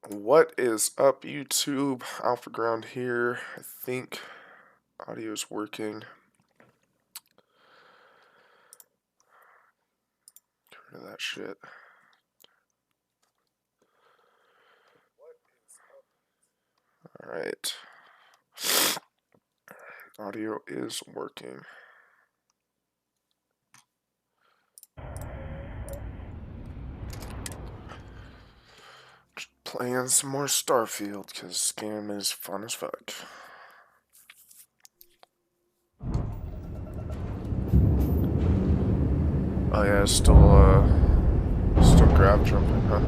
What is up, YouTube? Alpha Ground here. I think audio is working. Get rid of that shit. Alright. Audio is working. Just playing some more StarField because this game is fun as fuck. Oh yeah, still grab jumping, huh?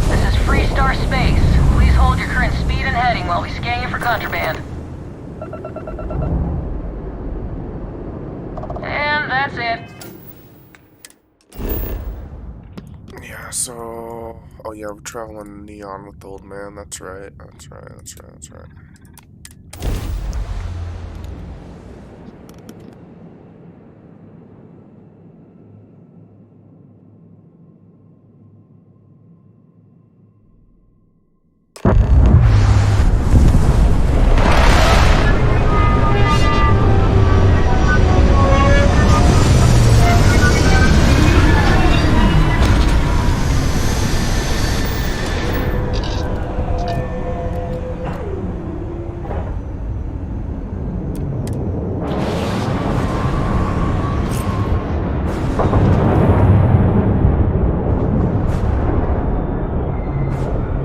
This is Freestar Space. Please hold your current speed and heading while we scan you for contraband. And that's it. Yeah, so... Oh yeah, we're traveling Neon with the old man. That's right. That's right.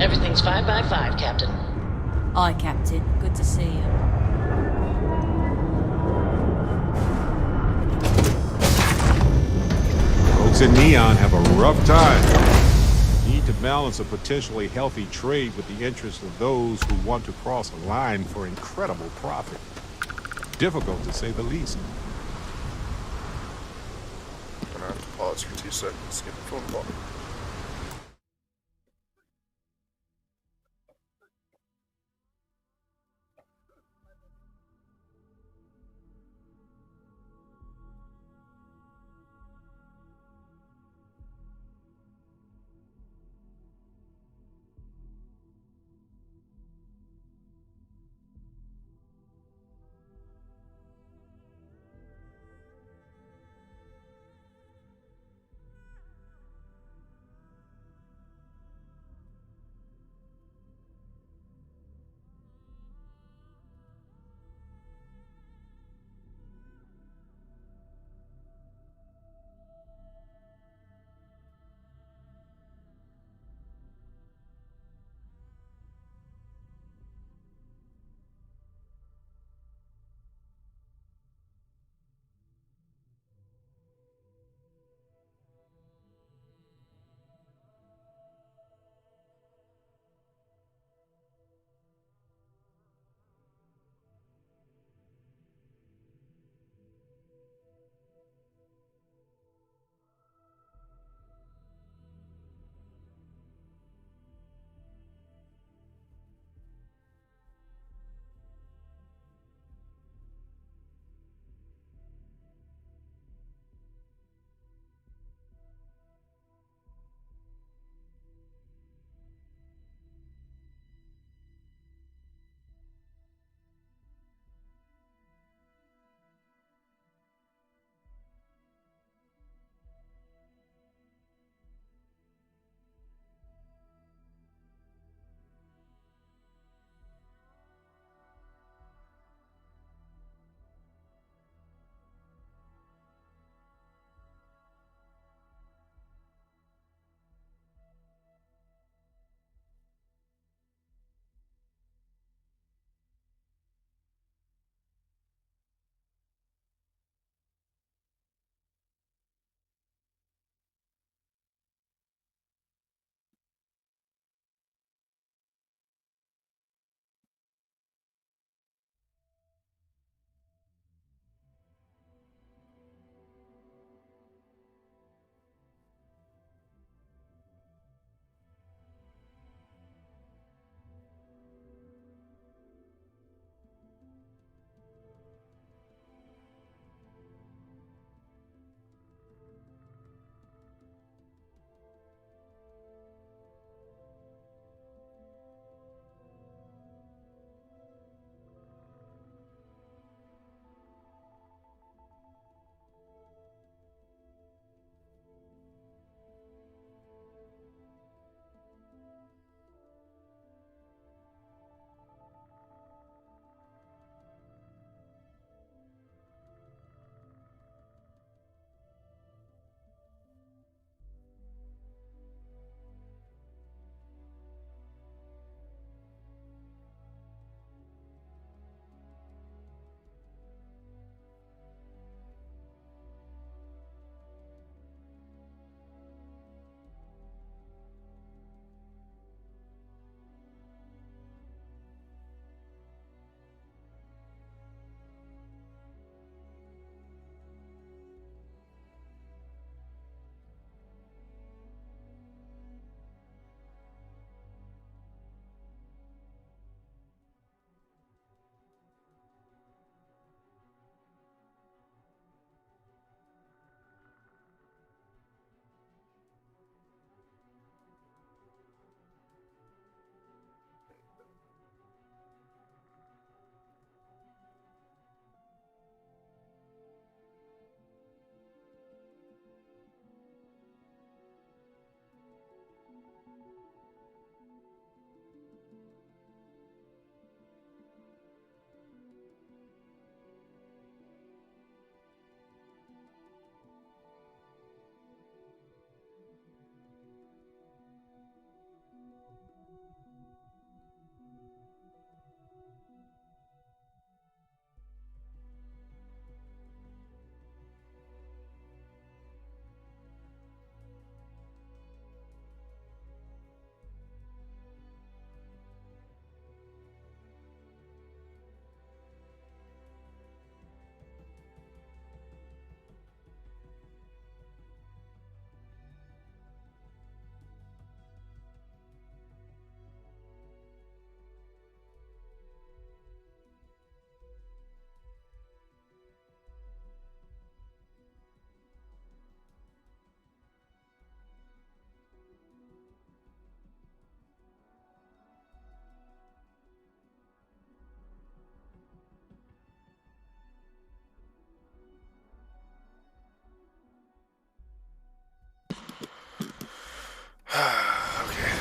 Everything's 5 by 5, Captain. Aye, Captain. Good to see you. Folks in Neon have a rough time. Need to balance a potentially healthy trade with the interests of those who want to cross a line for incredible profit. Difficult to say the least. I'm gonna have to pause for 2 seconds to get the phone call.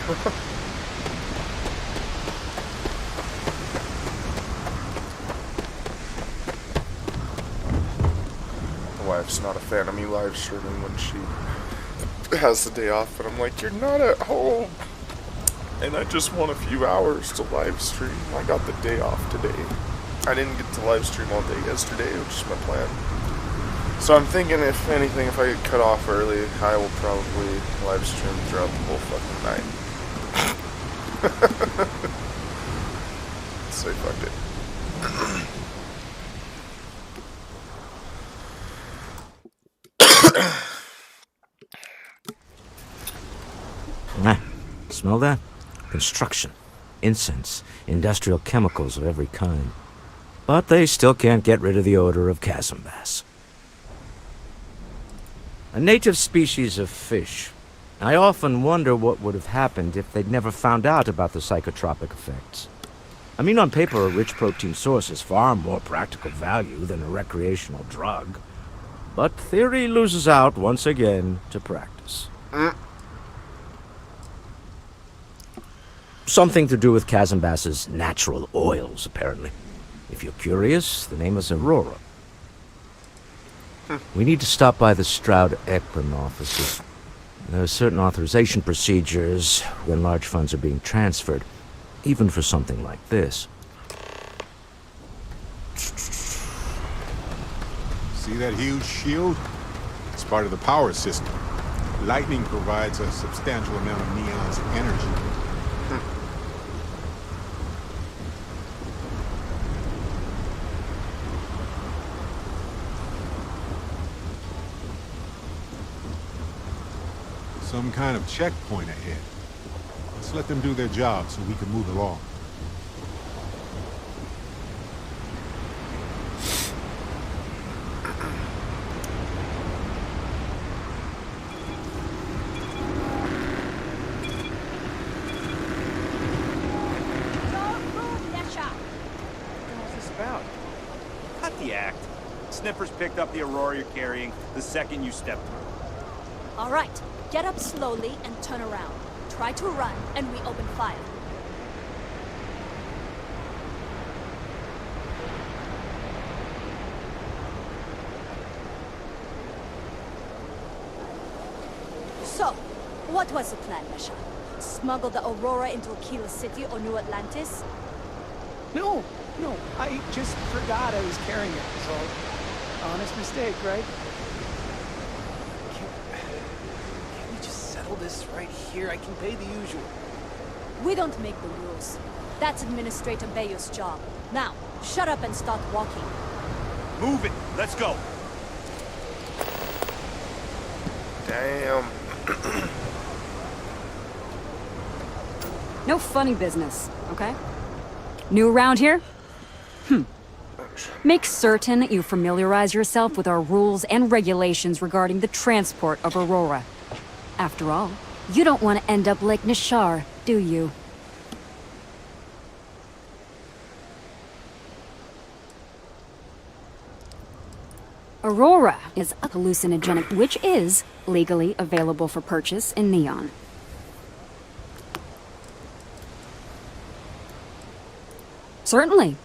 My wife's not a fan of me live streaming when she has the day off, but I'm like, you're not at home. And I just want a few hours to live stream. I got the day off today. I didn't get to live stream all day yesterday, which is my plan. So I'm thinking, if anything, if I get cut off early, I will probably live stream throughout the whole fucking night. So fuck it. Ah, smell that? Construction, incense, industrial chemicals of every kind. But they still can't get rid of the odor of chasm bass. A native species of fish. I often wonder what would have happened if they'd never found out about the psychotropic effects. I mean, on paper, a rich protein source is far more practical value than a recreational drug. But theory loses out once again to practice. Something to do with chasm bass's natural oils, apparently. If you're curious, the name is Aurora. We need to stop by the Stroud-Ekman offices. There are certain authorization procedures when large funds are being transferred, even for something like this. See that huge shield? It's part of the power system. Lightning provides a substantial amount of Neon's energy. Some kind of checkpoint ahead. Let's let them do their job so we can move along. What's this about? Cut the act. Sniffers picked up the Aurora you're carrying the second you stepped through. All right, get up slowly and turn around. Try to run, and we open fire. So, what was the plan, Misha? Smuggle the Aurora into Aquila City or New Atlantis? No, I just forgot I was carrying it, so honest mistake, right? Can't we just settle this right here? I can pay the usual. We don't make the rules. That's Administrator Bayo's job. Now, shut up and start walking. Move it. Let's go. Damn. No funny business, okay? New around here? Make certain you familiarize yourself with our rules and regulations regarding the transport of Aurora. After all, you don't want to end up like Nishar, do you? Aurora is a hallucinogenic which is legally available for purchase in Neon. Certainly.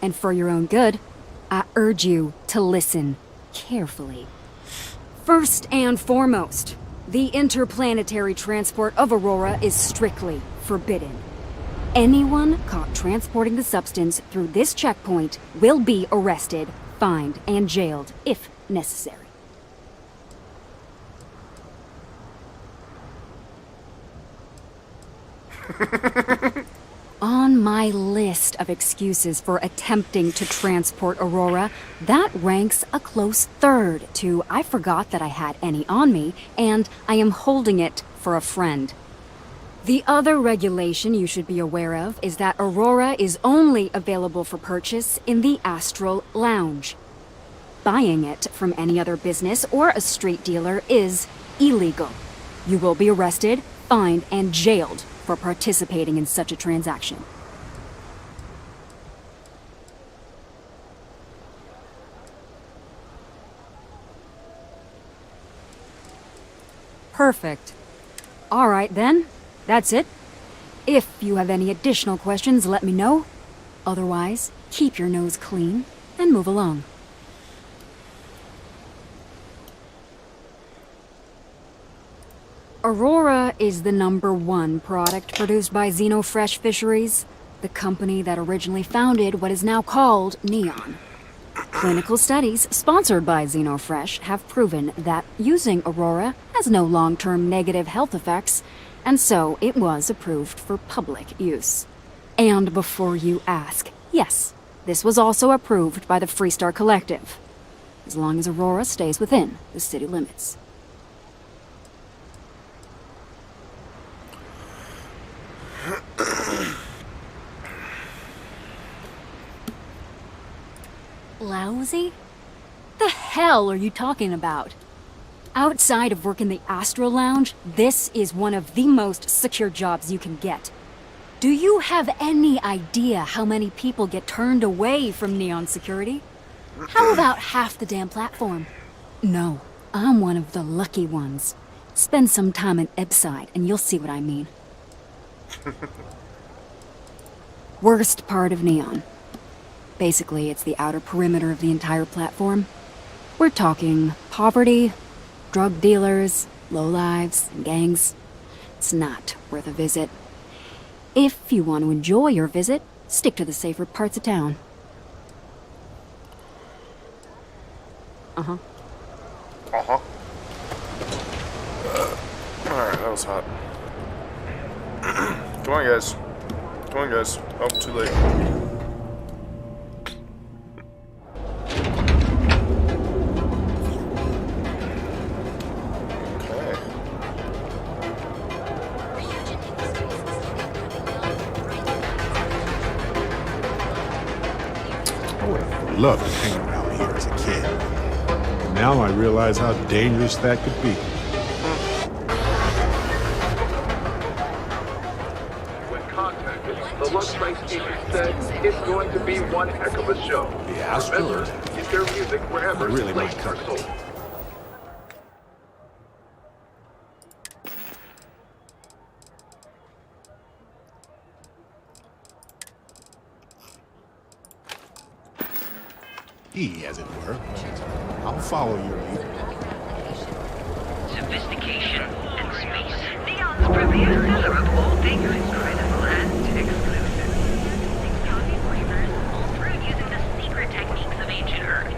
And for your own good, I urge you to listen carefully. First and foremost, the interplanetary transport of Aurora is strictly forbidden. Anyone caught transporting the substance through this checkpoint will be arrested, fined, and jailed if necessary. On my list of excuses for attempting to transport Aurora, that ranks a close third to I forgot that I had any on me, and I am holding it for a friend. The other regulation you should be aware of is that Aurora is only available for purchase in the Astral Lounge. Buying it from any other business or a street dealer is illegal. You will be arrested, fined, and jailed for participating in such a transaction. Perfect. All right then, that's it. If you have any additional questions, let me know. Otherwise, keep your nose clean and move along. Aurora is the #1 product produced by Xenofresh Fisheries, the company that originally founded what is now called Neon. Clinical studies sponsored by Xenofresh have proven that using Aurora has no long-term negative health effects, and so it was approved for public use. And before you ask, yes, this was also approved by the Freestar Collective, as long as Aurora stays within the city limits. Lousy? The hell are you talking about? Outside of work in the Astro Lounge, this is one of the most secure jobs you can get. Do you have any idea how many people get turned away from Neon security? How about half the damn platform? No, I'm one of the lucky ones. Spend some time in Ebside and you'll see what I mean. Worst part of Neon. Basically, it's the outer perimeter of the entire platform. We're talking poverty, drug dealers, lowlives, and gangs. It's not worth a visit. If you want to enjoy your visit, stick to the safer parts of town. Uh-huh. Alright, that was hot. Come on, guys. Come on, guys. Oh, too late. Loved to hang around here as a kid. Now I realize how dangerous that could be. When contacted, the Lux Race teacher said it's going to be one heck of a show. The Astro? Remember, get their music wherever Really plays might are cut it. sold. As it were. I'll follow your lead. Sophistication and space. Neon's producer of all things incredible and exclusive. Coffee flavors, all brewed using the secret techniques of ancient Earth.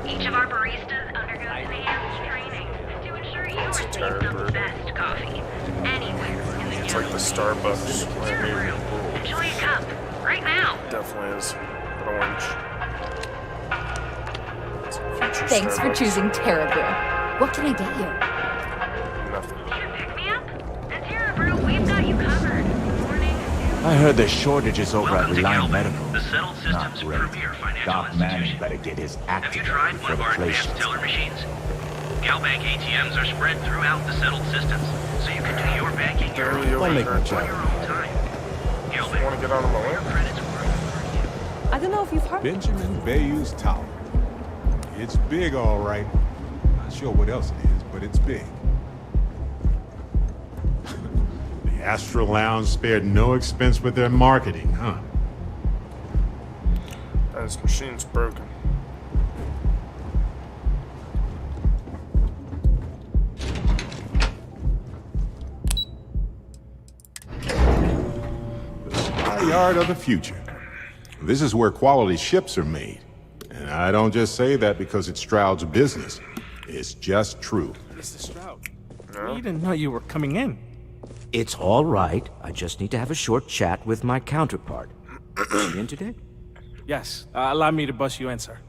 Each of our baristas undergoes enhanced training to ensure you receive the best coffee anywhere in the It's like the Starbucks. Enjoy a cup right now. Definitely is. Orange. Thanks for choosing Terra Brew. What can I get you? Nothing. Need a pick-me-up? At Terra Brew, we've got you covered. Morning. I heard there's shortages over Welcome at to Reliant Galbank, Medical. the settled Not system's great. premier financial Doc Manning institution. better get his act Have you together tried one before of the our place advanced shuts teller down. machines? Galbank ATMs are spread throughout the settled systems, so you can do your banking Barely over Why make there. me on try? your own time. You Galbank, want to get out of my way? your credit's worth. I don't know if you've heard. Benjamin Bayou's Tower. It's big, all right. Not sure what else it is, but it's big. The Astro Lounge spared no expense with their marketing, huh? This machine's broken. The supply yard of the future. This is where quality ships are made. And I don't just say that because it's Stroud's business. It's just true. Mr. Stroud, we didn't know you were coming in. It's all right. I just need to have a short chat with my counterpart. Is she in today? Yes, allow me to bust you in, sir.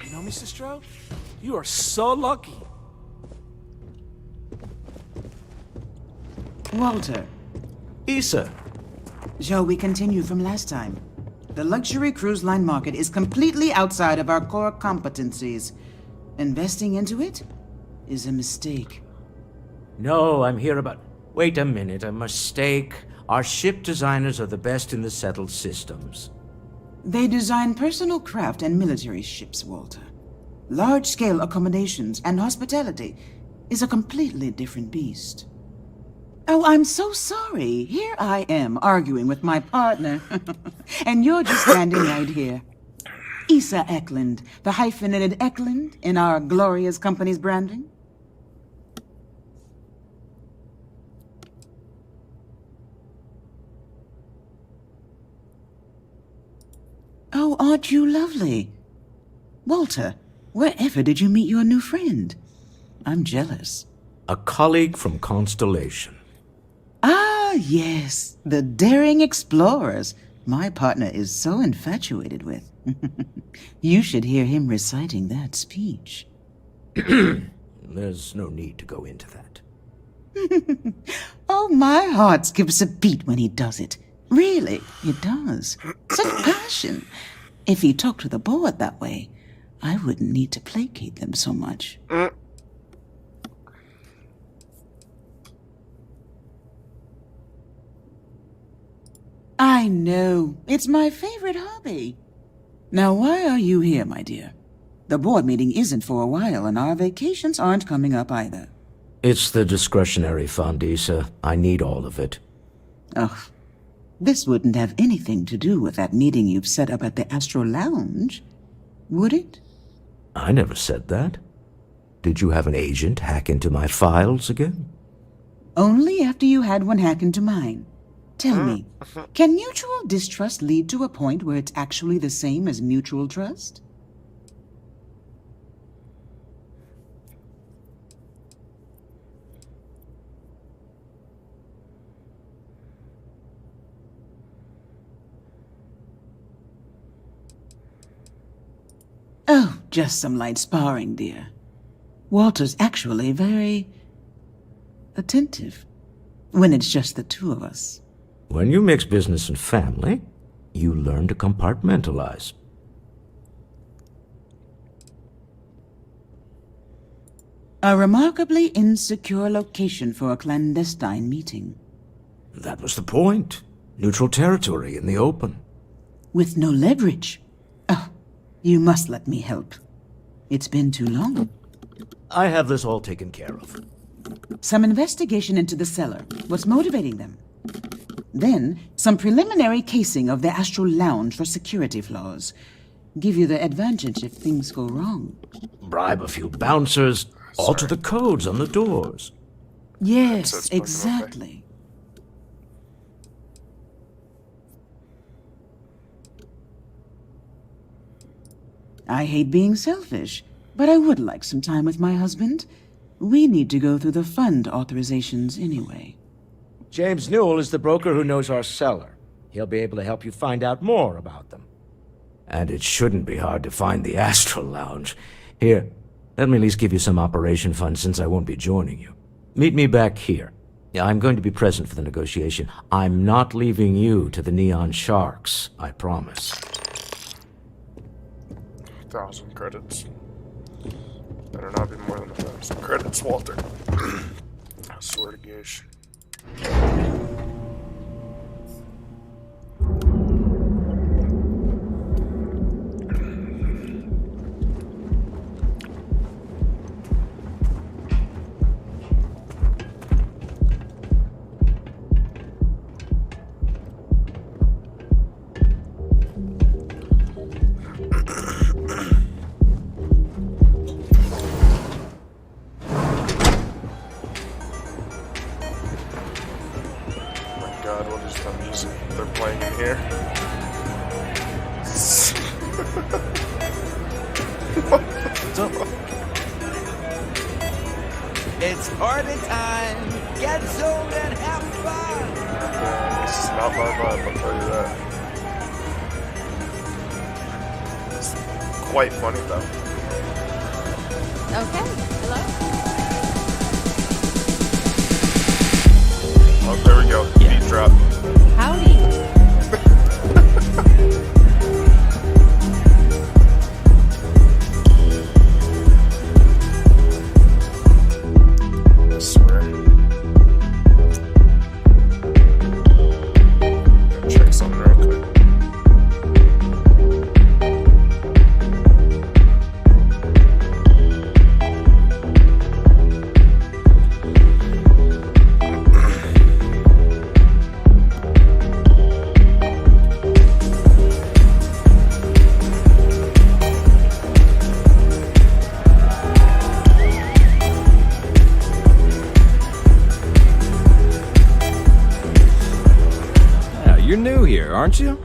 You know, Mr. Stroud, you are so lucky. Walter. Issa. Shall we continue from last time? The luxury cruise line market is completely outside of our core competencies. Investing into it is a mistake. No, I'm here about... Wait a minute, a mistake. Our ship designers are the best in the settled systems. They design personal craft and military ships, Walter. Large-scale accommodations and hospitality is a completely different beast. Oh, I'm so sorry. Here I am arguing with my partner. And you're just standing right here. Issa Eklund, the hyphenated Eklund in our glorious company's branding. Oh, aren't you lovely? Walter, wherever did you meet your new friend? I'm jealous. A colleague from Constellation. Ah, yes, the daring explorers my partner is so infatuated with. You should hear him reciting that speech. There's no need to go into that. Oh, my heart skips a beat when he does it. Really, it does. Such passion. If he talked to the board that way, I wouldn't need to placate them so much. I know. It's my favorite hobby. Now, why are you here, my dear? The board meeting isn't for a while, and our vacations aren't coming up either. It's the discretionary fund, Issa. I need all of it. Ugh. This wouldn't have anything to do with that meeting you've set up at the Astro Lounge, would it? I never said that. Did you have an agent hack into my files again? Only after you had one hack into mine. Tell me, can mutual distrust lead to a point where it's actually the same as mutual trust? Oh, just some light sparring, dear. Walter's actually very attentive when it's just the two of us. When you mix business and family, you learn to compartmentalize. A remarkably insecure location for a clandestine meeting. That was the point. Neutral territory in the open. With no leverage. Oh, you must let me help. It's been too long. I have this all taken care of. Some investigation into the seller. What's motivating them? Then, some preliminary casing of the Astral Lounge for security flaws. Give you the advantage if things go wrong. Bribe a few bouncers, alter the codes on the doors. Yes, exactly. I hate being selfish, but I would like some time with my husband. We need to go through the fund authorizations anyway. James Newell is the broker who knows our seller. He'll be able to help you find out more about them. And it shouldn't be hard to find the Astral Lounge. Here, let me at least give you some operation funds since I won't be joining you. Meet me back here. I'm going to be present for the negotiation. I'm not leaving you to the Neon Sharks, I promise. 1,000 credits. Better not be more than 1,000 credits, Walter. I swear to gosh. It's party time! Get zoned and have fun! This is not my vibe, I'll tell you that. It's quite funny though. Okay, hello? Oh, there we go. Beat drop. Howdy. there, aren't you?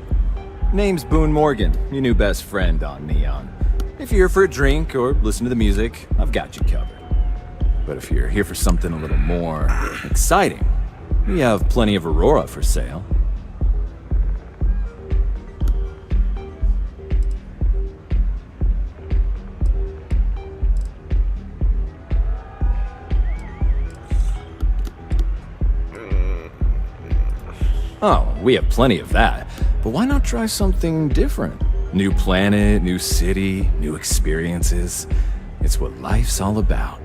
Name's Boone Morgan, your new best friend on Neon. If you're here for a drink or listen to the music, I've got you covered. But if you're here for something a little more exciting, we have plenty of Aurora for sale. Oh, we have plenty of that. But why not try something different? New planet, new city, new experiences. It's what life's all about.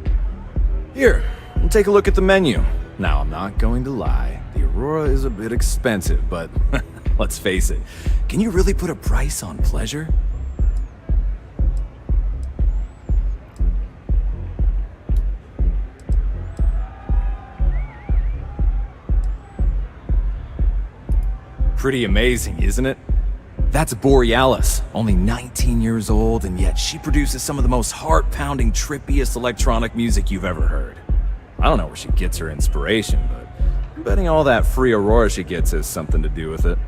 Here, take a look at the menu. Now, I'm not going to lie. The Aurora is a bit expensive, but let's face it. Can you really put a price on pleasure? Pretty amazing, isn't it? That's Borealis, only 19 years old, and yet she produces some of the most heart-pounding, trippiest electronic music you've ever heard. I don't know where she gets her inspiration, but I'm betting all that free Aurora she gets has something to do with it.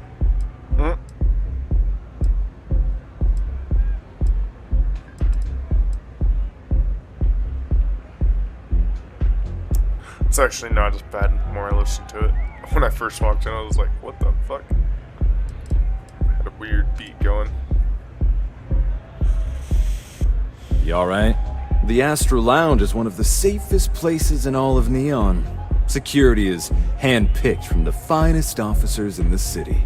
It's actually not as bad the more I listen to it. When I first walked in, I was like, what the fuck? Had a weird beat going. You alright? The Astro Lounge is one of the safest places in all of Neon. Security is hand-picked from the finest officers in the city.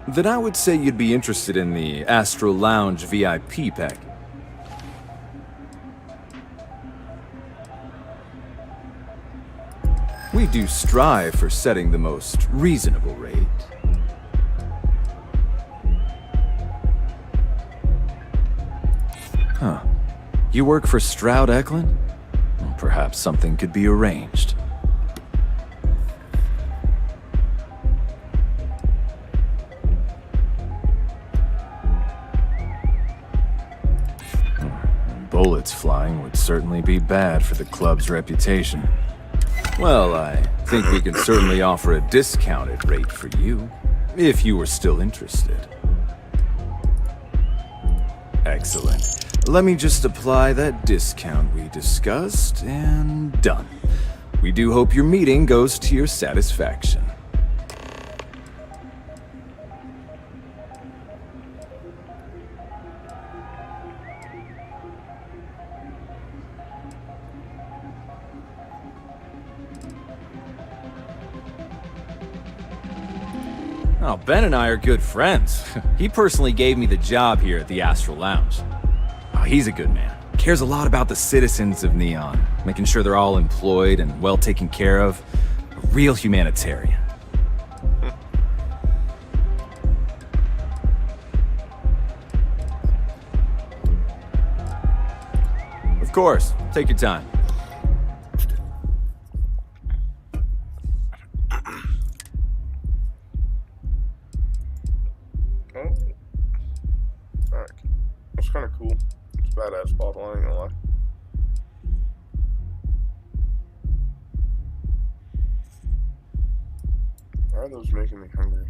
Then I would say you'd be interested in the Astro Lounge VIP pack. We do strive for setting the most reasonable rate. Huh. You work for Stroud Eklund? Well, perhaps something could be arranged. Bullets flying would certainly be bad for the club's reputation. Well, I think we can certainly offer a discounted rate for you, if you were still interested. Excellent. Let me just apply that discount we discussed, and done. We do hope your meeting goes to your satisfaction. Oh, Ben and I are good friends. He personally gave me the job here at the Astral Lounge. Oh, he's a good man. Cares a lot about the citizens of Neon, making sure they're all employed and well taken care of. A real humanitarian. Of course, take your time. Kind of cool. It's a badass bottle, I ain't gonna lie. Why are those making me hungry?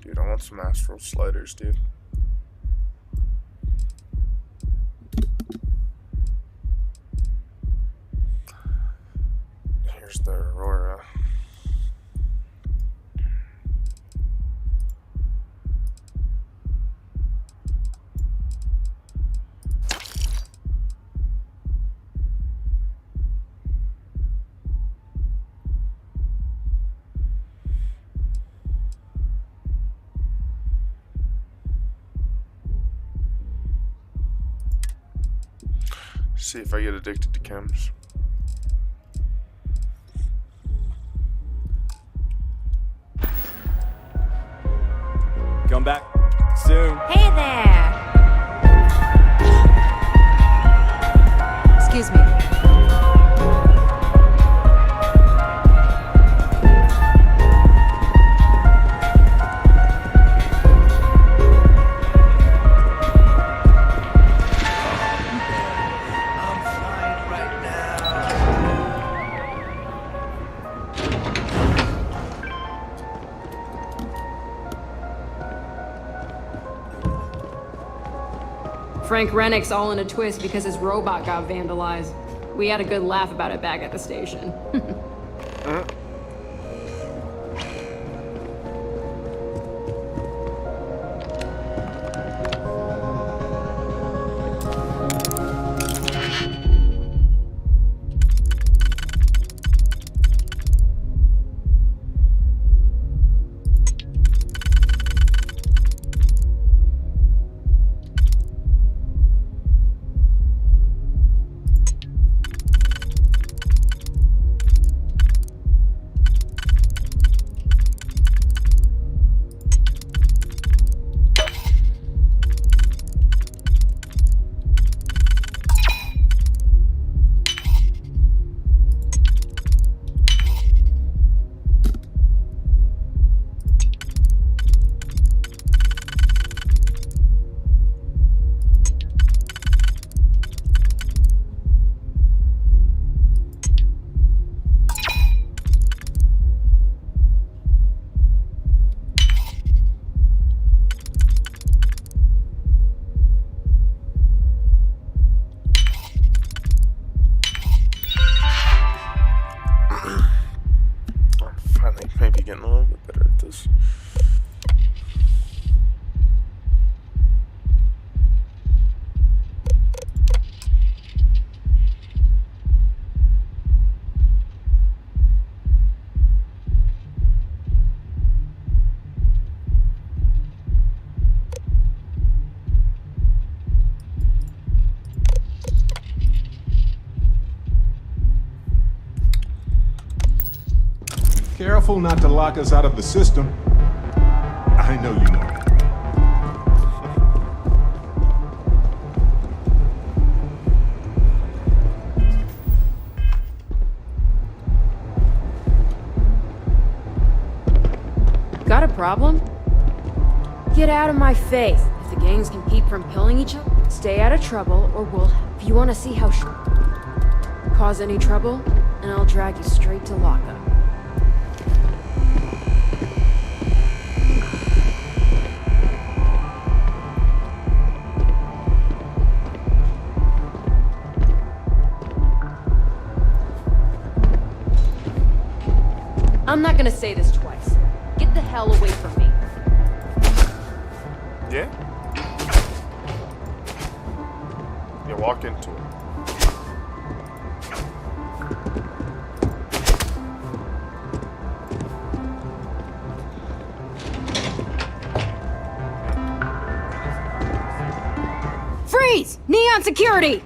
Dude, I want some Astral sliders, dude. Here's the Aurora. See if I get addicted to chems. Come back soon. Hey there! Excuse me. Frank Rennick's all in a twist because his robot got vandalized. We had a good laugh about it back at the station. Maybe getting a little bit better at this. Careful not to lock us out of the system. I know you know. Got a problem? Get out of my face. If the gangs can keep from killing each other, stay out of trouble or we'll... If you want to see how... Cause any trouble, and I'll drag you straight to lockup. I'm not gonna say this twice. Get the hell away from me. Yeah? You walk into it. Freeze! Neon security!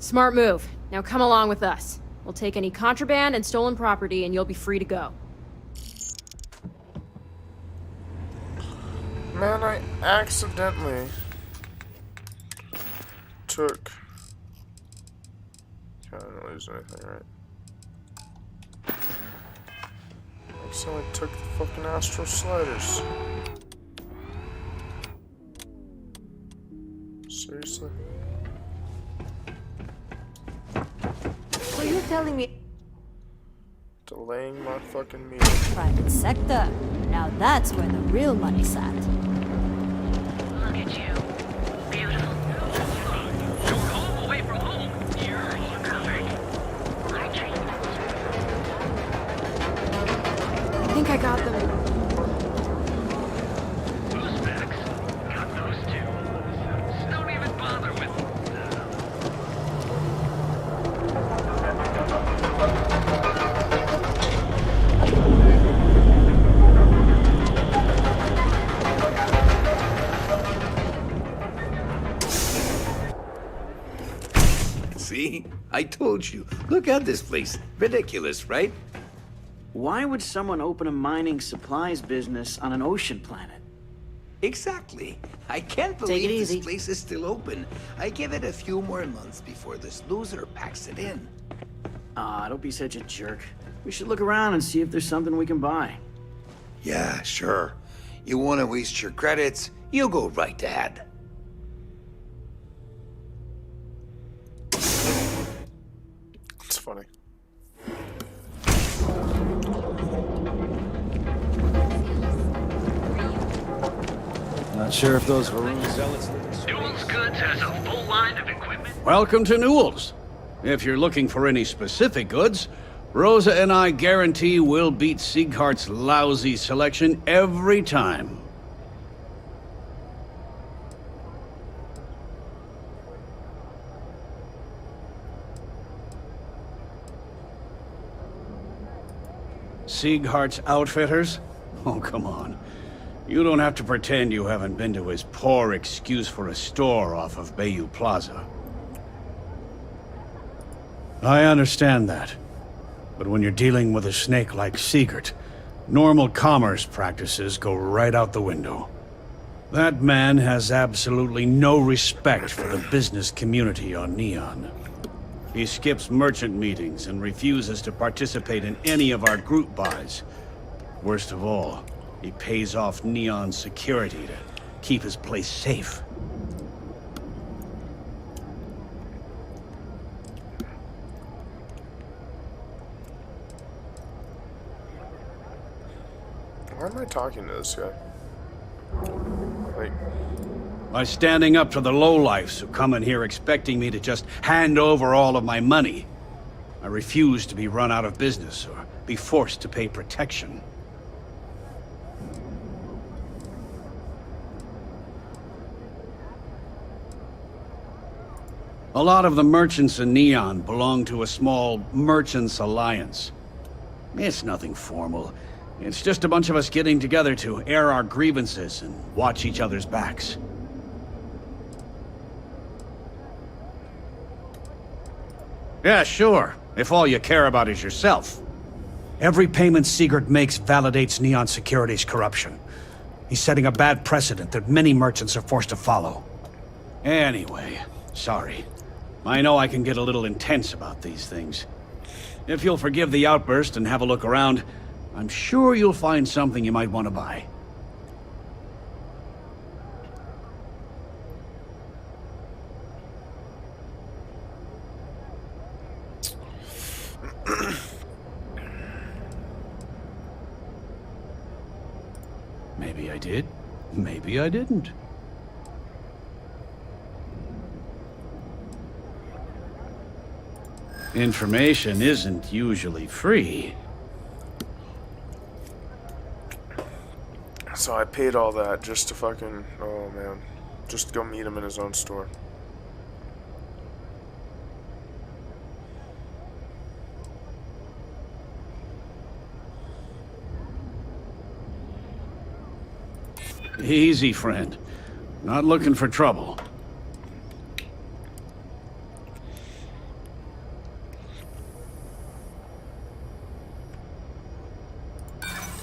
Smart move. Now come along with us. We'll take any contraband and stolen property and you'll be free to go. Man, I accidentally took... I didn't lose anything, right? Accidentally took the fucking Astro Sliders. Seriously? So you're telling me... Delaying my fucking meeting. Private sector. Now that's where the real money's at. Look at you. Beautiful. You're home away from home. You're covered. I think I got them. Those bags. Got those too. Don't even bother with them. See? I told you. Look at this place. Ridiculous, right? Why would someone open a mining supplies business on an ocean planet? Exactly. I can't believe this place is still open. I give it a few more months before this loser packs it in. Ah, don't be such a jerk. We should look around and see if there's something we can buy. Yeah, sure. You want to waste your credits? You go right ahead. It's funny. Not sure if those Varun zealots... Newell's Goods has a full line of equipment. Welcome to Newell's. If you're looking for any specific goods, Rosa and I guarantee we'll beat Sieghart's lousy selection every time. Sieghart's Outfitters? Oh, come on. You don't have to pretend you haven't been to his poor excuse for a store off of Bayou Plaza. I understand that. But when you're dealing with a snake like Siegert, normal commerce practices go right out the window. That man has absolutely no respect for the business community on Neon. He skips merchant meetings and refuses to participate in any of our group buys. Worst of all, he pays off Neon security to keep his place safe. Why am I talking to this guy? Like... By standing up to the lowlifes who come in here expecting me to just hand over all of my money. I refuse to be run out of business or be forced to pay protection. A lot of the merchants in Neon belong to a small merchants alliance. It's nothing formal. It's just a bunch of us getting together to air our grievances and watch each other's backs. Yeah, sure, if all you care about is yourself. Every payment Siegert makes validates Neon Security's corruption. He's setting a bad precedent that many merchants are forced to follow. Anyway, sorry. I know I can get a little intense about these things. If you'll forgive the outburst and have a look around, I'm sure you'll find something you might want to buy. Maybe I did. Maybe I didn't. Information isn't usually free. So I paid all that just to fucking... Oh, man. Just to go meet him in his own store. Easy, friend. Not looking for trouble.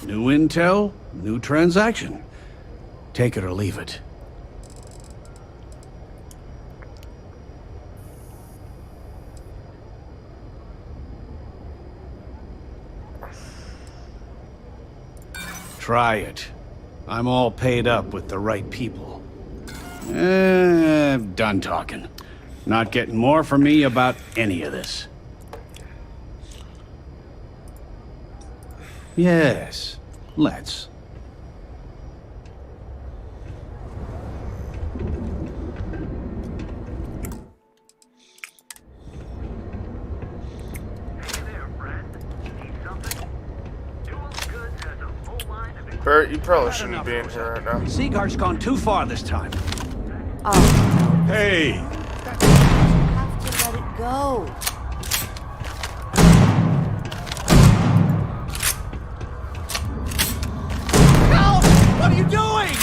New intel, new transaction. Take it or leave it. Try it. I'm all paid up with the right people. Done talking. Not getting more from me about any of this. Yes, let's. Barrett, you probably shouldn't be in here right now. Sieghart's gone too far this time. Oh. Hey! You have to let it go. Help! What are you doing?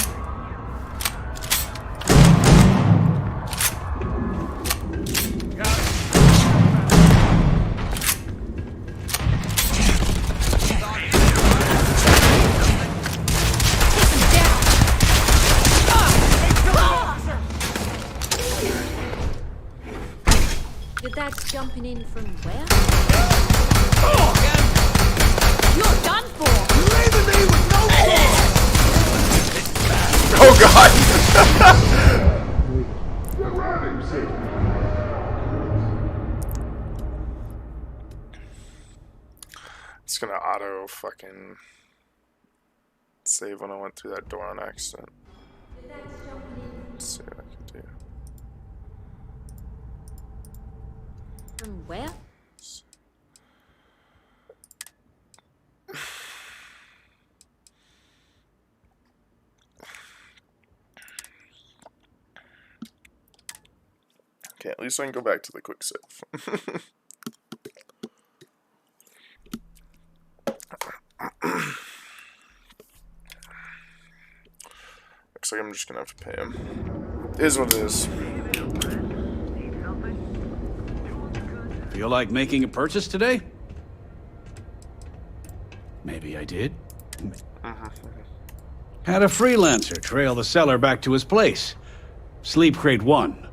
That's jumping in from where? Oh, you're done for! You're leaving me with no Oh god! It's gonna auto fucking save when I went through that door on accident. Let's see what I can do. From where? Okay, at least I can go back to the quick save. Looks like I'm just gonna have to pay him. It is what it is. Feel like making a purchase today? Maybe I did. Had a freelancer trail the seller back to his place. Sleep Crate 1.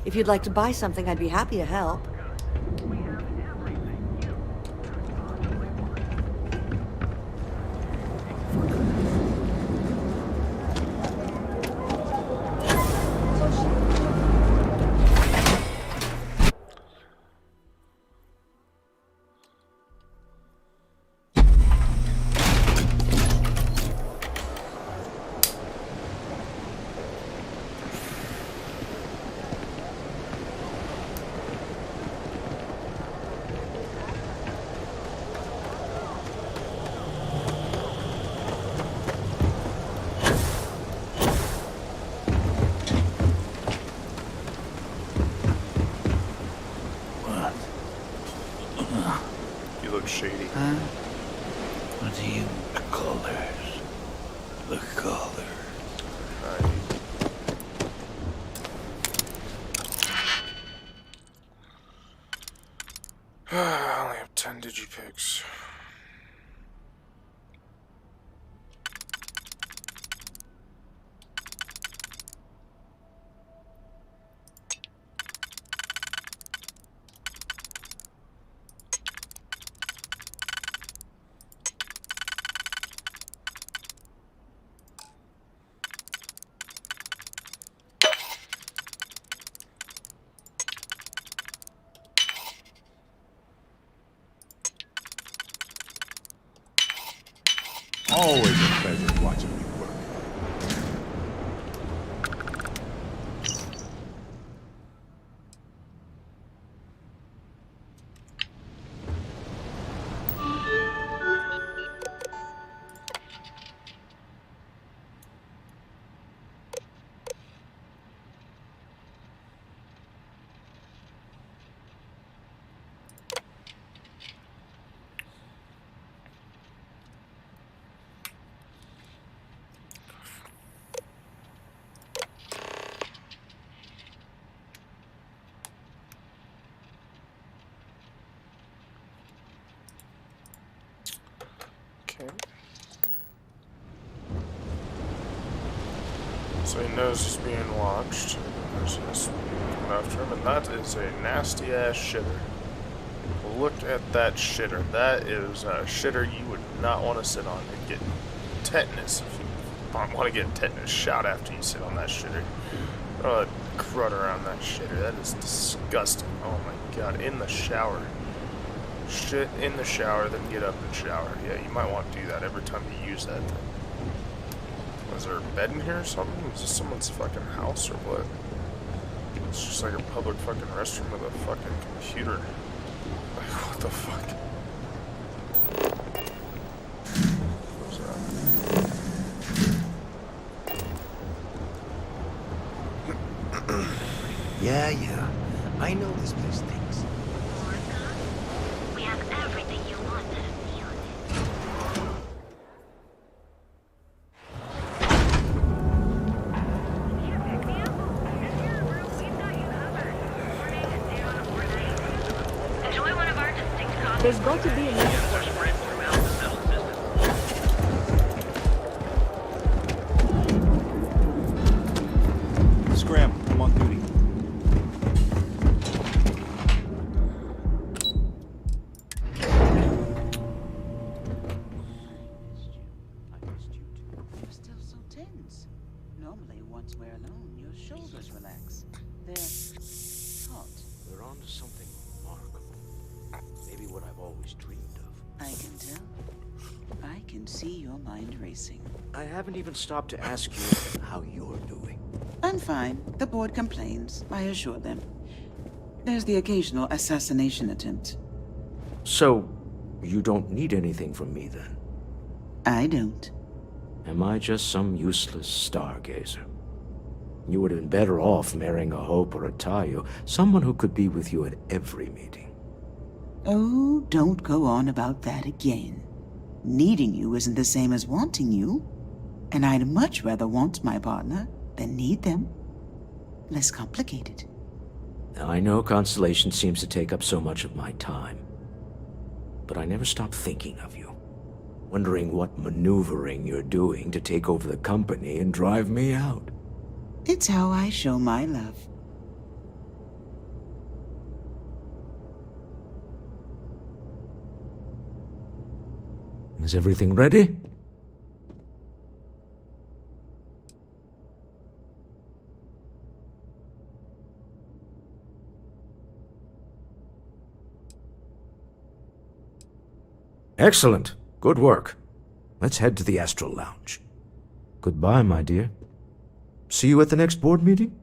If you'd like to buy something, I'd be happy to help. You look shady. Huh? What do you colors? The color. I only have 10 digipics. Always a pleasure watching you work. So he knows he's being watched. There's this coming after him, and that is a nasty ass shitter. Look at that shitter. That is a shitter you would not want to sit on and get tetanus. If you want to get tetanus shot after you sit on that shitter. Oh, that crud around that shitter. That is disgusting. Oh my god. In the shower. Shit in the shower, then get up and shower. Yeah, you might want to do that every time you use that thing. Is there a bed in here or something? Is this someone's fucking house or what? It's just like a public fucking restroom with a fucking computer. Like, what the fuck? What's that? Yeah. I know this place stinks. We have everything you want. Enjoy one of our distinct coffees. There's going to be a new Scram, I'm on duty. You're still so tense. Normally, once we're alone, your shoulders relax. They're taut. We're on to something remarkable. Maybe what I've always dreamed of. I can tell. I can see your mind racing. I haven't even stopped to ask you how you're doing. I'm fine. The board complains, I assure them. There's the occasional assassination attempt. So, you don't need anything from me then? I don't. Am I just some useless stargazer? You would have been better off marrying a Hope or a Tayo, someone who could be with you at every meeting. Oh, don't go on about that again. Needing you isn't the same as wanting you. And I'd much rather want my partner than need them. Less complicated. I know Constellation seems to take up so much of my time. But I never stop thinking of you. Wondering what maneuvering you're doing to take over the company and drive me out. It's how I show my love. Is everything ready? Excellent. Good work. Let's head to the Astral Lounge. Goodbye, my dear. See you at the next board meeting?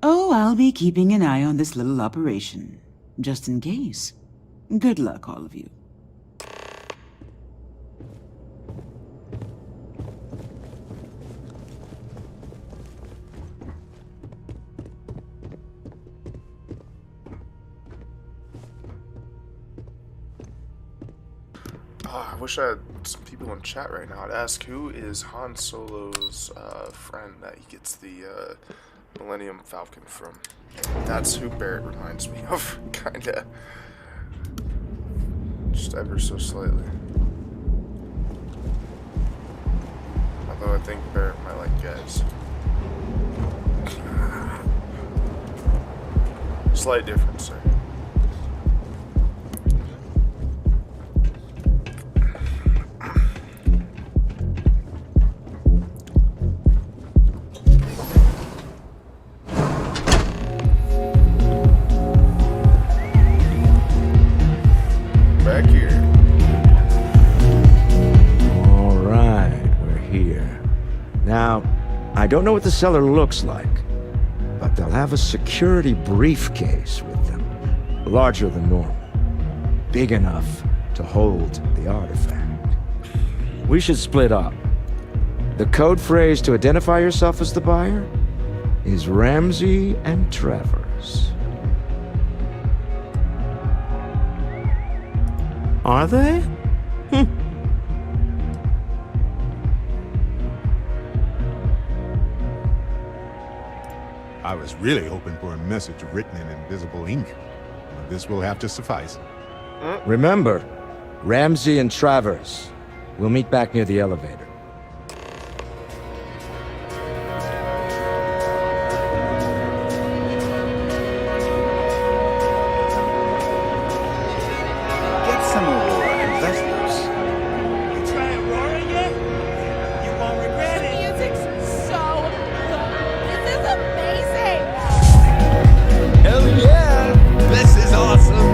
Oh, I'll be keeping an eye on this little operation. Just in case. Good luck, all of you. I wish I had some people in chat right now. I'd ask who is Han Solo's friend that he gets the Millennium Falcon from. That's who Barrett reminds me of, kinda. Just ever so slightly. Although I think Barrett might like guys. Slight difference there. I don't know what the cellar looks like, but they'll have a security briefcase with them, larger than normal, big enough to hold the artifact. We should split up. The code phrase to identify yourself as the buyer is Ramsey and Travers. Are they? I was really hoping for a message written in invisible ink, but this will have to suffice. Remember, Ramsey and Travers. We'll meet back near the elevator. Get some Aurora investors. You try Aurora yet? You won't regret it. Music's so good. This is amazing. Hell yeah! This is awesome!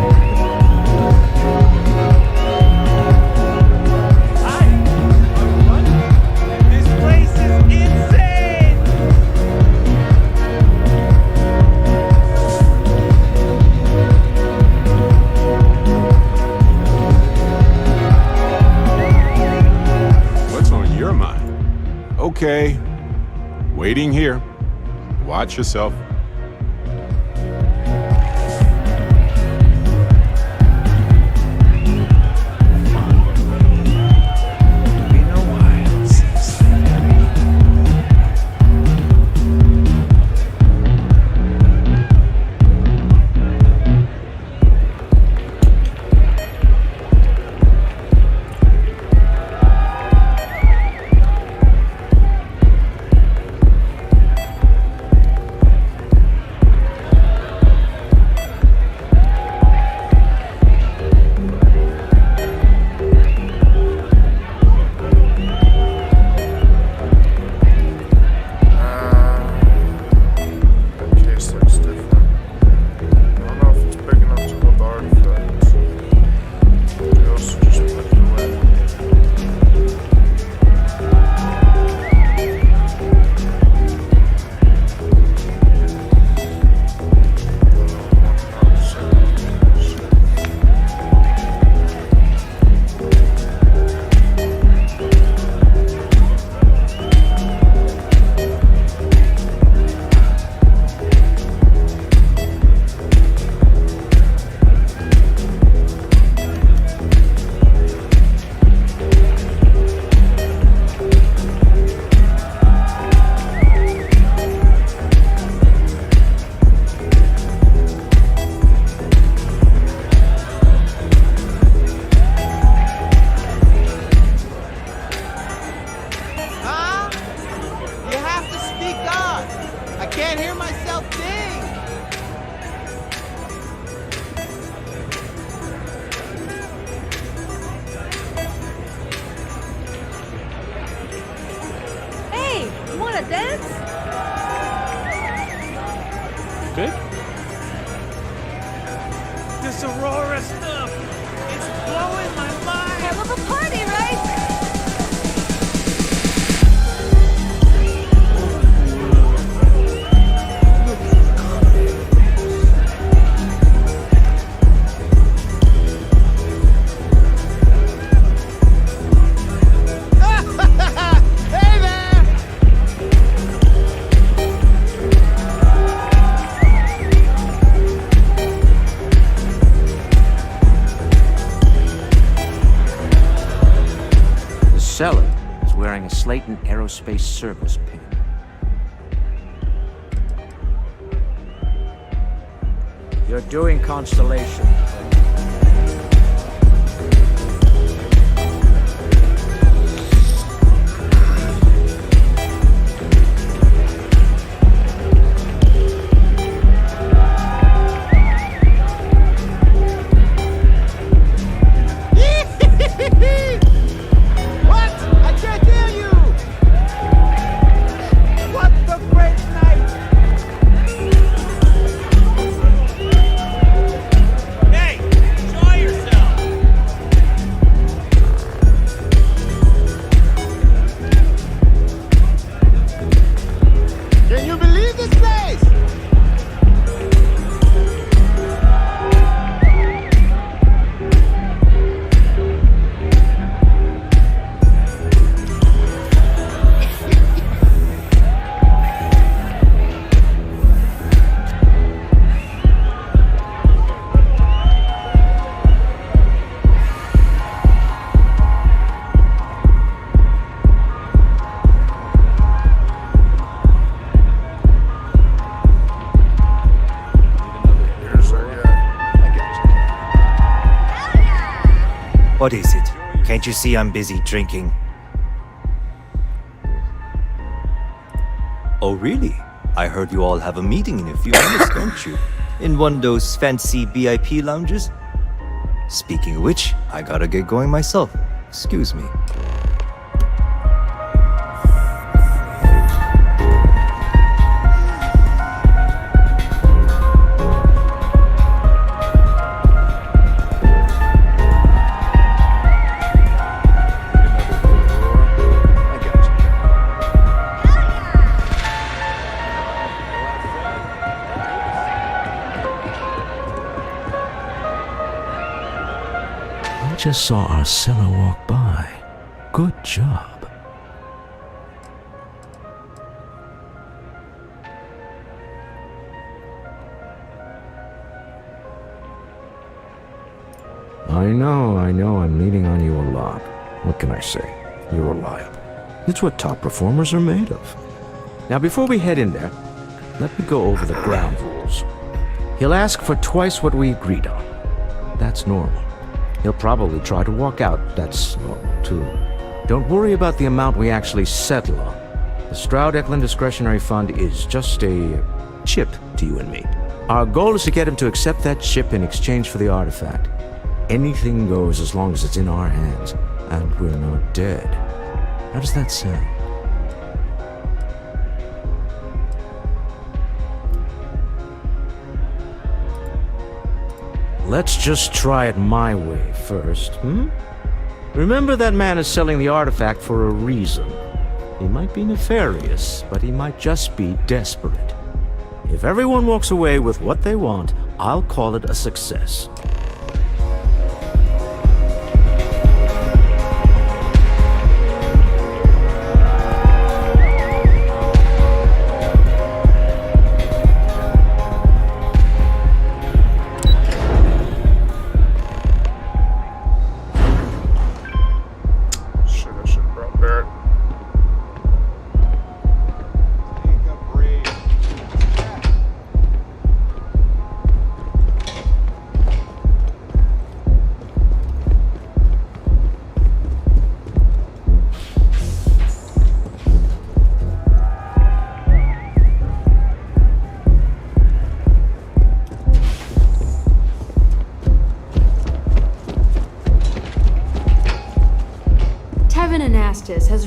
This place is insane! What's on your mind? Okay. Waiting here. Watch yourself. can't hear myself think! Hey, you wanna dance? Good? This Aurora stuff, it's blowing my mind! Hell of a party, right? Hey there! The seller is wearing a Slayton Aerospace service pin. You're doing Constellation. What? I can't hear you! What the great night! Hey, enjoy yourself! Can you believe this place? What is it? Can't you see I'm busy drinking? Oh, really? I heard you all have a meeting in a few minutes, don't you? In one of those fancy VIP lounges? Speaking of which, I gotta get going myself. Excuse me. I just saw our seller walk by. Good job. I know, I'm leaning on you a lot. What can I say? You're reliable. It's what top performers are made of. Now, before we head in there, let me go over the ground rules. He'll ask for twice what we agreed on. That's normal. He'll probably try to walk out. That's normal, too. Don't worry about the amount we actually settle on. The Stroud-Eklund Discretionary Fund is just a chip to you and me. Our goal is to get him to accept that chip in exchange for the artifact. Anything goes as long as it's in our hands, and we're not dead. How does that sound? Let's just try it my way first, hmm? Remember, that man is selling the artifact for a reason. He might be nefarious, but he might just be desperate. If everyone walks away with what they want, I'll call it a success.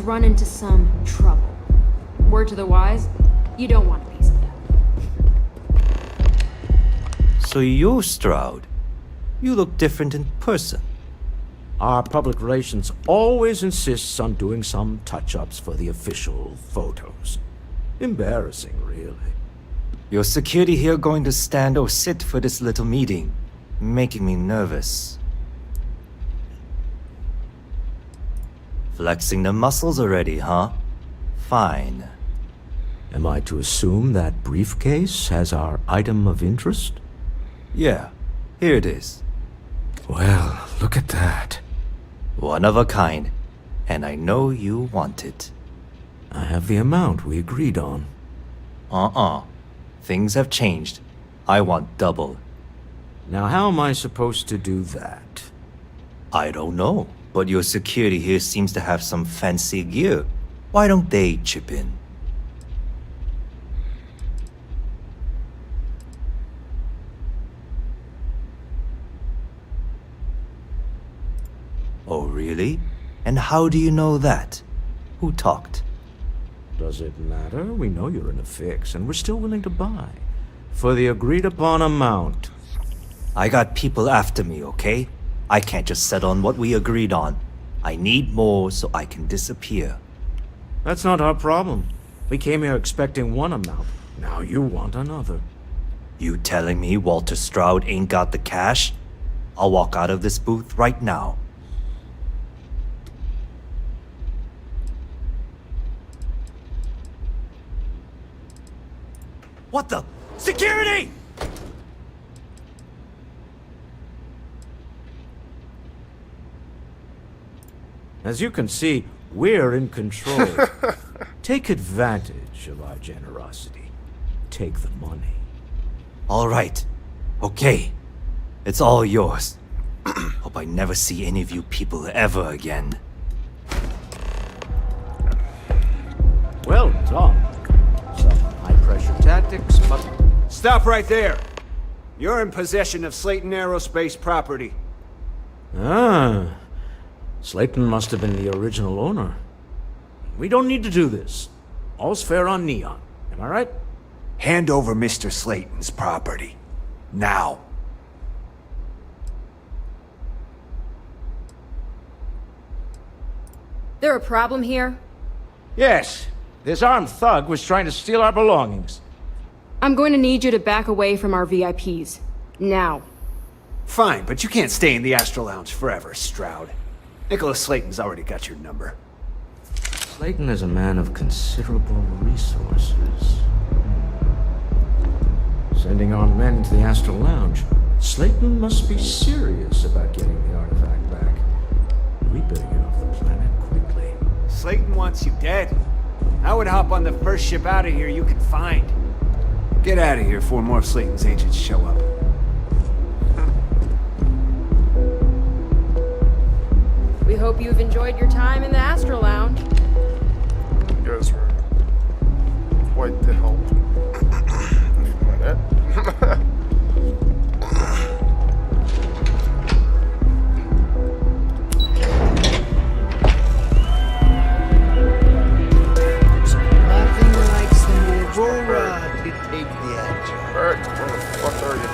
run into some trouble. Word to the wise, you don't want a piece of that. So you're Stroud. You look different in person. Our public relations always insists on doing some touch-ups for the official photos. Embarrassing, really. Your security here going to stand or sit for this little meeting, making me nervous. Flexing the muscles already, huh? Fine. Am I to assume that briefcase has our item of interest? Yeah, here it is. Well, look at that. One of a kind, and I know you want it. I have the amount we agreed on. Things have changed. I want double. Now how am I supposed to do that? I don't know, but your security here seems to have some fancy gear. Why don't they chip in? Oh, really? And how do you know that? Who talked? Does it matter? We know you're in a fix, and we're still willing to buy. For the agreed-upon amount. I got people after me, okay? I can't just settle on what we agreed on. I need more so I can disappear. That's not our problem. We came here expecting one amount. Now you want another. You telling me Walter Stroud ain't got the cash? I'll walk out of this booth right now. What the? Security! As you can see, we're in control. Take advantage of our generosity. Take the money. All right. Okay. It's all yours. Hope I never see any of you people ever again. Well done. Some high-pressure tactics, but... Stop right there! You're in possession of Slayton Aerospace property. Ah. Slayton must have been the original owner. We don't need to do this. All's fair on Neon. Am I right? Hand over Mr. Slayton's property. Now. There a problem here? Yes. This armed thug was trying to steal our belongings. I'm going to need you to back away from our VIPs. Now. Fine, but you can't stay in the Astro Lounge forever, Stroud. Nicholas Slayton's already got your number. Slayton is a man of considerable resources. Sending armed men into the Astro Lounge. Slayton must be serious about getting the artifact back. We better get off the planet quickly. Slayton wants you dead. I would hop on the first ship out of here you can find. Get out of here before more of Slayton's agents show up. We hope you've enjoyed your time in the Astro Lounge. You guys were quite the help. Nothing like some Aurora to take the edge. Alright, where the fuck are you?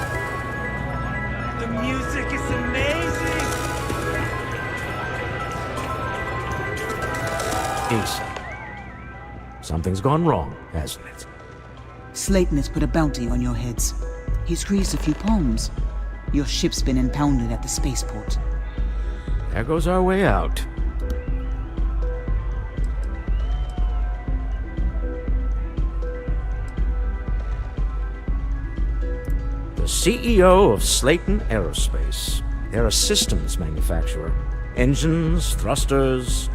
The music is amazing! Easy. Something's gone wrong, hasn't it? Slayton has put a bounty on your heads. He's greased a few palms. Your ship's been impounded at the spaceport. There goes our way out. The CEO of Slayton Aerospace. They're a systems manufacturer. Engines, thrusters.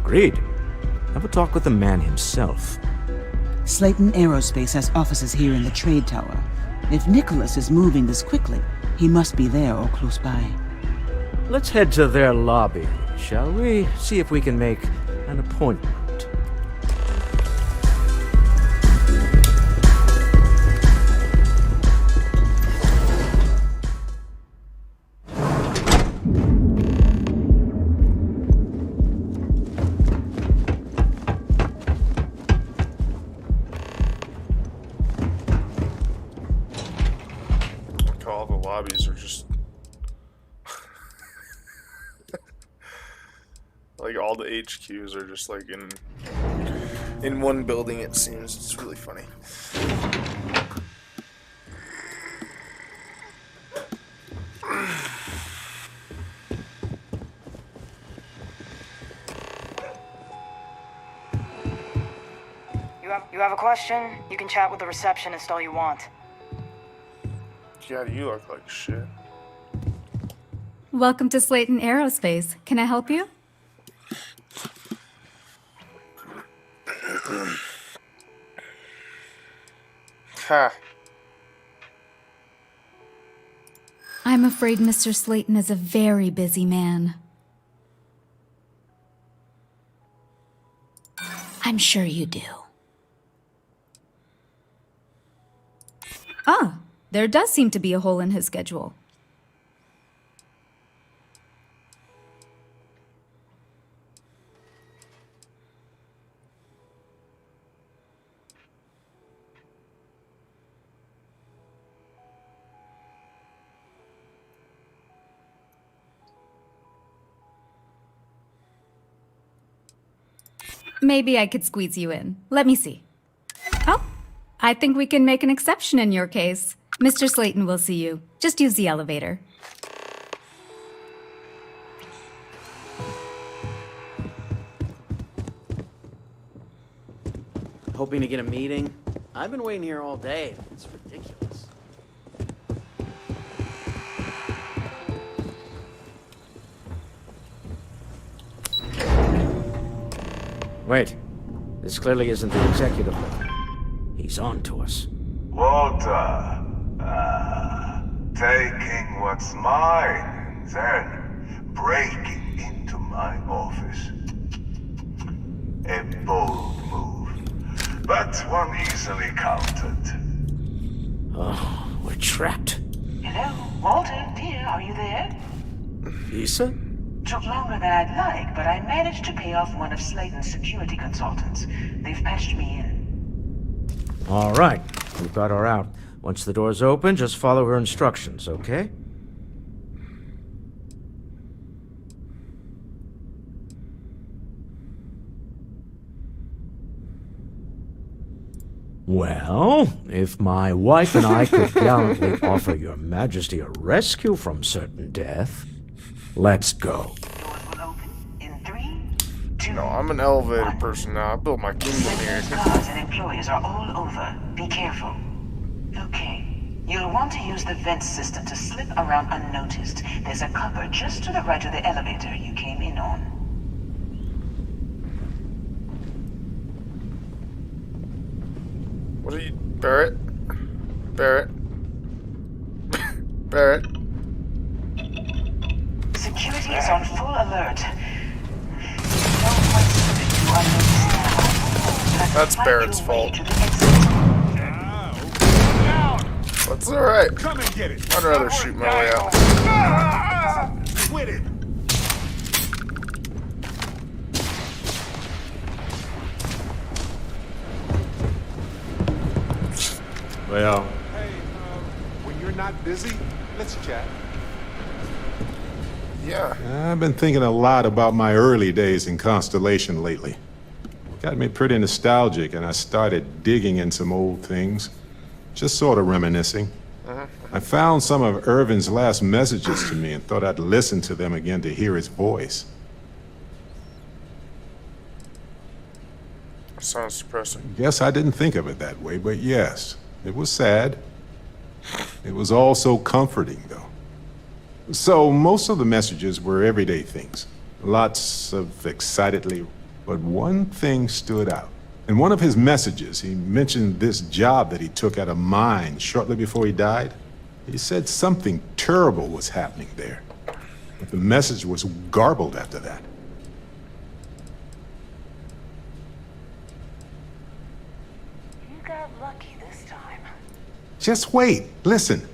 Agreed. Have a talk with the man himself. Slayton Aerospace has offices here in the trade tower. If Nicholas is moving this quickly, he must be there or close by. Let's head to their lobby, shall we? See if we can make an appointment. all the HQs are just like in one building. It seems it's really funny. You have a question? You can chat with the receptionist all you want. Yeah, you look like shit. Welcome to Slayton Aerospace. Can I help you? Ha. I'm afraid Mr. Slayton is a very busy man. I'm sure you do. Ah, there does seem to be a hole in his schedule. Maybe I could squeeze you in. Let me see. Oh, I think we can make an exception in your case. Mr. Slayton will see you. Just use the elevator. Hoping to get a meeting? I've been waiting here all day. It's ridiculous. Wait. This clearly isn't the executive level. He's on to us. Walter, taking what's mine and then breaking into my office. A bold move, but one easily countered. Oh, we're trapped. Hello, Walter, dear, are you there? Lisa? Took longer than I'd like, but I managed to pay off one of Slayton's security consultants. They've patched me in. All right. We've got her out. Once the door's open, just follow her instructions, okay? Well, if my wife and I could gallantly offer your majesty a rescue from certain death, let's go. No, I'm an elevator person now. I built my kingdom here. Guards and employees are all over. Be careful. Okay. You'll want to use the vent system to slip around unnoticed. There's a cupboard just to the right of the elevator you came in on. What are you... Barrett? Barrett? Barrett? Security is on full alert. No point slipping through unnoticed. That's Barrett's fault. That's alright. Come and get it. I'd rather shoot my way out. Quit it. Well, hey, when you're not busy, let's chat. Yeah. I've been thinking a lot about my early days in Constellation lately. Got me pretty nostalgic, and I started digging in some old things. Just sort of reminiscing. I found some of Irvin's last messages to me and thought I'd listen to them again to hear his voice. Sounds depressing. Guess I didn't think of it that way, but yes, it was sad. It was also comforting, though. So most of the messages were everyday things. Lots of excitedly, but one thing stood out. In one of his messages, he mentioned this job that he took at a mine shortly before he died. He said something terrible was happening there. But the message was garbled after that. You got lucky this time. Just wait, listen.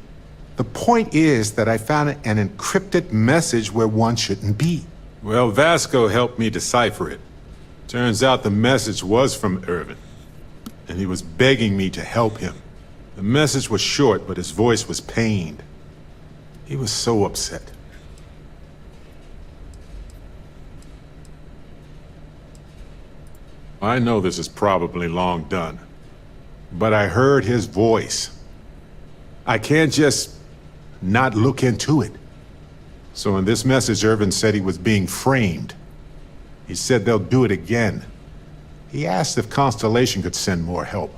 The point is that I found an encrypted message where one shouldn't be. Well, Vasco helped me decipher it. Turns out the message was from Irvin, and he was begging me to help him. The message was short, but his voice was pained. He was so upset. I know this is probably long done, but I heard his voice. I can't just not look into it. So in this message, Irvin said he was being framed. He said they'll do it again. He asked if Constellation could send more help.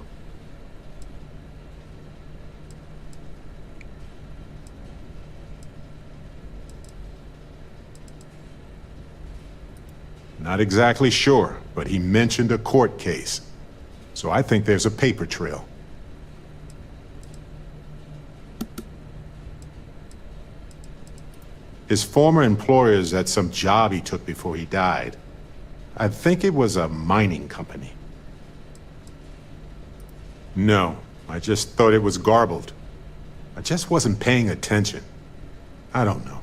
Not exactly sure, but he mentioned a court case. So I think there's a paper trail. His former employers had some job he took before he died. I think it was a mining company. No, I just thought it was garbled. I just wasn't paying attention. I don't know.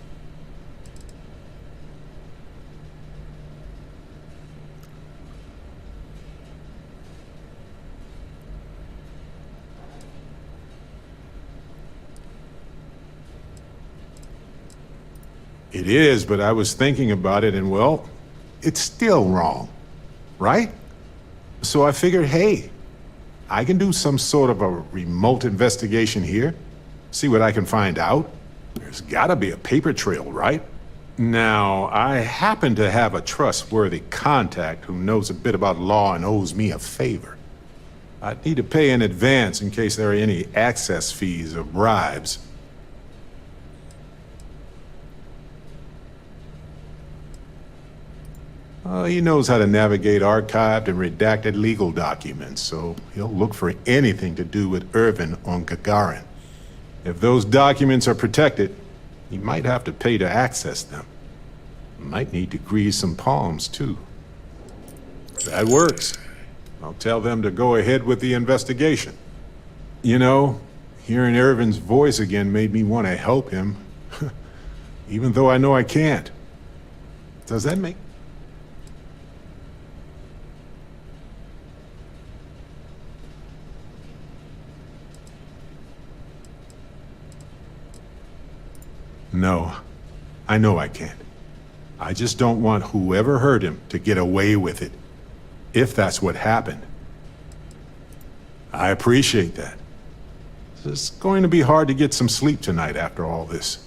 It is, but I was thinking about it and, well, it's still wrong, right? So I figured, hey, I can do some sort of a remote investigation here, see what I can find out. There's gotta be a paper trail, right? Now, I happen to have a trustworthy contact who knows a bit about law and owes me a favor. I'd need to pay in advance in case there are any access fees or bribes. He knows how to navigate archived and redacted legal documents, so he'll look for anything to do with Irvin on Gagarin. If those documents are protected, he might have to pay to access them. Might need to grease some palms, too. That works. I'll tell them to go ahead with the investigation. You know, hearing Irvin's voice again made me want to help him, even though I know I can't. Does that make... No, I know I can't. I just don't want whoever hurt him to get away with it, if that's what happened. I appreciate that. It's going to be hard to get some sleep tonight after all this.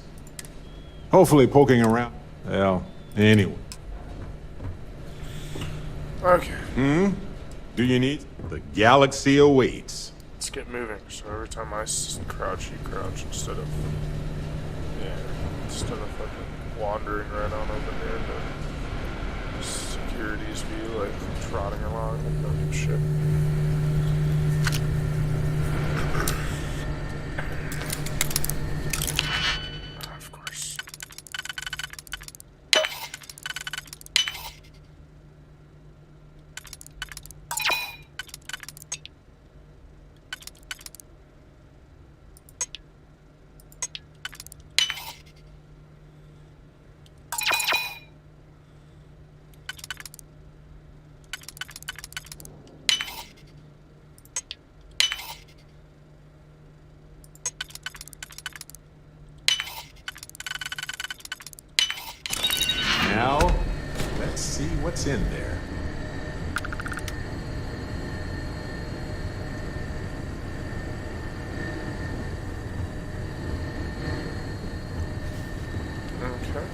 Hopefully poking around. Well, anyway. Okay. Do you need? The galaxy awaits. Let's get moving. So every time I crouch, you crouch instead of... Yeah, instead of fucking wandering right on over there to security's view, like trotting along and fucking shit. Of course. Now, let's see what's in there. Okay.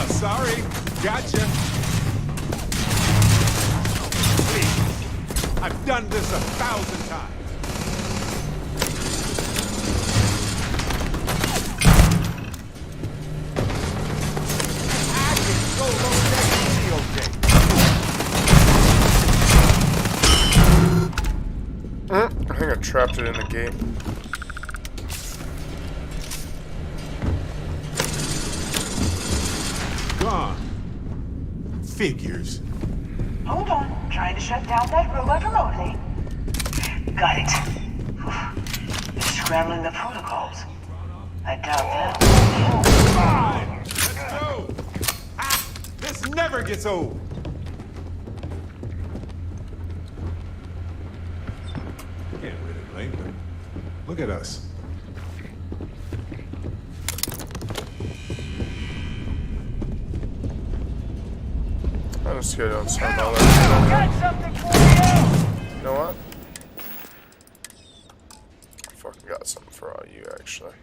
Sorry, gotcha. Please, I've done this 1,000 times. I can go low deck easy, okay? I think I trapped it in the gate. Gone. Figures. Hold on. Trying to shut down that robot remotely. Got it. Whew. It's scrambling the protocols. I doubt that. Let's go. This never gets old. Can't really blame them. Look at us. I just get on some other. Got something for you. You know what? I fucking got something for all you, actually.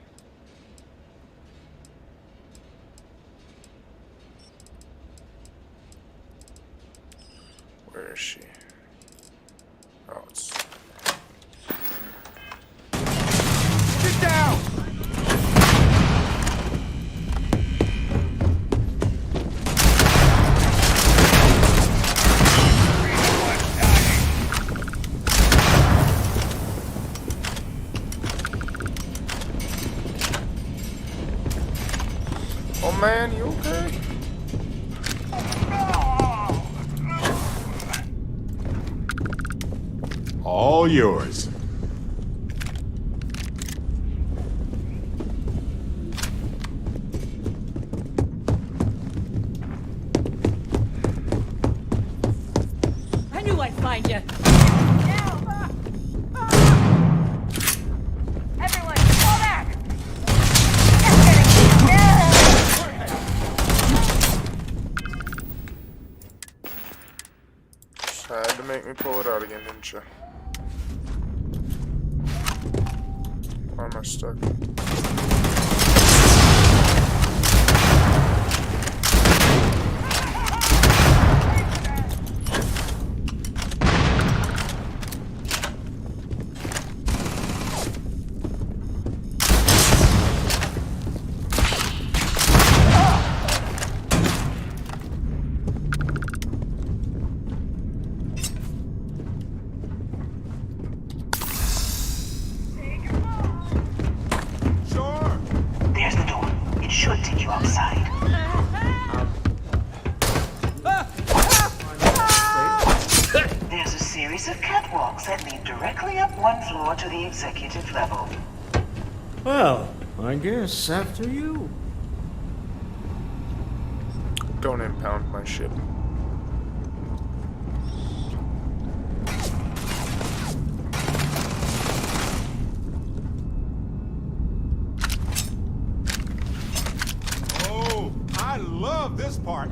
Where is she? Oh, it's. Get down! Oh man, you okay? All yours. I knew I'd find you. Everyone, fall back! Just had to make me pull it out again, didn't you? Why am I stuck? There's the door. It should take you outside. There's a series of catwalks that lead directly up one floor to the executive level. Well, I guess after you. Don't impound my ship. Oh, I love this part.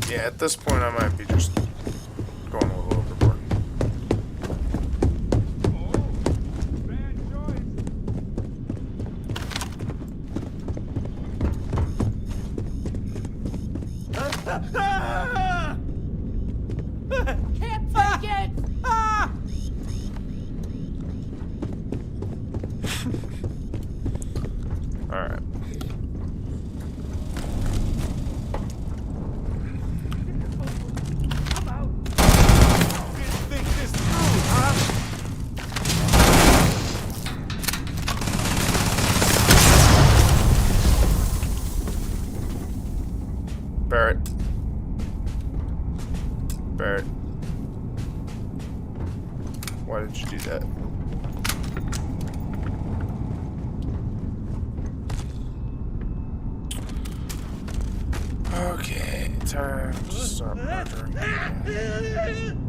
Yeah, at this point I might be just going a little overboard. Can't take it! Alright. Barrett. Barrett. Why did you do that? Okay, time to stop murdering people.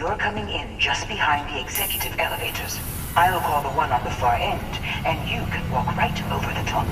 you're coming in just behind the executive elevators. I'll call the one on the far end, and you can walk right over the top.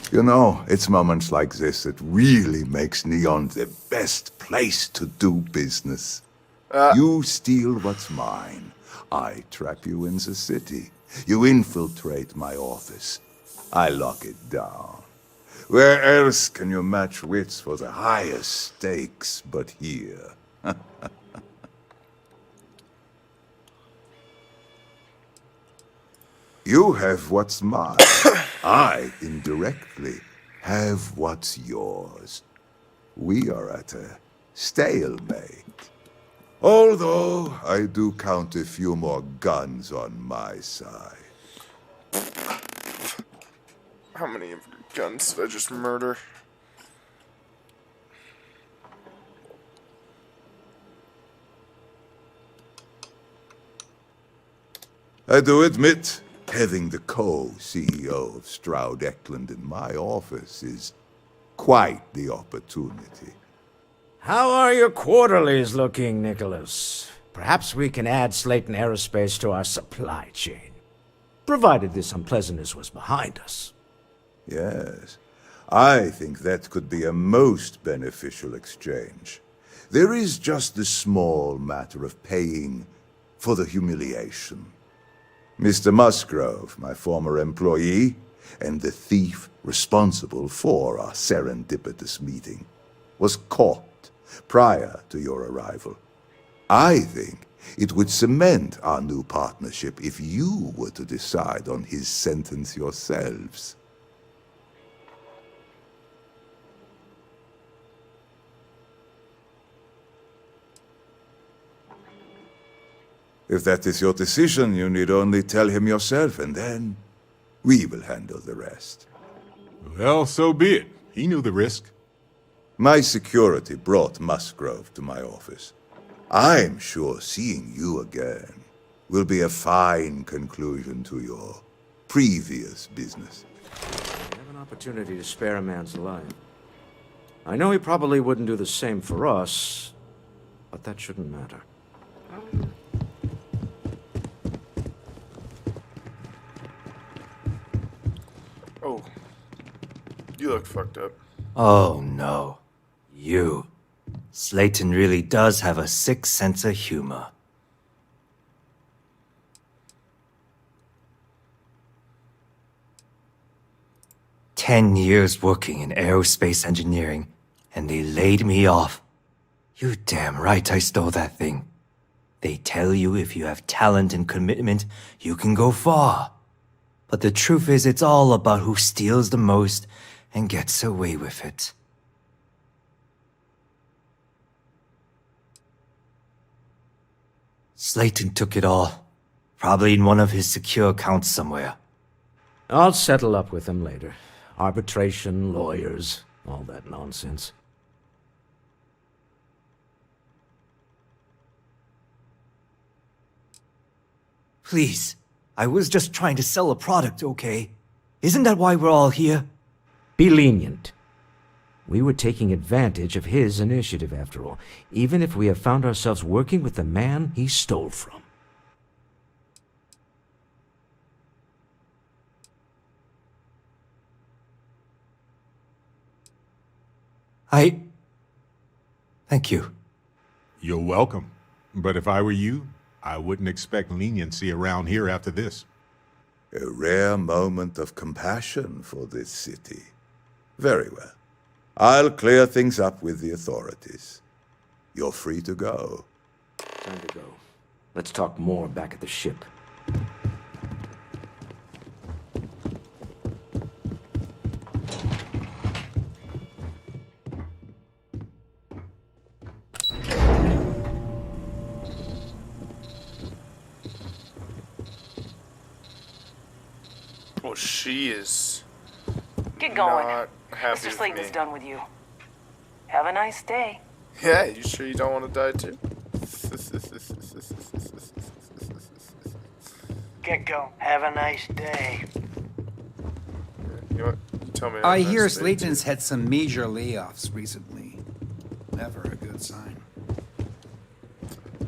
You know, it's moments like this that really makes Neon the best place to do business. You steal what's mine. I trap you in the city. You infiltrate my office. I lock it down. Where else can you match wits for the highest stakes but here? You have what's mine. I, indirectly, have what's yours. We are at a stalemate. Although, I do count a few more guns on my side. How many of your guns did I just murder? I do admit, having the co-CEO of Stroud Eklund in my office is quite the opportunity. How are your quarterlies looking, Nicholas? Perhaps we can add Slayton Aerospace to our supply chain, provided this unpleasantness was behind us. Yes, I think that could be a most beneficial exchange. There is just the small matter of paying for the humiliation. Mr. Musgrove, my former employee, and the thief responsible for our serendipitous meeting, was caught prior to your arrival. I think it would cement our new partnership if you were to decide on his sentence yourselves. If that is your decision, you need only tell him yourself, and then we will handle the rest. Well, so be it. He knew the risk. My security brought Musgrove to my office. I'm sure seeing you again will be a fine conclusion to your previous business. We have an opportunity to spare a man's life. I know he probably wouldn't do the same for us, but that shouldn't matter. Oh. You look fucked up. Oh no. You. Slayton really does have a sick sense of humor. "10 years working in aerospace engineering, and they laid me off. You damn right I stole that thing. They tell you if you have talent and commitment, you can go far. But the truth is, it's all about who steals the most and gets away with it." Slayton took it all. Probably in one of his secure accounts somewhere. I'll settle up with him later. Arbitration, lawyers, all that nonsense. Please, I was just trying to sell a product, okay? Isn't that why we're all here? Be lenient. We were taking advantage of his initiative, after all, even if we have found ourselves working with the man he stole from. Thank you. You're welcome. But if I were you, I wouldn't expect leniency around here after this. A rare moment of compassion for this city. Very well. I'll clear things up with the authorities. You're free to go. Time to go. Let's talk more back at the ship. Well, she is Get going. not happy Mr. with Slayton's me. done with you. Have a nice day. Yeah, you sure you don't want to die too? Get going. Have a nice day. You know what? You tell me. I have a hear nice day, Slayton's too. had some major layoffs recently. Never a good sign.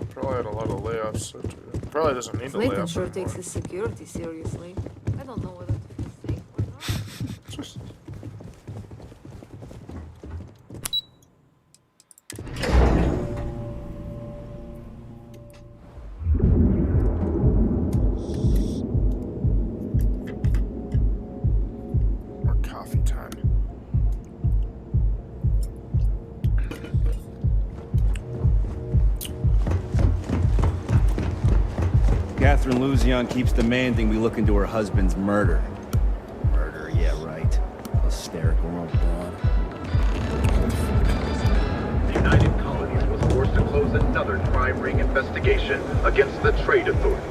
Probably had a lot of layoffs. So probably doesn't need to lay Slayton off sure anymore. takes his security seriously. I don't know whether to feel safe or not. Or coffee time. Catherine Luzion keeps demanding we look into her husband's murder. Murder, yeah, right. Hysterical old broad. The United Colonies was forced to close another crime ring investigation against the Trade Authority.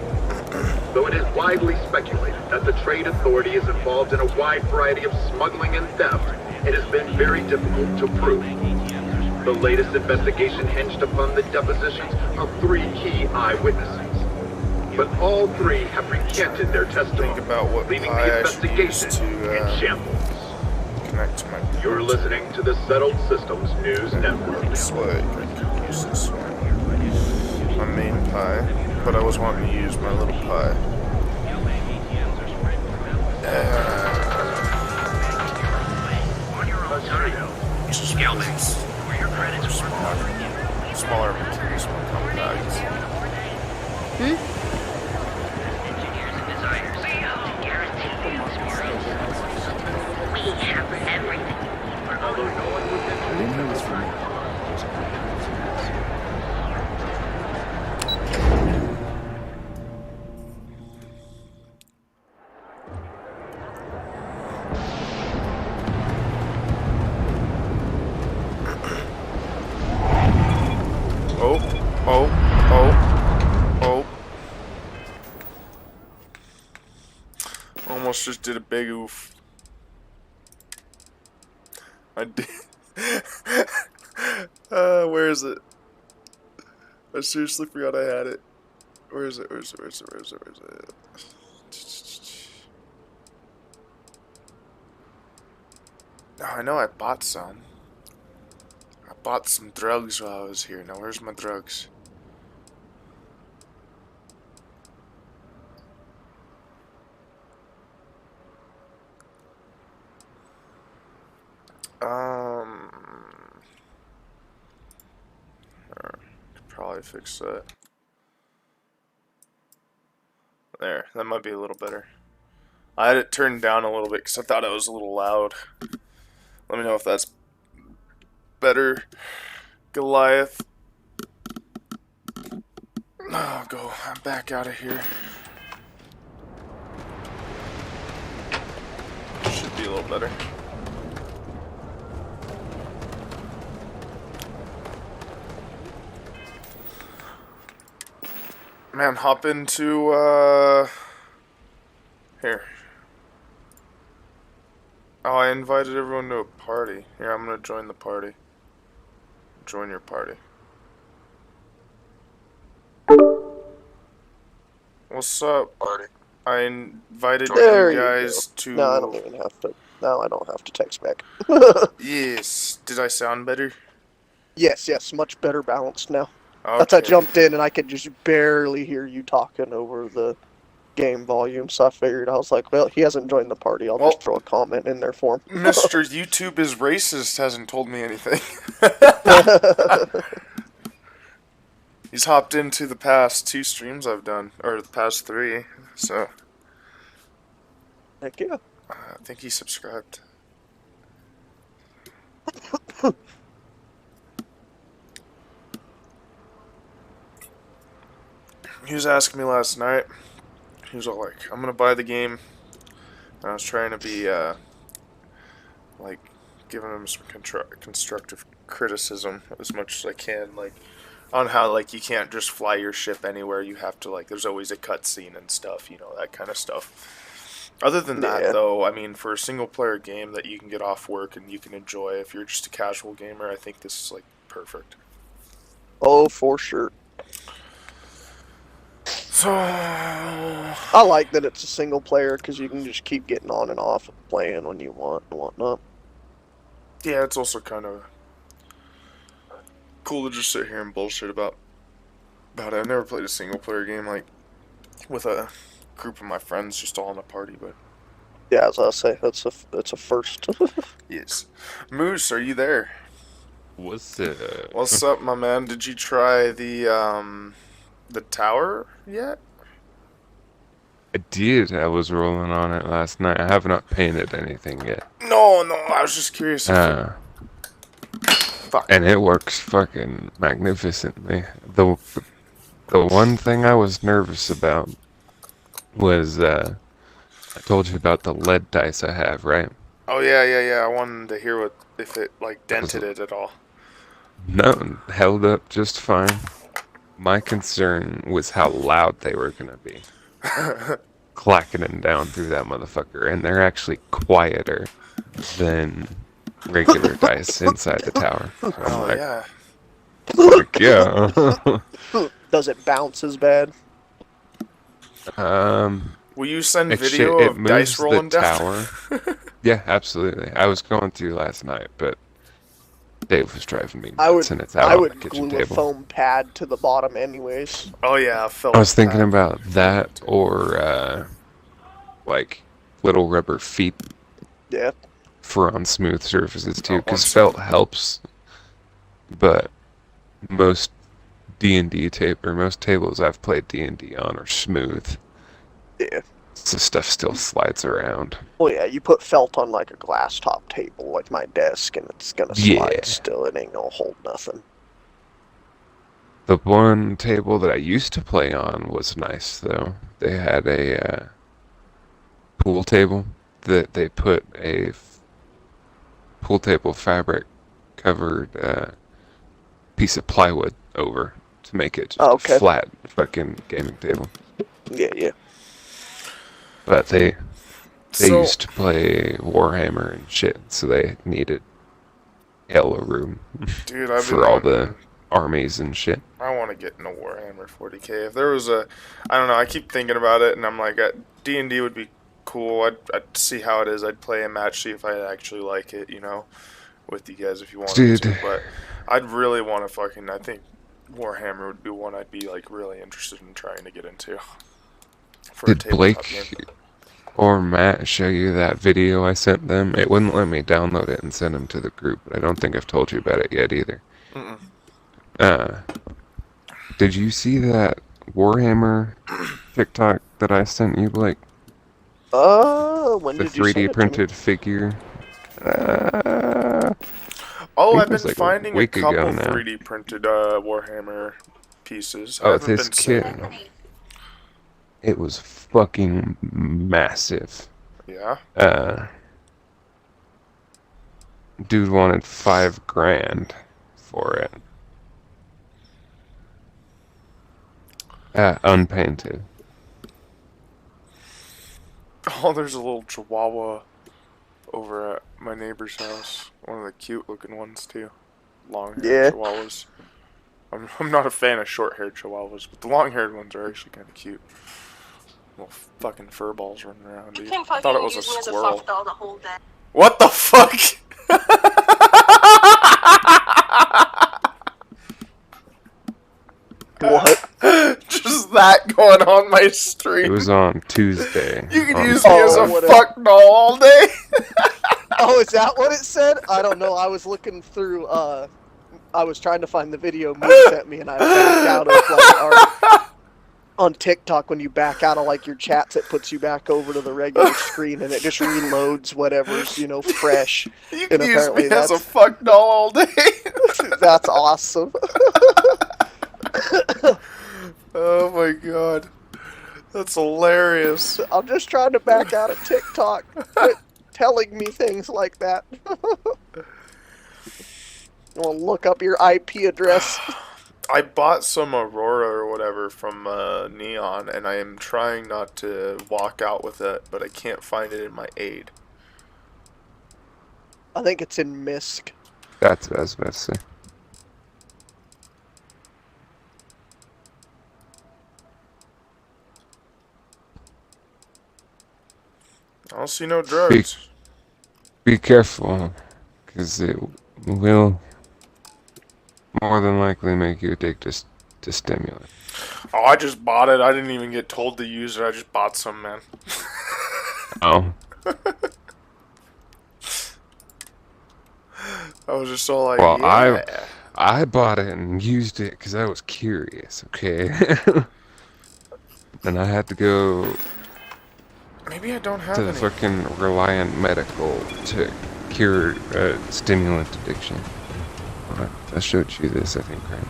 Though it is widely speculated that the Trade Authority is involved in a wide variety of smuggling and theft, it has been very difficult to prove. The latest investigation hinged upon the depositions of 3 key eyewitnesses. But all 3 have recanted their testimony, leaving the investigation in shambles. Connect to my. You're listening to the Settled Systems News Network. Looks like I can use this one. My main pie, but I was wanting to use my little pie. Smaller materials will come values. We have everything. Although no one was Almost just did a big oof. I did. Where is it? I seriously forgot I had it. Where is it? Where is it? Where is it? Where is it? Where is it? No, I know I bought some. I bought some drugs while I was here. Now where's my drugs? Could probably fix that. There, that might be a little better. I had it turned down a little bit because I thought it was a little loud. Let me know if that's better. Goliath. I'll go. I'm back out of here. Should be a little better. Man, hop into, here. Oh, I invited everyone to a party. Here, I'm gonna join the party. Join your party. What's up? Party. I invited There you guys to... No, I don't even have to. No, I don't have to text back. Yes. Did I sound better? Yes, much better balanced now. Okay. That's I jumped in and I could just barely hear you talking over the game volume, so I figured, I was like, well, he hasn't joined the party, I'll just throw a comment in there for him. Mr. YouTube is racist hasn't told me anything. He's hopped into the past 2 streams I've done, or the past 3, so. Heck yeah. I think he subscribed. He was asking me last night, he was all like, I'm gonna buy the game. And I was trying to be, like, giving him some constructive criticism as much as I can, like, on how, like, you can't just fly your ship anywhere, you have to, like, there's always a cutscene and stuff, you know, that kind of stuff. Other than that, though, I mean, for a single-player game that you can get off work and you can enjoy, if you're just a casual gamer, I think this is, like, perfect. Oh, for sure. So... I like that it's a single player because you can just keep getting on and off and playing when you want and whatnot. Yeah, it's also kind of cool to just sit here and bullshit about it. I've never played a single-player game, like, with a group of my friends just all in a party, but... Yeah, as I say, that's a first. Yes. Moose, are you there? What's up? What's up, my man? Did you try the tower yet? I did. I was rolling on it last night. I have not painted anything yet. No, I was just curious. Fuck. And it works fucking magnificently. The one thing I was nervous about was I told you about the lead dice I have, right? Oh yeah. I wanted to hear if it like dented it at all. No, held up just fine. My concern was how loud they were gonna be. Clacking down through that motherfucker, and they're actually quieter than regular dice inside the tower. So I'm like, yeah. Fuck yeah. Does it bounce as bad? Will you send it video it of moves dice rolling the down? tower. Yeah, absolutely. I was going to last night, but Dave was driving me nuts, and it's out I on the would kitchen glue a table. foam pad to the bottom anyways. Oh yeah, I was thinking about that, or like little rubber feet. Yeah. For on smooth surfaces too, because felt helps. But most D&D most tables I've played D&D on are smooth. Yeah. So stuff still slides around. Well, yeah, you put felt on like a glass top table, like my desk, and it's gonna slide still. It ain't gonna hold nothing. The one table that I used to play on was nice, though. They had a pool table that they put a pool table fabric covered piece of plywood over to make it just a flat fucking gaming table. Yeah. But they So- used to play Warhammer and shit, so they needed hella room Dude, I've for been all wanting- the armies and shit. I want to get into Warhammer 40k. If there was I don't know, I keep thinking about it, and I'm like, D&D would be cool. I'd see how it is. I'd play a match, see if I actually like it, you know, with you guys if you wanted to. But I'd really want to I think Warhammer would be one I'd be, like, really interested in trying to get into. For Did a Blake tabletop game. or Matt show you that video I sent them? It wouldn't let me download it and send them to the group, but I don't think I've told you about it yet either. Did you see that Warhammer TikTok that I sent you, Blake? When The did you send 3D it printed figure. I've it was been like a finding a week ago couple now. 3D printed Warhammer pieces. I Oh, haven't this been seeing kid. them. It was fucking massive. Yeah? Dude wanted $5,000 for it. Unpainted. Oh, there's a little chihuahua over at my neighbor's house. One of the cute looking ones, too. Long-haired chihuahuas. I'm not a fan of short-haired chihuahuas, but the long-haired ones are actually kind of cute. Little fucking fur balls running around, dude. I thought it was a squirrel. What the fuck? What? Just that going on my stream. It was on Tuesday. You can on use me as a whatever. fuck doll all day. Oh, is that what it said? I don't know. I was looking through, I was trying to find the video Moose sent me, and I backed out of, like, on TikTok, when you back out of, like, your chats, it puts you back over to the regular screen, and it just reloads whatever's, fresh. You and can use me apparently as a fuck doll all day. that's awesome. Oh my god. That's hilarious. I'm just trying to back out of TikTok. Quit telling me things like that. You want to look up your IP address? I bought some Aurora or whatever from Neon, and I am trying not to walk out with it, but I can't find it in my aid. I think it's in MISC. That's what I was about to say. I don't see no drugs. Be careful, because it will more than likely make you addicted to stimulant. Oh, I just bought it. I didn't even get told to use it. I just bought some, man. Oh. I was just so like, Well, yeah. I bought it and used it because I was curious, okay? And I had to go Maybe I don't have to the any. fucking Reliant Medical to cure stimulant addiction. I showed you this, I think, right?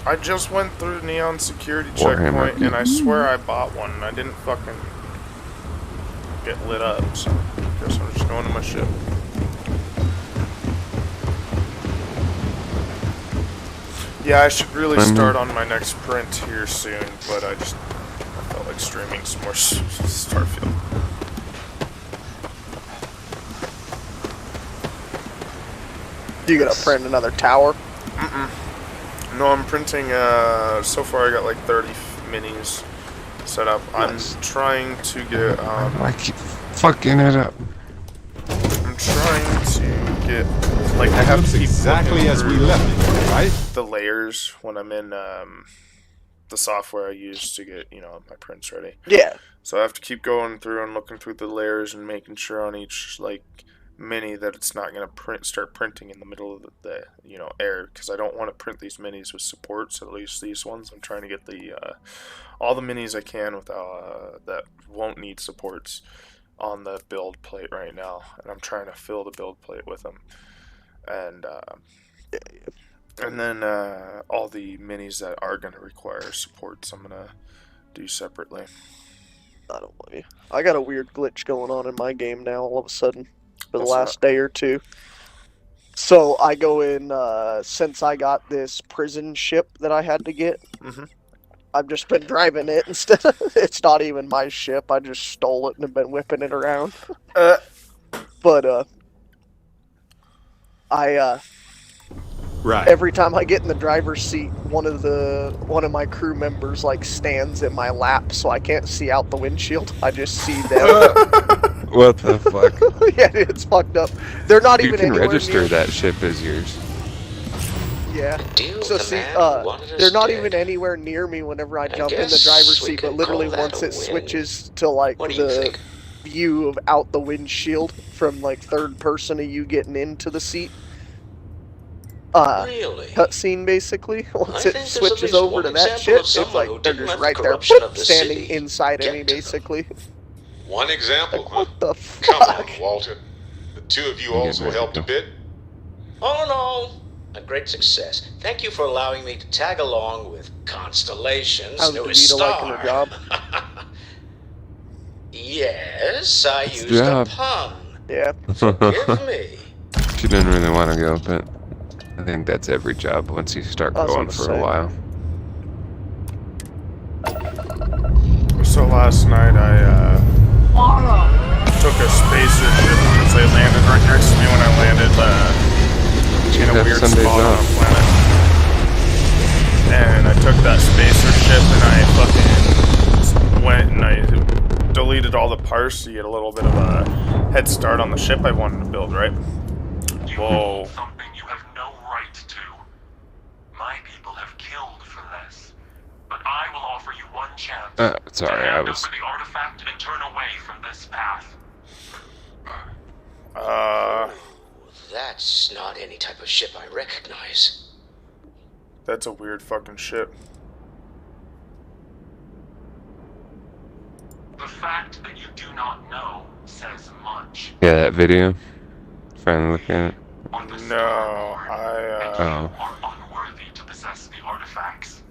I just went through Neon security Warhammer. checkpoint, and I swear I bought one, and I didn't fucking get lit up, so I guess I'm just going to my ship. Yeah, I should really start on my next print here soon, but I felt like streaming some more StarField. You gonna print another tower? No, I'm printing, so far I got like 30 minis set up. Nice. I'm trying to get, I keep fucking it up. I'm trying to get, like, I have to keep exactly as we left it, right? the layers when I'm in, the software I use to get, you know, my prints ready. Yeah. So I have to keep going through and looking through the layers and making sure on each, like, mini that it's not going to start printing in the middle of the you know, air, because I don't want to print these minis with supports, at least these ones. I'm trying to get the all the minis I can with that won't need supports on the build plate right now, and I'm trying to fill the build plate with them, and then all the minis that are going to require supports I'm going to do separately. I don't blame you. I got a weird glitch going on in my game now all of a sudden for the What's last day or two. So I go in, since I got this prison ship that I had to get, I've just been driving it instead of, it's not even my ship, I just stole it and have been whipping it around. But, Right. every time I get in the driver's seat, one of my crew members like stands in my lap, so I can't see out the windshield. I just see them. What the fuck? Yeah, it's fucked up. They're not You even can anywhere register near. that ship as yours. Yeah. So see, they're not even anywhere near me whenever I jump in the driver's seat, but literally once it switches to like the view of out the windshield from like third person of you getting into the seat. Cutscene basically. Once it switches over to that shit, it's like they're just right there, standing inside of me, basically. One example, Like, what the fuck? Come on, Walter. The two of you also helped a bit. Oh no, a great success. Thank you for allowing me to tag along with Constellation's How's newest DeVito star. liking the job? Yes, I It's used the job. a pun. Yeah. Forgive me. She didn't really want to go, but I think that's every job once you start going for a while. So last night I took a spacer ship because they landed right next to me when I landed in a weird Sundays spot on off. a planet. And I took that spacer ship and I fucking went and I deleted all the parts to get a little bit of a head start on the ship I wanted to build, right? Whoa. Something you have no right to. My people have killed for this. But I will offer you one chance. Sorry, to I hand was... over the artifact and turn away from this path. That's not any type of ship I recognize. That's a weird fucking ship. The fact that you do not know says much. Yeah, that video. Finally look at it. No, Oh. Are unworthy to possess the artifacts.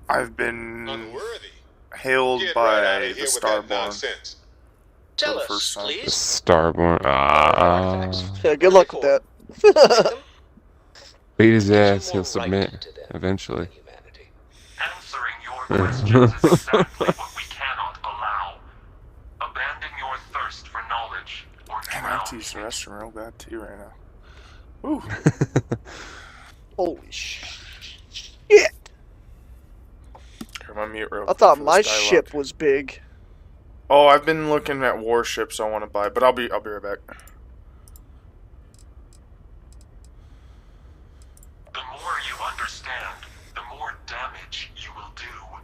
I've been hailed by the Starborn Tell for the us, first time. please. Starborn. Yeah, good luck with that. Beat his ass, he'll submit eventually. questions is exactly what we cannot allow. Abandon your thirst for knowledge or Man, I have to use the restroom real bad too right now. Ooh. Holy shit. Turn my mute real I quick thought for my this dialogue. ship was big. Oh, I've been looking at warships I want to buy, but I'll be right back. The more you understand, the more damage you will do.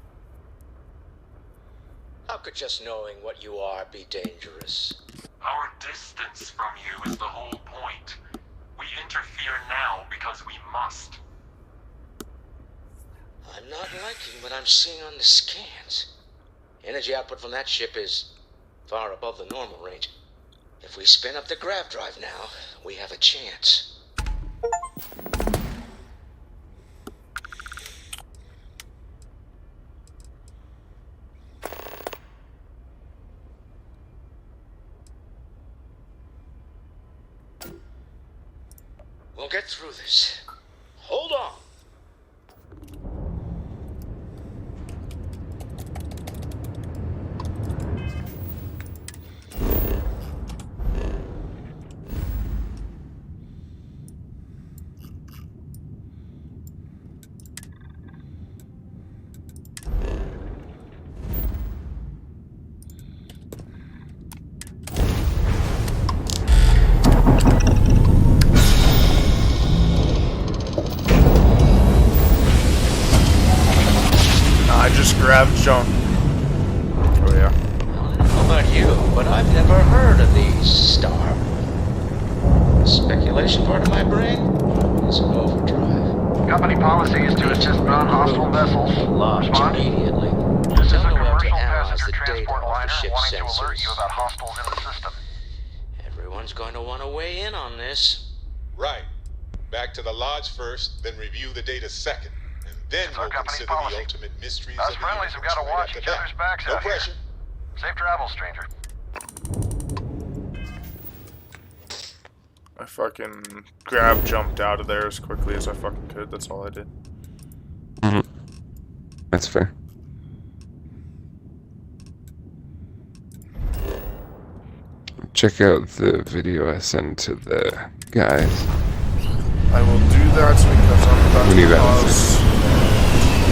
How could just knowing what you are be dangerous? Our distance from you is the whole point. We interfere now because we must. I'm not liking what I'm seeing on the scans. Energy output from that ship is far above the normal range. If we spin up the grav drive now, we have a chance. We'll get through this. Hold on. I just grabbed junk. Oh yeah. I don't know about you, but I've never heard of these star. The speculation part of my brain is in overdrive. Company policy is to assist non-hostile vessels. Respond. Immediately. This is a Tell me where to commercial analyze passenger the data transport off the liner ship's wanting to alert sensors. you about hostiles in the system. Everyone's going to want to weigh in on this. Right. Back to the lodge first, then review the data second. And then It's we'll our company consider policy. the ultimate mysteries Us of the friendlies have universe got to right watch after each that. other's backs No out pressure. here. Safe travels, stranger. I fucking jumped out of there as quickly as I fucking could. That's all I did. That's fair. Check out the video I sent to the guys. I will do that because I'm about When you to guys- pause.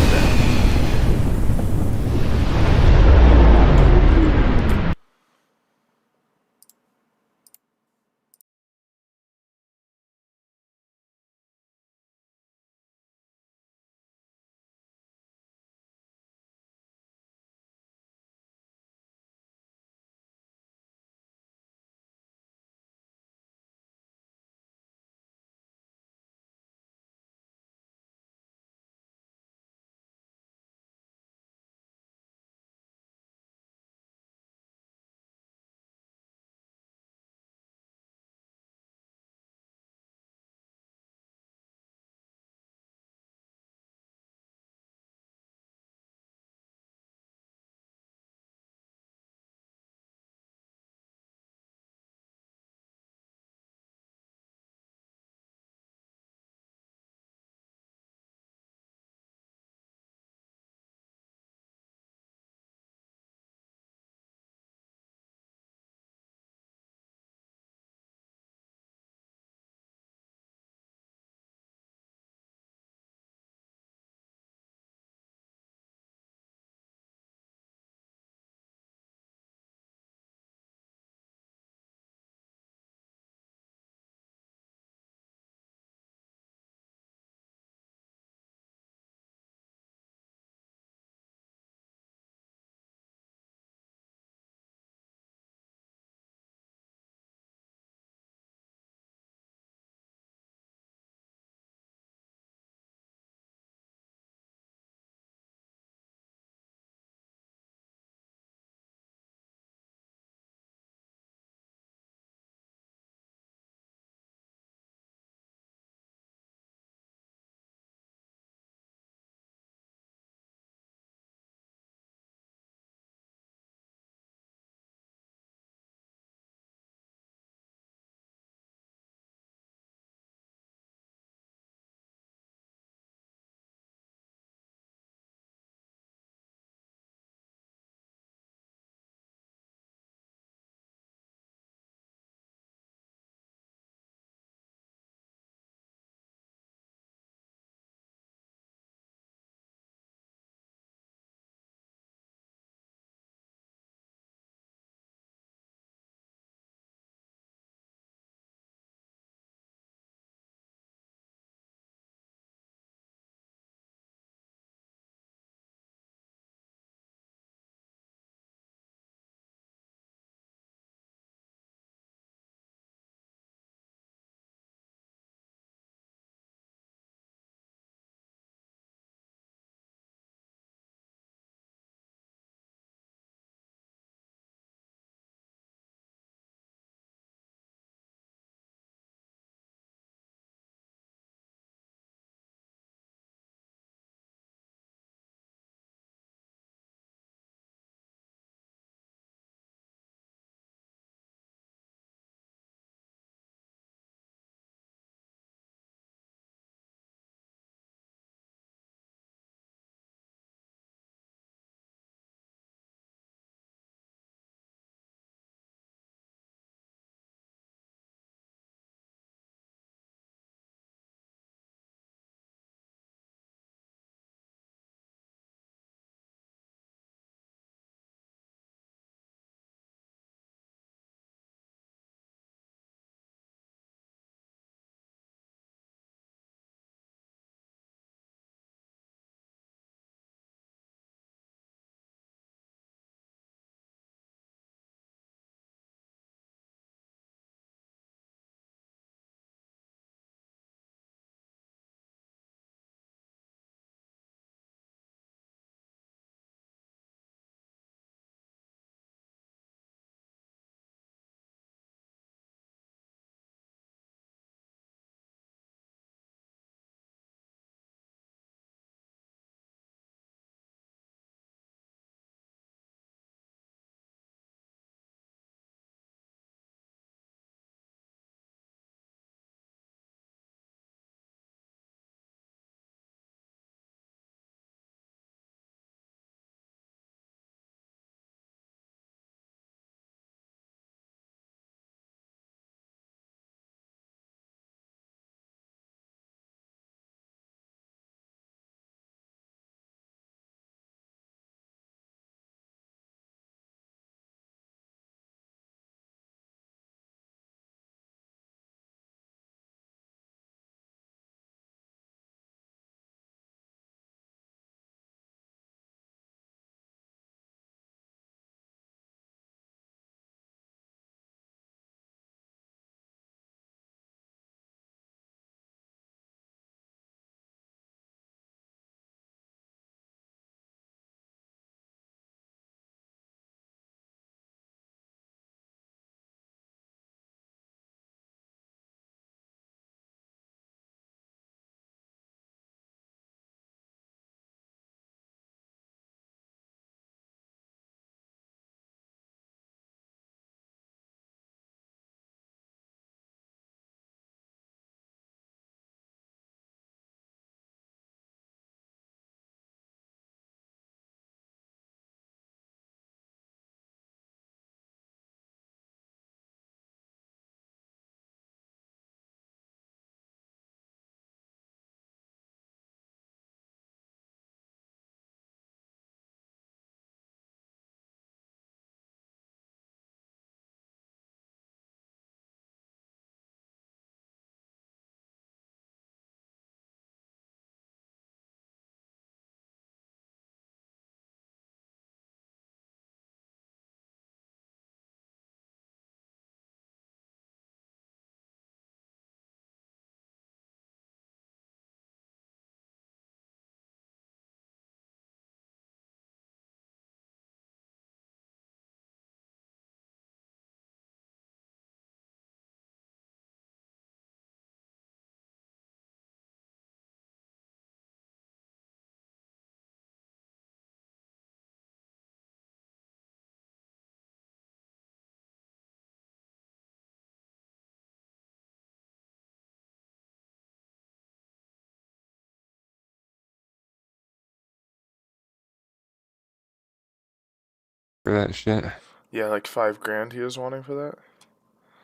that shit. Yeah, like $5,000 he was wanting for that.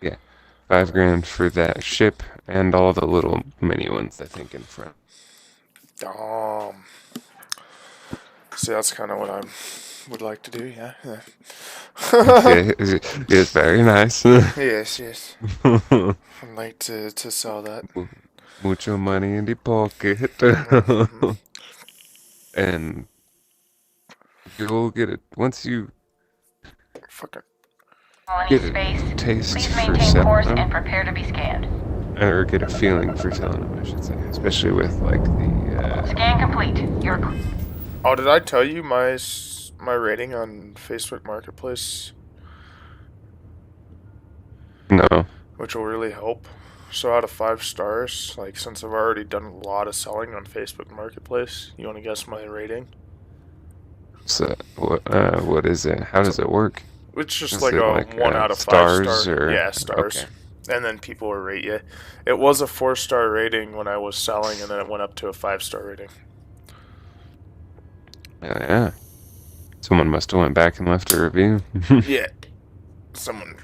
Yeah, $5,000 for that ship and all the little mini ones, I think, in front. See, that's kind of what I would like to do. Yeah. Yeah, it's very nice. Yes. I'd like to sell that. Mucho money in the pocket. And you'll get it once you get a taste for selling them, and prepare to be scanned. or get a feeling for selling them, I should say, especially with like the Scan complete. You're. Oh, did I tell you my rating on Facebook Marketplace? No. Which will really help. So out of 5 stars, like since I've already done a lot of selling on Facebook Marketplace, you want to guess my rating? So what is it? How does it work? It's just Is like it a 1 out of 5 stars star. or Yeah, stars. Okay. And then people will rate you. It was a 4-star rating when I was selling, and then it went up to a 5-star rating. Yeah. Someone must have went back and left a review. Yeah. Someone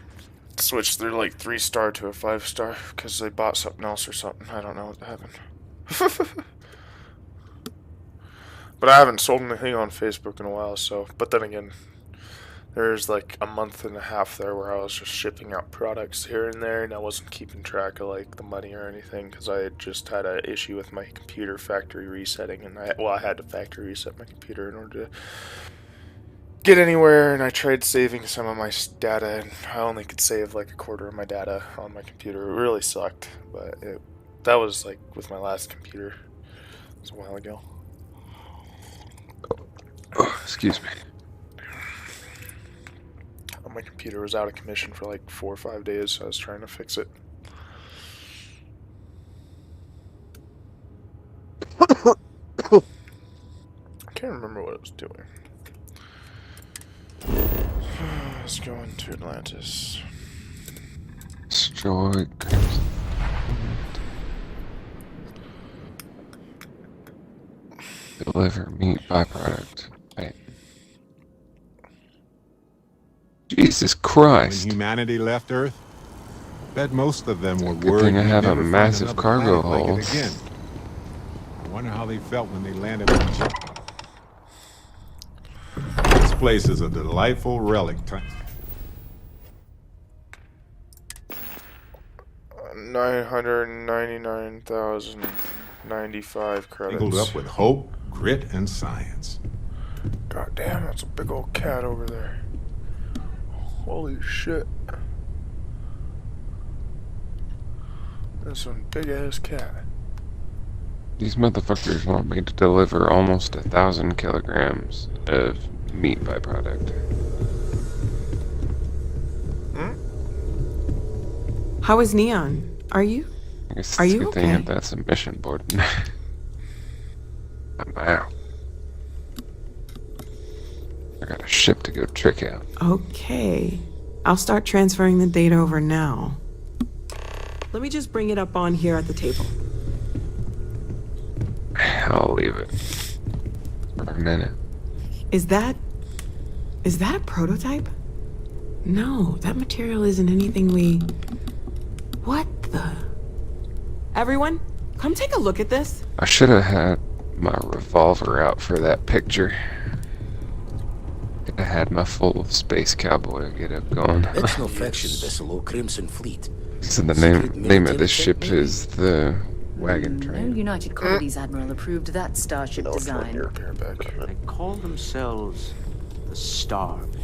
switched their like 3-star to a 5-star because they bought something else or something. I don't know what happened. But I haven't sold anything on Facebook in a while, so. But then again, there's like a month and a half there where I was just shipping out products here and there, and I wasn't keeping track of like the money or anything because I had just had an issue with my computer factory resetting, and I had to factory reset my computer in order to get anywhere, and I tried saving some of my data, and I only could save like a quarter of my data on my computer. It really sucked, but that was like with my last computer. It was a while ago. Oh, excuse me. My computer was out of commission for like 4 or 5 days, so I was trying to fix it. I can't remember what I was doing. Let's go into Atlantis. Destroy. Deliver meat byproduct. Hey. Jesus Christ. When humanity left Earth, bet most of them were Good worried thing I we'd have a never find massive another cargo planet like hold. it again. I wonder how they felt when they landed on Jupiter. This place is a delightful relic. 999,095 credits. Tangled up with hope, grit, and science. God damn, that's a big old cat over there. Holy shit. That's one big ass cat. These motherfuckers want me to deliver almost 1,000 kilograms of meat byproduct. How is Neon? Are you? I guess Are it's a you good thing okay? that that's a mission board. I'm out. I got a ship to go trick out. Okay. I'll start transferring the data over now. Let me just bring it up on here at the table. I'll leave it for a minute. Is that a prototype? No, that material isn't anything we... What the... Everyone, come take a look at this. I should have had my revolver out for that picture. Could have had my full space cowboy get up going. It's no faction vessel or Crimson Fleet. So the name of this ship is the Wagon No Train. United Colonies Admiral approved that starship design. They call themselves the Starboard.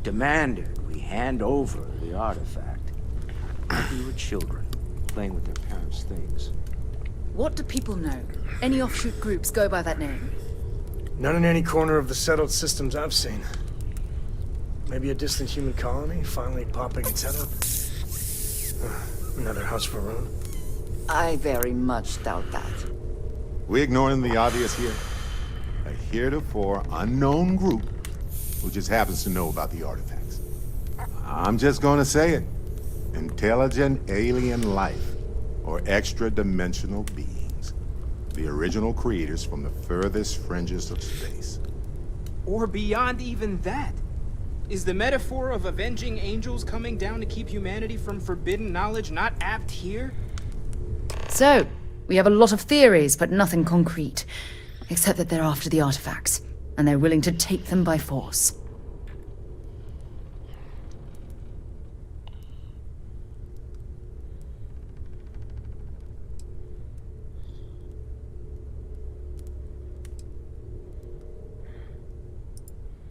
Demanded we hand over the artifact. We were children, playing with their parents' things. What do people know? Any offshoot groups go by that name? None in any corner of the settled systems I've seen. Maybe a distant human colony finally popping its head up. Another house for Rune. I very much doubt that. We ignoring the obvious here? A heretofore unknown group who just happens to know about the artifacts. I'm just gonna say it. Intelligent alien life, or extra-dimensional beings. The original creators from the furthest fringes of space. Or beyond even that. Is the metaphor of avenging angels coming down to keep humanity from forbidden knowledge not apt here? So, we have a lot of theories, but nothing concrete. Except that they're after the artifacts, and they're willing to take them by force.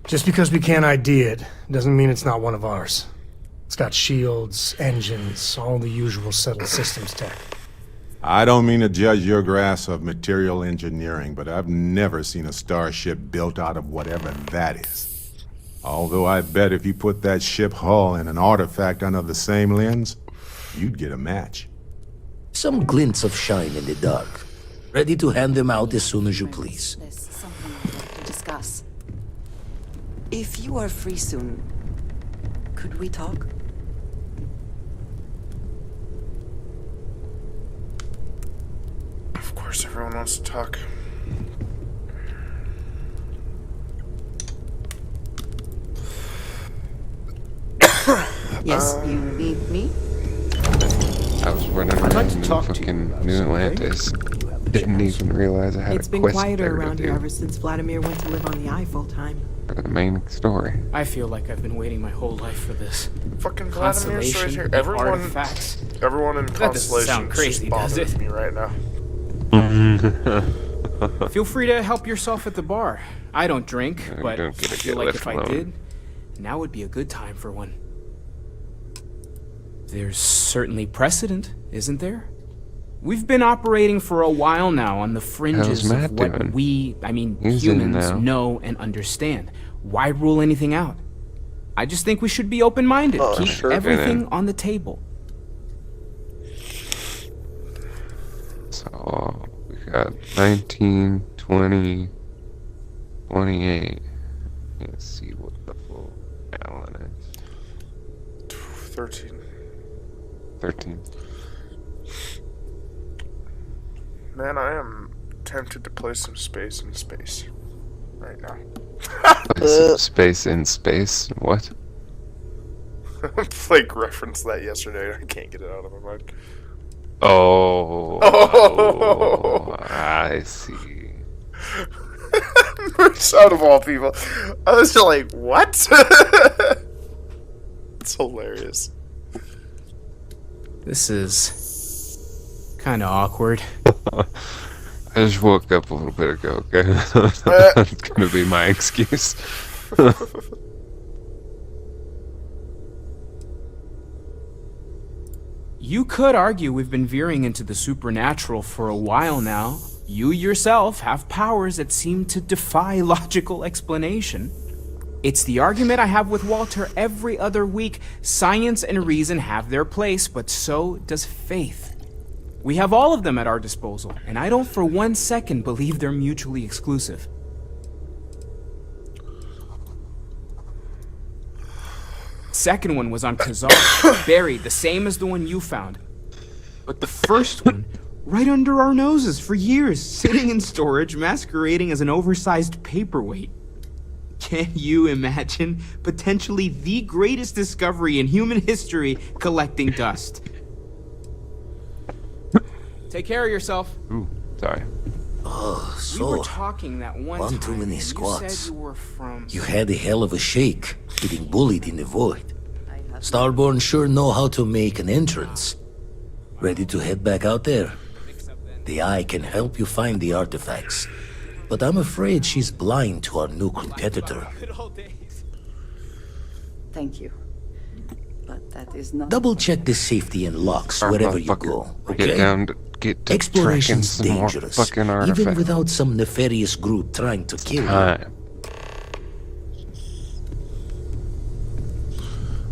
Just because we can't ID it, doesn't mean it's not one of ours. It's got shields, engines, all the usual settled systems tech. I don't mean to judge your grasp of material engineering, but I've never seen a starship built out of whatever that is. Although I bet if you put that ship hull and an artifact under the same lens, you'd get a match. Some glints of shine in the dark. Ready to hand them out as soon as you please. There's something I'd like to discuss. If you are free soon, could we talk? Of course, everyone wants to talk. Yes, you need me? I was running around in fucking New Atlantis. Didn't even realize I had It's a been quest quieter there around to here do ever since Vladimir went to live on the Eye full time. for the main story. I feel like I've been waiting my whole life for this. Fucking Vladimir's right here. Artifacts. Everyone in That doesn't Constellation sound crazy, does bothers it? me right now. Feel free to help yourself at the bar. I don't drink, but don't get I a feel get like left if I alone. did, now would be a good time for one. There's certainly precedent, isn't there? We've been operating for a while now on the fringes How's of Matt what doing? we, He's in humans, now. know and understand. Why rule anything out? I just think we should be open-minded. Keep sure. everything on the table. So we got 19, 20, 28. Let's see what the full gallon is. 13. 13. Man, I am tempted to play some space in space right now. Play some space in space? What? Like, referenced that yesterday. I can't get it out of my mind. Oh, Oh. I see. Moose out of all people. I was just like, what? It's hilarious. This is kind of awkward. I just woke up a little bit ago, okay? That's gonna be my excuse. You could argue we've been veering into the supernatural for a while now. You yourself have powers that seem to defy logical explanation. It's the argument I have with Walter every other week. Science and reason have their place, but so does faith. We have all of them at our disposal, and I don't for 1 second believe they're mutually exclusive. Second one was on Kazar, buried, the same as the one you found. But the first one, right under our noses for years, sitting in storage, masquerading as an oversized paperweight. Can you imagine potentially the greatest discovery in human history collecting dust? Take care of yourself. Ooh, sorry. Oh, We were so... talking that one One time. too many and squats. You said you were from... You had a hell of a shake, getting bullied in the void. Starborn sure know how to make an entrance. Ready to head back out there? The Eye can help you find the artifacts. But I'm afraid she's blind to our new competitor. Thank you. But that is not... Double check the safety and locks wherever you go, okay? Get down to get to tracking Exploration's some more dangerous, fucking even artifacts. without some nefarious group trying to kill you. Time.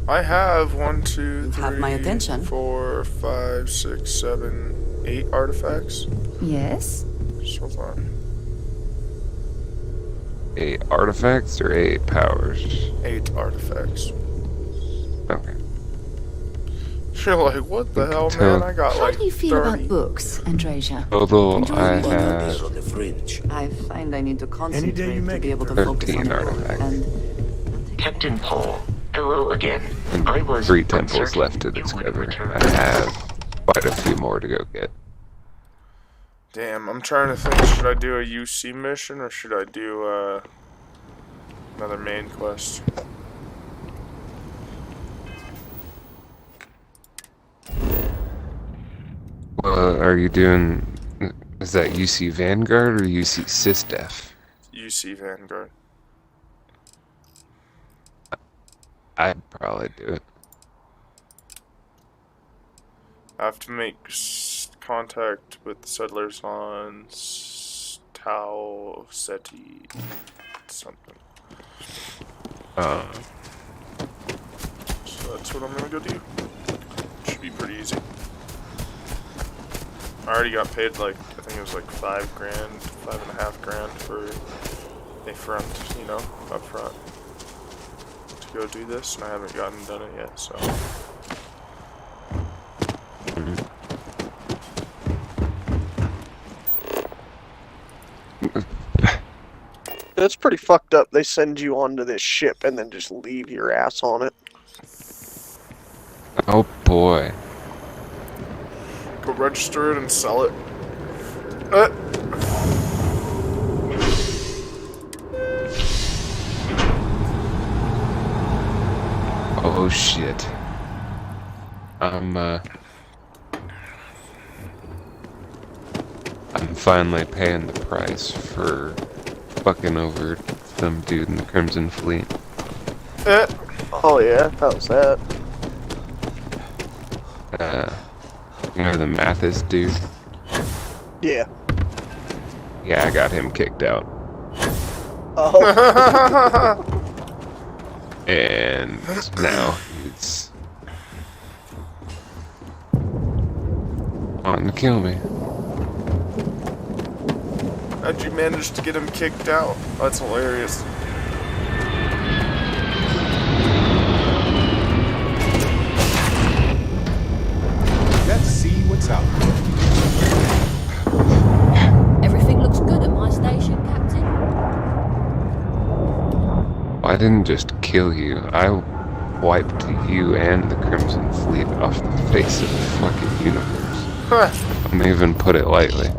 I have 1, 2, 3, have my attention. 4, 5, 6, 7, 8 artifacts. Yes? Just hold on. 8 artifacts or 8 powers? 8 artifacts. Okay. You're like, what the hell, Tell- man? I got How like do you feel 30. about books, Andresia? Although Enjoy I reading have on the fringe. I find I need to concentrate you to make be it able to focus 13 on it. artifacts. And Captain Paul, hello again. And I was 3 temples uncertain left to you would discover. return. I have quite a few more to go get. Damn, I'm trying to think, should I do a UC mission or should I do another main quest? Well, are you doing... Is that UC Vanguard or UC SysDef? UC Vanguard. I'd probably do it. I have to make contact with settlers on Tau Ceti something. So that's what I'm gonna go do. Should be pretty easy. I already got paid like, I think it was like $5 grand, $5.5 grand for a front, you know, up front to go do this, and I haven't done it yet, so. That's pretty fucked up. They send you onto this ship and then just leave your ass on it. Oh boy. Go register it and sell it. Oh shit. I'm finally paying the price for fucking over some dude in the Crimson Fleet. Oh yeah, how's that? You know the Mathis dude? Yeah. Yeah, I got him kicked out. Oh. And now he's on to kill me. How'd you manage to get him kicked out? That's hilarious. Let's see what's out there. Everything looks good at my station, Captain. I didn't just kill you, I wiped you and the Crimson Fleet off the face of the fucking universe. I don't even put it lightly.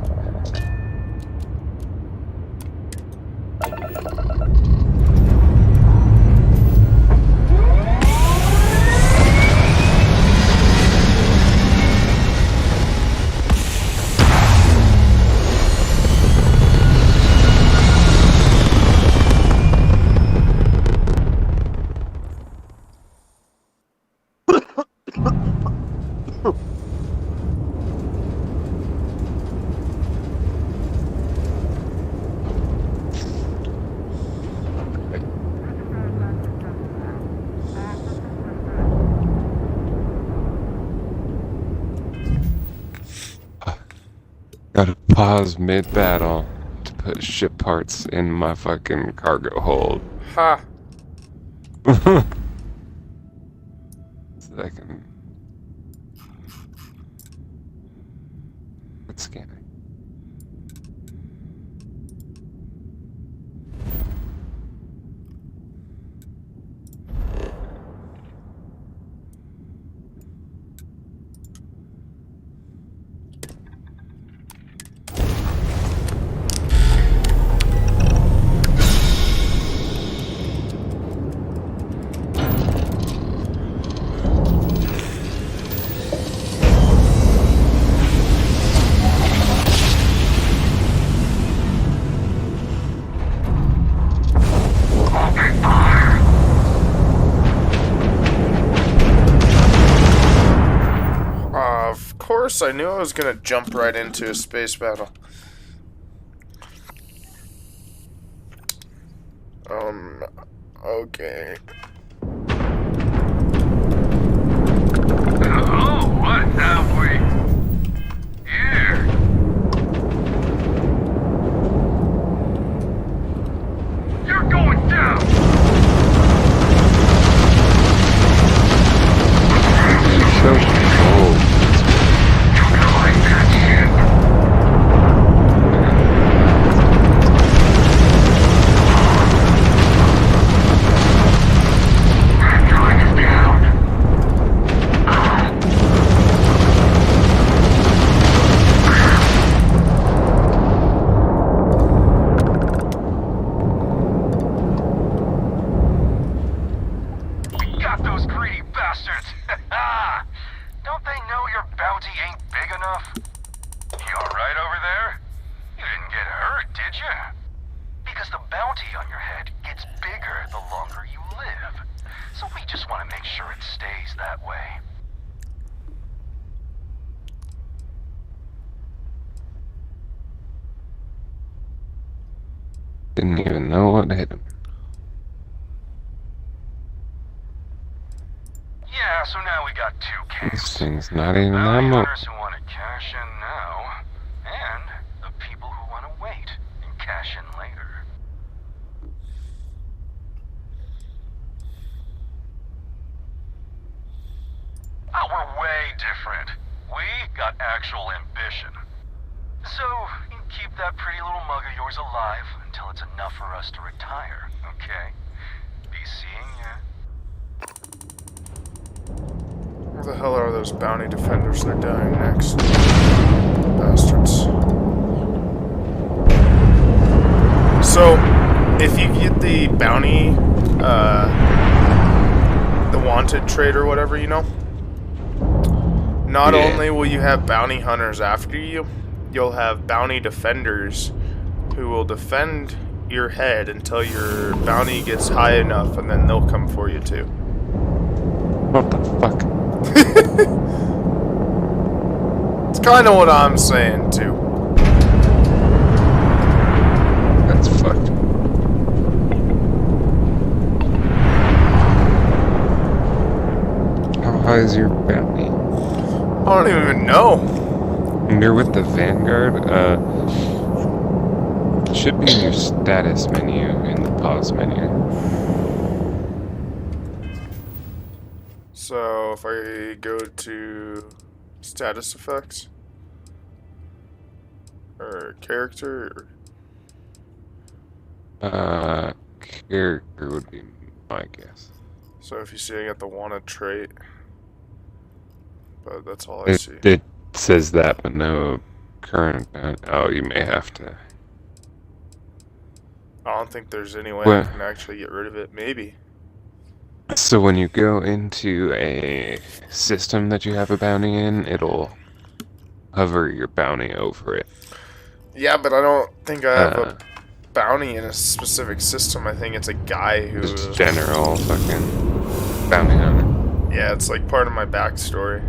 Gotta pause mid-battle to put ship parts in my fucking cargo hold. Ha! So that I can... Quit scanning. Of course, I knew I was gonna jump right into a space battle. Okay. Oh, what have we here? You're going down! So cold. bounty on your head gets bigger the longer you live. So we just want to make sure it stays that way. Didn't even know what hit him. Yeah, so now we got two camps. This thing's not even Bounty ammo. hunters who want to cash in now, and the people who want to wait and cash in later. Oh, we're way different. We got actual ambition. So, you can keep that pretty little mug of yours alive until it's enough for us to retire, okay? Be seeing ya. Where the hell are those bounty defenders? They're dying next. Bastards. So, if you get the bounty, the wanted trade or whatever, you know, not only will you have bounty hunters after you, you'll have bounty defenders who will defend your head until your bounty gets high enough, and then they'll come for you too. What the fuck? It's kind of what I'm saying too. That's fucked. How high is your bounty? I don't even know. And you're with the Vanguard, it should be in your status menu in the pause menu. So if I go to status effects or character, Character would be my guess. so if you see I got the wanted trait, but that's all I see. It says that, but no current. Oh, you may have to. I don't think there's any way Well, I can actually get rid of it. Maybe. so when you go into a system that you have a bounty in, it'll hover your bounty over it. Yeah, but I don't think I have a bounty in a specific system. I think it's a guy who... Just general fucking bounty hunter. Yeah, it's like part of my backstory.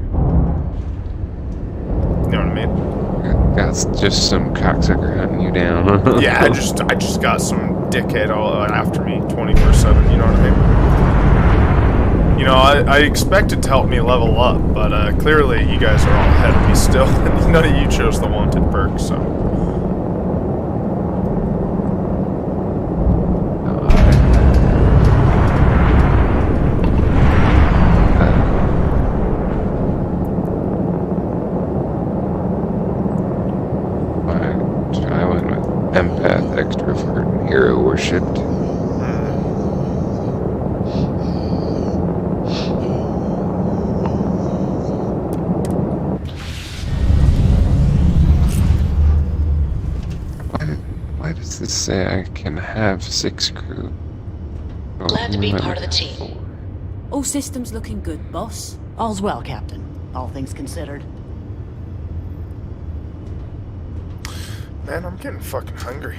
You know what I mean? That's just some cocksucker hunting you down. Yeah, I just got some dickhead all after me 24/7. You know what I mean? You know, I expect it to help me level up, but clearly you guys are all ahead of me still. None of you chose the wanted perk, so. I went with empath, extrovert, and hero worshipped. Why does this say I can have 6 crew? Glad to be part of the team. All systems looking good, boss. All's well, Captain. All things considered. Man, I'm getting fucking hungry.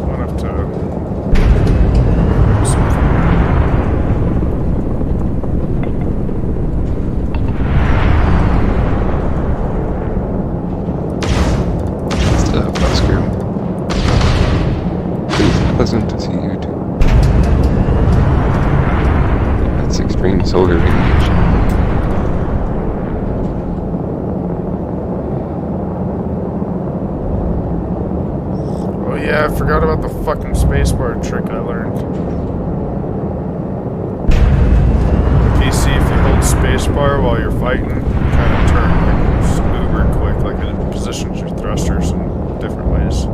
Went up to... What's up, Oscar? It's pleasant to see you too. That's extreme solar radiation. Yeah, I forgot about the fucking spacebar trick I learned. PC, if you hold spacebar while you're fighting, you kind of turn like uber quick, like it positions your thrusters in different ways.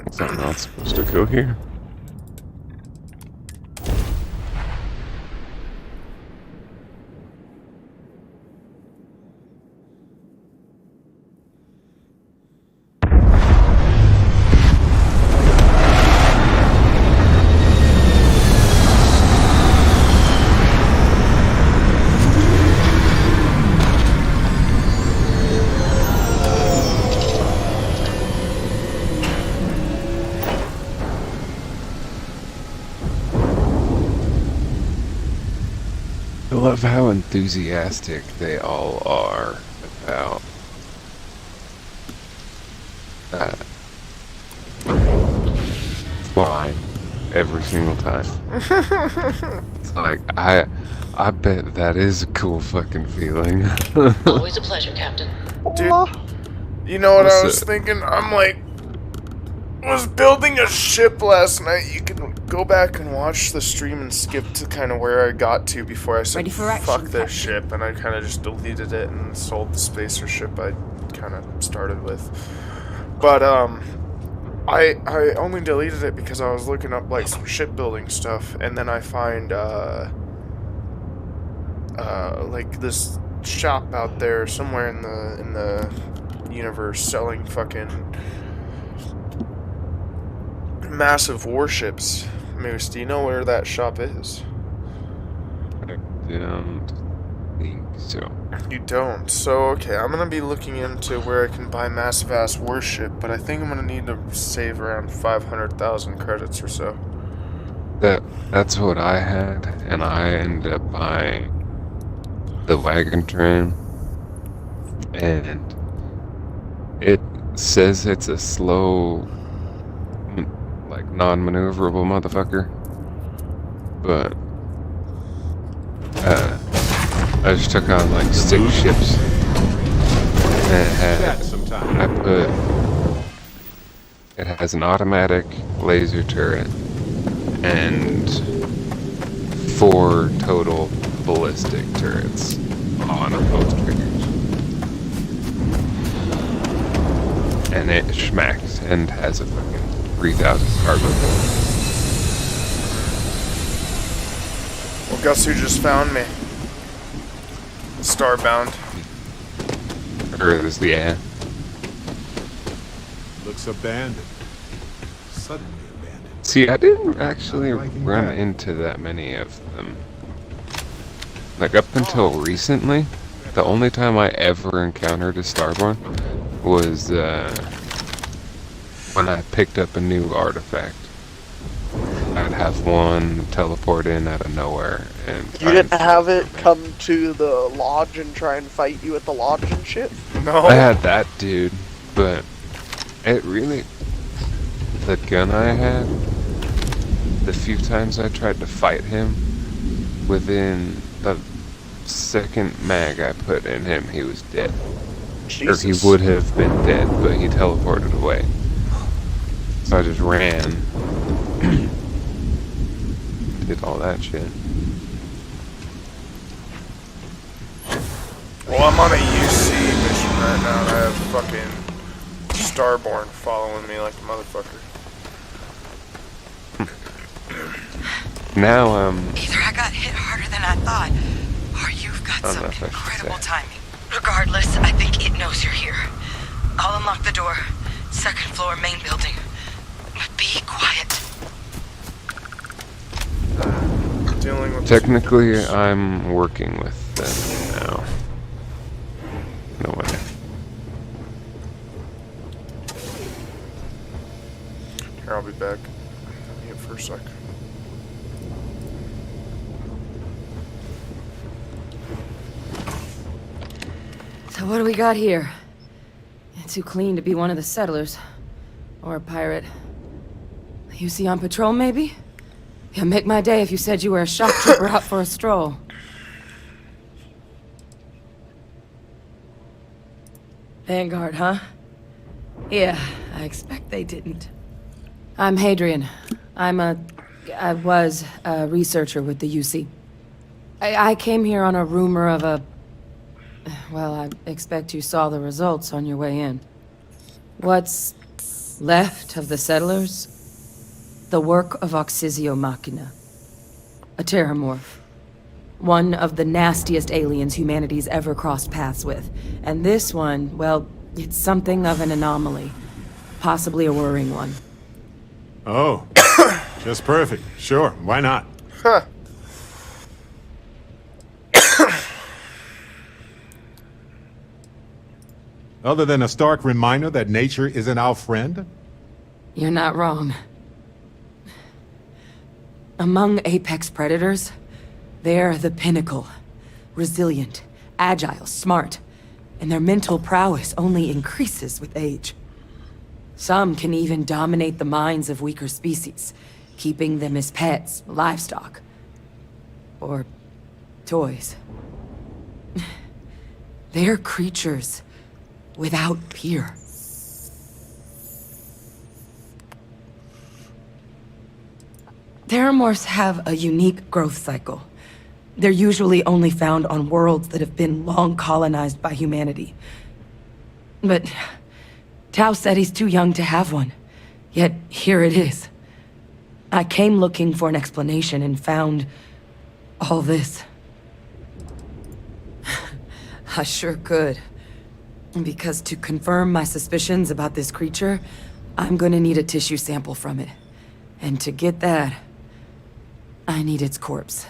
Is that not supposed to go here? love how enthusiastic they all are about flying every single time. It's like, I bet that is a cool fucking feeling. Always a pleasure, Captain. Dude, you know what I was thinking? I'm like, was building a ship last night. You can go back and watch the stream and skip to kind of where I got to before I said, Ready for action, fuck this Captain. ship, and I kind of just deleted it and sold the spacer ship I kind of started with. But, I only deleted it because I was looking up, like, some shipbuilding stuff, and then I find, like, this shop out there somewhere in the universe selling fucking massive warships. Moose, do you know where that shop is? I don't think so. You don't? So, okay, I'm gonna be looking into where I can buy massive ass warship, but I think I'm gonna need to save around 500,000 credits or so. That's what I had, and I ended up buying the wagon train, and it says it's a slow, like, non-maneuverable motherfucker, but I just took on like 6 ships, and it has an automatic laser turret and 4 total ballistic turrets on both triggers, and it schmacks and has a fucking 3,000 cargo hold. Well, guess who just found me? Starbound. Yeah. Looks abandoned. Suddenly abandoned. See, I didn't actually run into that many of them. Like, up until recently, the only time I ever encountered a Starborn was when I picked up a new artifact. I'd have one teleport in out of nowhere, and You didn't have it come to the lodge and try and fight you at the lodge and shit? No. I had that dude, but it really, the gun I had, the few times I tried to fight him, within the second mag I put in him, he was dead. Jesus. Or he would have been dead, but he teleported away. So I just ran. Did all that shit. Well, I'm on a UC mission right now, and I have fucking Starborn following me like a motherfucker. Now, Either I got hit harder than I thought, or you've got I don't some know if I should incredible say. timing. Regardless, I think it knows you're here. I'll unlock the door. 2nd floor, main building. Be quiet. Dealing with Technically, I'm working with them now. No way. Here, I'll be back. Mute for a sec. So what do we got here? Too clean to be one of the settlers. Or a pirate. You see on patrol, maybe? Yeah, make my day if you said you were a shock trooper out for a stroll. Vanguard, huh? Yeah, I expect they didn't. I'm Hadrian. I was a researcher with the UC. I came here on a rumor of a... Well, I expect you saw the results on your way in. What's left of the settlers? The work of Oxysio Machina. A terramorph. One of the nastiest aliens humanity's ever crossed paths with. And this one, well, it's something of an anomaly. Possibly a worrying one. Oh, just perfect. Sure, why not? Huh. Other than a stark reminder that nature isn't our friend? You're not wrong. Among apex predators, they're the pinnacle. resilient, agile, smart, and their mental prowess only increases with age. Some can even dominate the minds of weaker species, keeping them as pets, livestock, or toys. They're creatures without peer. Terramorphs have a unique growth cycle. They're usually only found on worlds that have been long colonized by humanity. But Tao said he's too young to have one. Yet here it is. I came looking for an explanation and found all this. I sure could. Because to confirm my suspicions about this creature, I'm gonna need a tissue sample from it. And to get that, I need its corpse.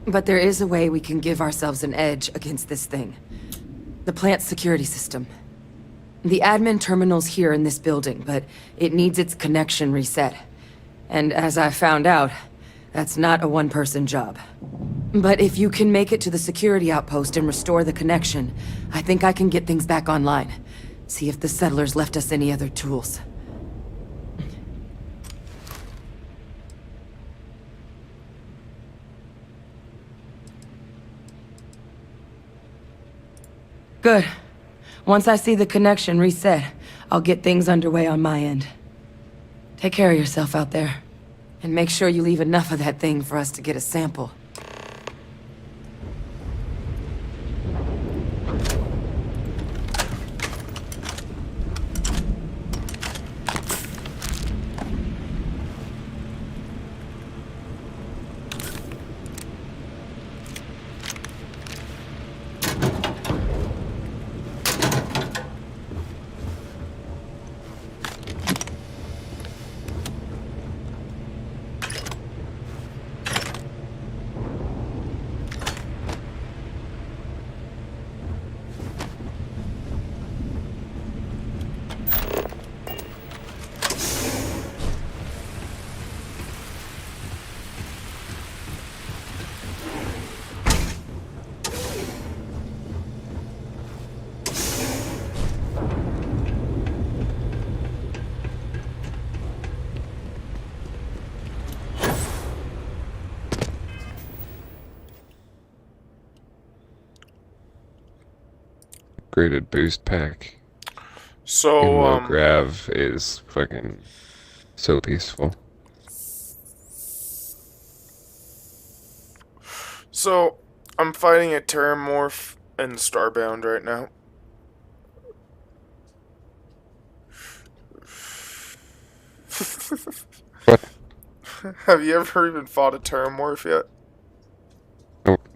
But there is a way we can give ourselves an edge against this thing. The plant's security system. The admin terminal's here in this building, but it needs its connection reset. And as I found out, that's not a one-person job. But if you can make it to the security outpost and restore the connection, I think I can get things back online. See if the settlers left us any other tools. Good. Once I see the connection reset, I'll get things underway on my end. Take care of yourself out there. And make sure you leave enough of that thing for us to get a sample. Upgraded boost pack. So, Grav is fucking so peaceful. So, I'm fighting a Terramorph in Starbound right now. What? Have you ever even fought a Terramorph yet? Nope.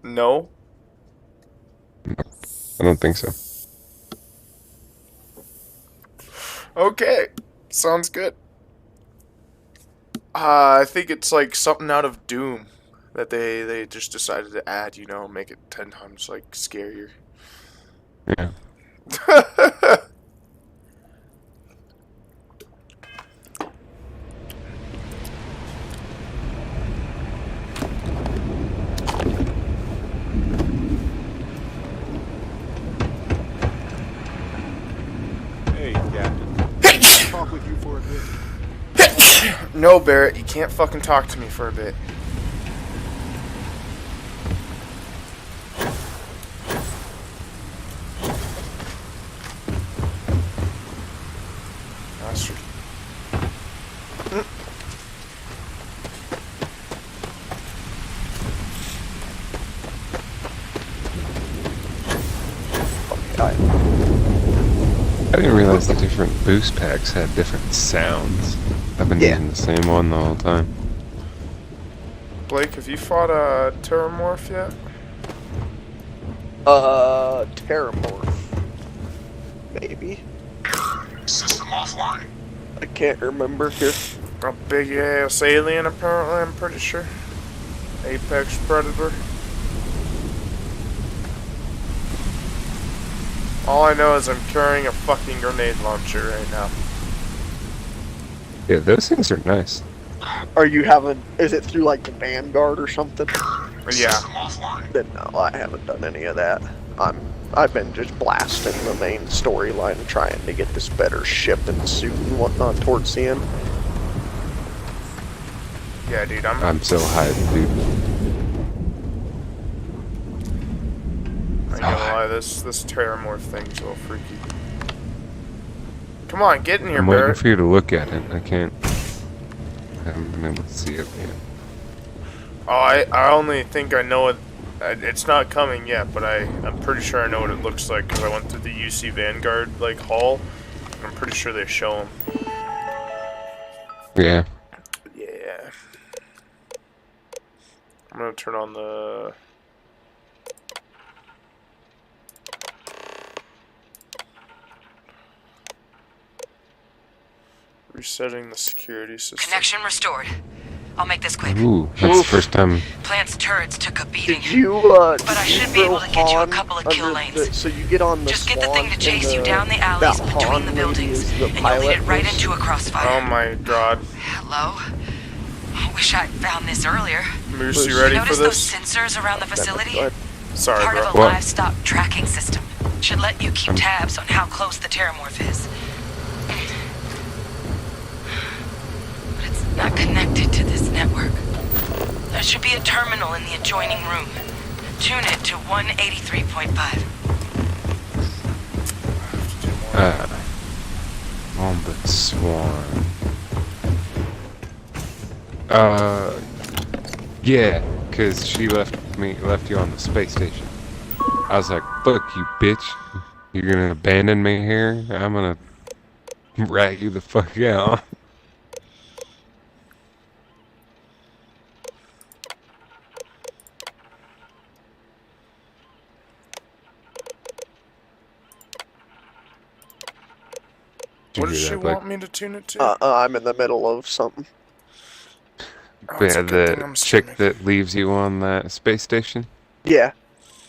No? I don't think so. Okay. Sounds good. I think it's like something out of Doom that they just decided to add, you know, make it 10 times like scarier. Yeah. Hey, Captain. Talk with you for a bit. No, Barrett, you can't fucking talk to me for a bit. Bastard. I didn't realize the different boost packs had different sounds. I've been using the same one the whole time. Blake, have you fought a Terramorph yet? Terramorph. Maybe. System offline. I can't remember here. A big ass alien, apparently, I'm pretty sure. Apex Predator. All I know is I'm carrying a fucking grenade launcher right now. Yeah, those things are nice. Are you having... Is it through, like, the Vanguard or something? Yeah. Then no, I haven't done any of that. I've been just blasting the main storyline and trying to get this better ship and suit and whatnot towards the end. Yeah, dude, I'm so hyped, dude. I ain't gonna lie, this Terramorph thing's a little freaky. Come on, get in here, I'm waiting Barrett. for you to look at it. I haven't been able to see it yet. Oh, I only think I know it. It's not coming yet, but I'm pretty sure I know what it looks like because I went through the UC Vanguard like hall. I'm pretty sure they show them. Yeah. Yeah. I'm gonna turn on the. Resetting the security system. Connection restored. I'll make this quick. Ooh, that's the first time. Plant's turrets took a beating. Did you, but I should be able to get you a couple of kill lanes. So you get on the Just get the thing to chase you down the alleys between the buildings, and you'll lead it right into a crossfire. Oh my god. Hello? I wish I'd found this earlier. Moose, you ready for Notice this? those sensors around the facility? Sorry, Part bro. of a livestock tracking system. Should let you keep tabs on how close the Terramorph is. But it's not connected to this network. There should be a terminal in the adjoining room. Tune it to 183.5. Ombudsman Swarm. Yeah, cause she left you on the space station. I was like, fuck you, bitch. You're gonna abandon me here? I'm gonna rat you the fuck out. What does she want me to tune it to? I'm in the middle of something. Yeah, the chick that leaves you on that space station? Yeah.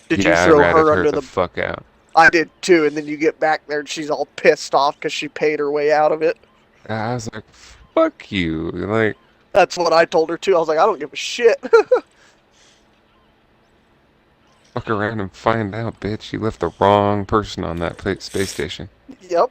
Did yeah, you throw I ratted her under the fuck out. I did too, and then you get back there and she's all pissed off because she paid her way out of it. I was like, fuck you. Like, that's what I told her too. I was like, I don't give a shit. fuck around and find out, bitch. You left the wrong person on that space station. Yep.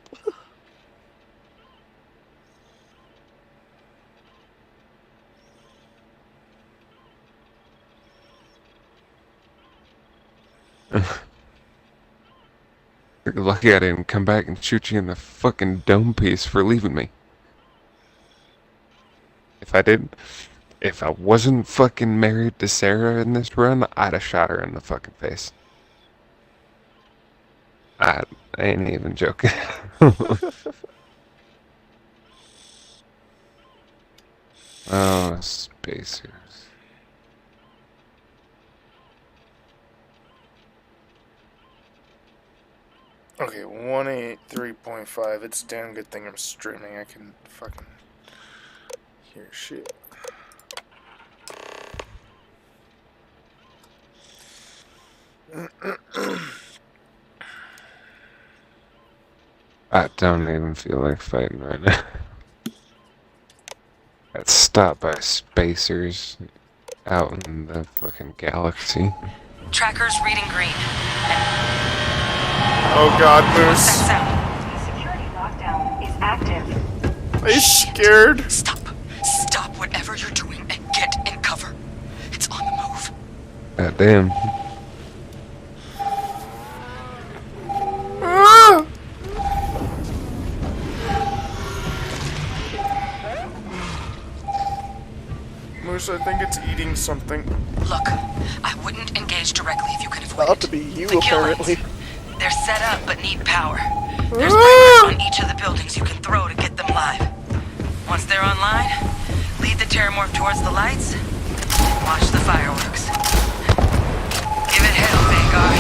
You're lucky I didn't come back and shoot you in the fucking dome piece for leaving me. If I wasn't fucking married to Sarah in this run, I'd have shot her in the fucking face. I ain't even joking. Oh, spacers. Okay, 183.5. It's a damn good thing I'm streaming. I can fucking hear shit. I don't even feel like fighting right now. Got stopped by spacers out in the fucking galaxy. Tracker's reading green. Oh god, Moose. Security lockdown is active. Are you scared? Stop whatever you're doing and get in cover. It's on the move. God damn. Ah! Moose, I think it's eating something. Look, I wouldn't engage directly if you could avoid About to be you, apparently. They're set up but need power. There's breakers on each of the buildings you can throw to get them live. Once they're online, lead the Terramorph towards the lights and watch the fireworks. Give it hell, Vanguard.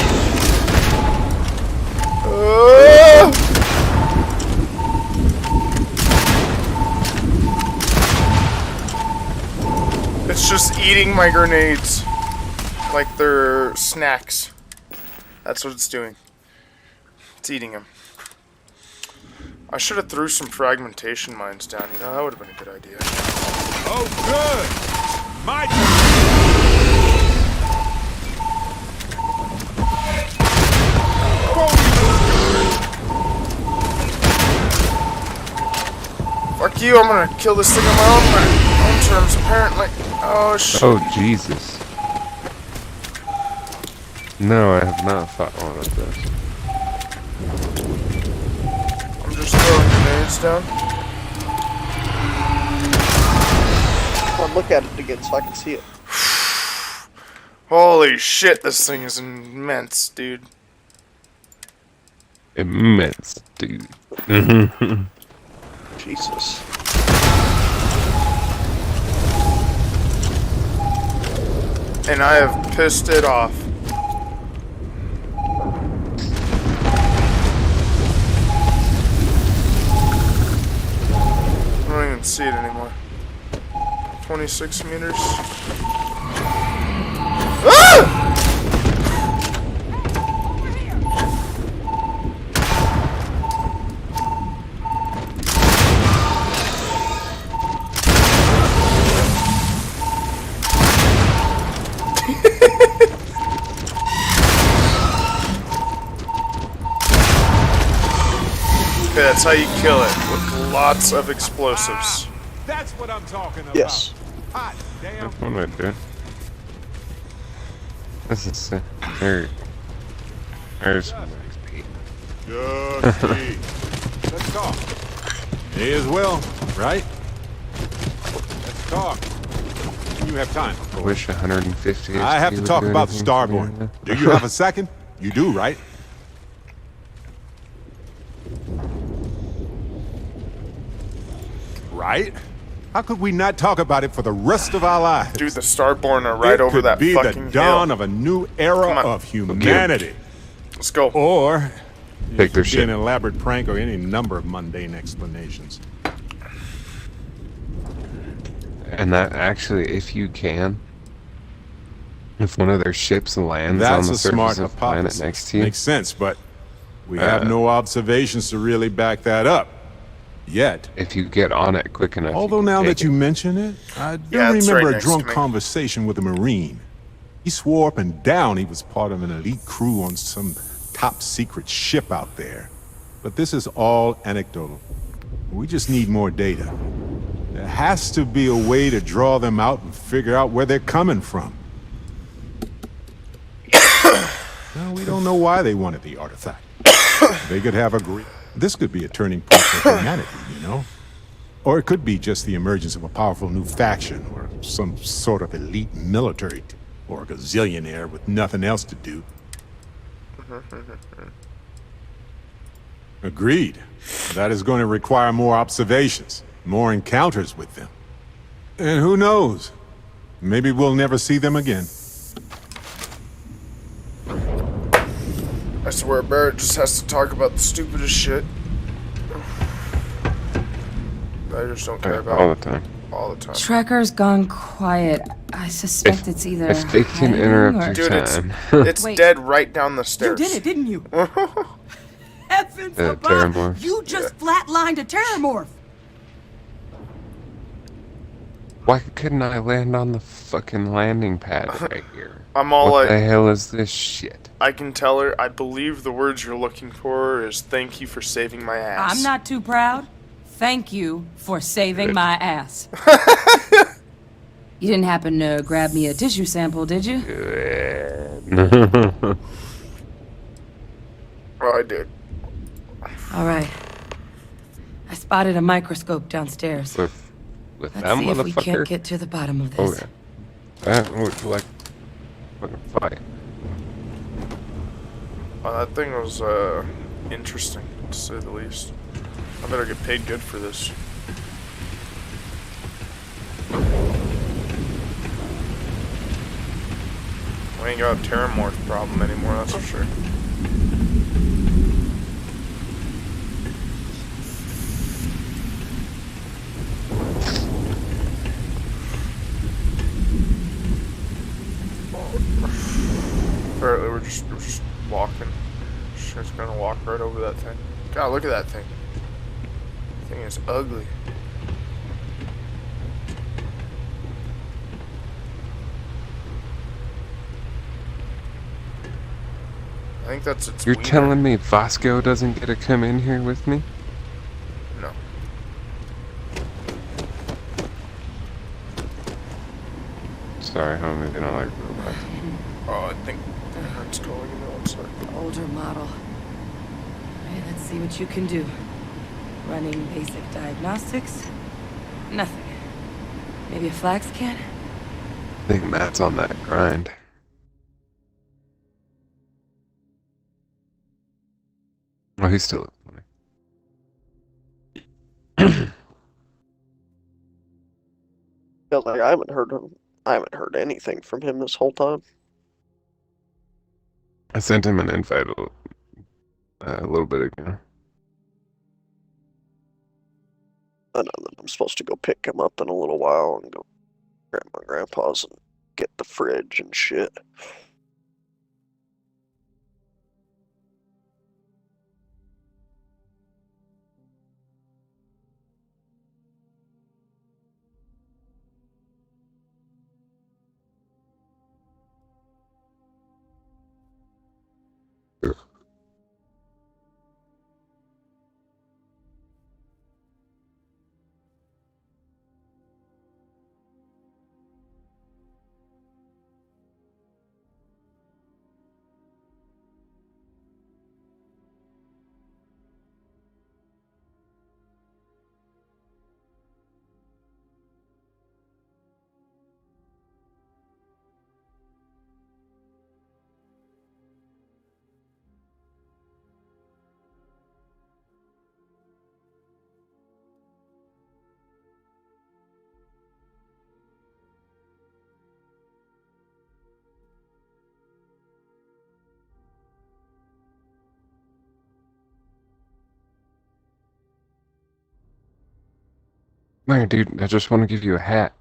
It's just eating my grenades like they're snacks. That's what it's doing. It's eating them. I should have threw some fragmentation mines down. You know, that would have been a good idea. Oh, good. My turn. Fuck you, I'm gonna kill this thing on my own terms, apparently. Oh, shit. Oh, Jesus. No, I have not fought one of those. I'm just throwing grenades down. Come on, look at it again so I can see it. Holy shit, this thing is immense, dude. Immense, dude. Jesus. And I have pissed it off. I don't even see it anymore. 26 meters. Ah! Okay, that's how you kill it, with lots of explosives. That's what I'm talking about. Yes. Hot damn. What am I doing? This is very. There's some XP. Just me. Let's talk. May as well, right? Let's talk. You have time. I wish 150. I have to would talk do about the anything Starborn. for me. Do you have a second? You do, right? Right? How could we not talk about it for the rest of our lives? Dude, the Starborn are right over that fucking fucking be the dawn hill. of a new era of humanity. Let's go. Or take their it could be shit. an elaborate prank or any number of mundane explanations. And that actually, if you can, if one of their ships lands That's on the a smart surface of the planet hypothesis. next to you, Makes sense, but we have no observations to really back that up. Yet. If you get on it quick enough. Although now that you mention it, I do it's remember right a next drunk to me. conversation with a Marine. He swore up and down he was part of an elite crew on some top secret ship out there. But this is all anecdotal. We just need more data. There has to be a way to draw them out and figure out where they're coming from. Well, we don't know why they wanted the artifact. They could have agreed. This could be a turning point for humanity, you know? Or it could be just the emergence of a powerful new faction, or some sort of elite military, or a gazillionaire with nothing else to do. Agreed. That is going to require more observations, more encounters with them. And who knows? Maybe we'll never see them again. I swear Barrett just has to talk about the stupidest shit. I just don't care about all the time. All the time. Trekker's gone quiet. I suspect it's either if they can hiding interrupt or... your Dude, time. it's Wait. dead right down the stairs. You did it, didn't you? Heavens above! Terramorph. You just flatlined a Terramorph! Why couldn't I land on the fucking landing pad right here? I'm all what like, the hell is this shit? I can tell her, I believe the words you're looking for is thank you for saving my ass. I'm not too proud. Thank you for saving my ass. You didn't happen to grab me a tissue sample, did you? Oh, I did. All right. I spotted a microscope downstairs. With Let's that see if we motherfucker? can't get to the bottom of this. Okay. That looked like fucking fight. Well, that thing was interesting, to say the least. I better get paid good for this. We ain't got a Terramorph problem anymore, that's for sure. Apparently we're just walking. Just gonna walk right over that thing. God, look at that thing. That thing is ugly. I think that's its You're wiener. telling me Vasco doesn't get to come in here with me? No. Sorry, homie, they don't like robots. Oh, I think Aaron's calling me out. Sorry. Older model. Alright, let's see what you can do. Running basic diagnostics? Nothing. Maybe a flag scan? I think Matt's on that grind. Oh, he's still Feels like I haven't heard anything from him this whole time. I sent him an invite a little bit ago. I know that I'm supposed to go pick him up in a little while and go grab my grandpa's and get the fridge and shit. Man, dude, I just want to give you a hat.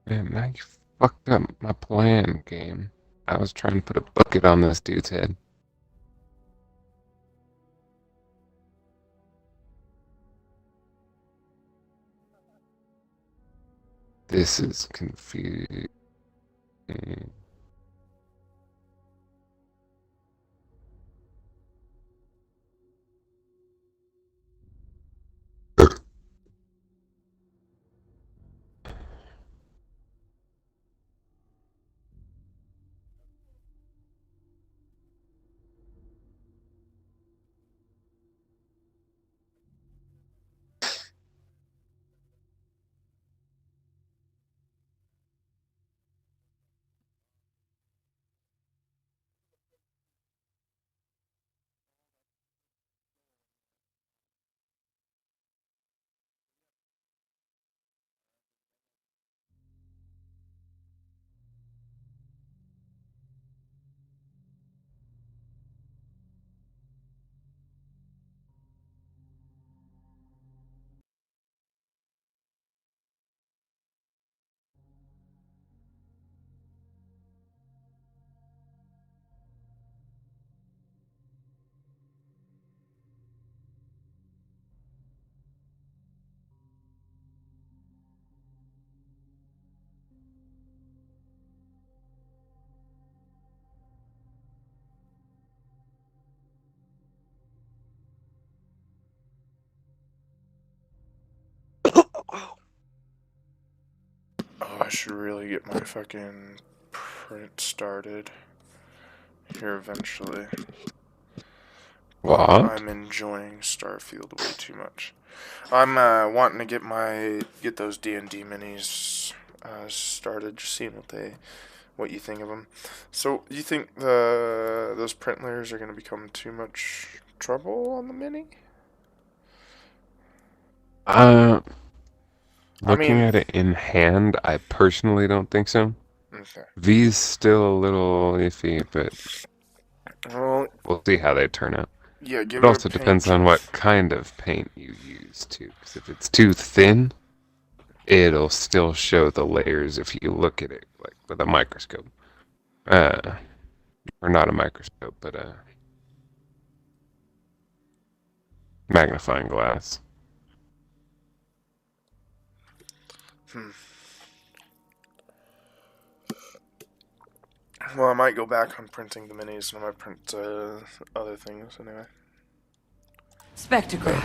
Man, now you fucked up my plan, game. I was trying to put a bucket on this dude's head. This is confusing. Oh, I should really get my fucking print started here eventually. What? I'm enjoying StarField way too much. I'm wanting to get those D&D minis started, just seeing what you think of them. So, you think those print layers are going to become too much trouble on the mini? Looking at it in hand, I personally don't think so. Okay. V's still a little iffy, but Well, we'll see how they turn out. Yeah, give it it also a paint depends on what kind of paint you use, too. Because if it's too thin, it'll still show the layers if you look at it like with a microscope. Or not a microscope, but a magnifying glass. Well, I might go back on printing the minis, and I might print other things anyway. Spectrograph.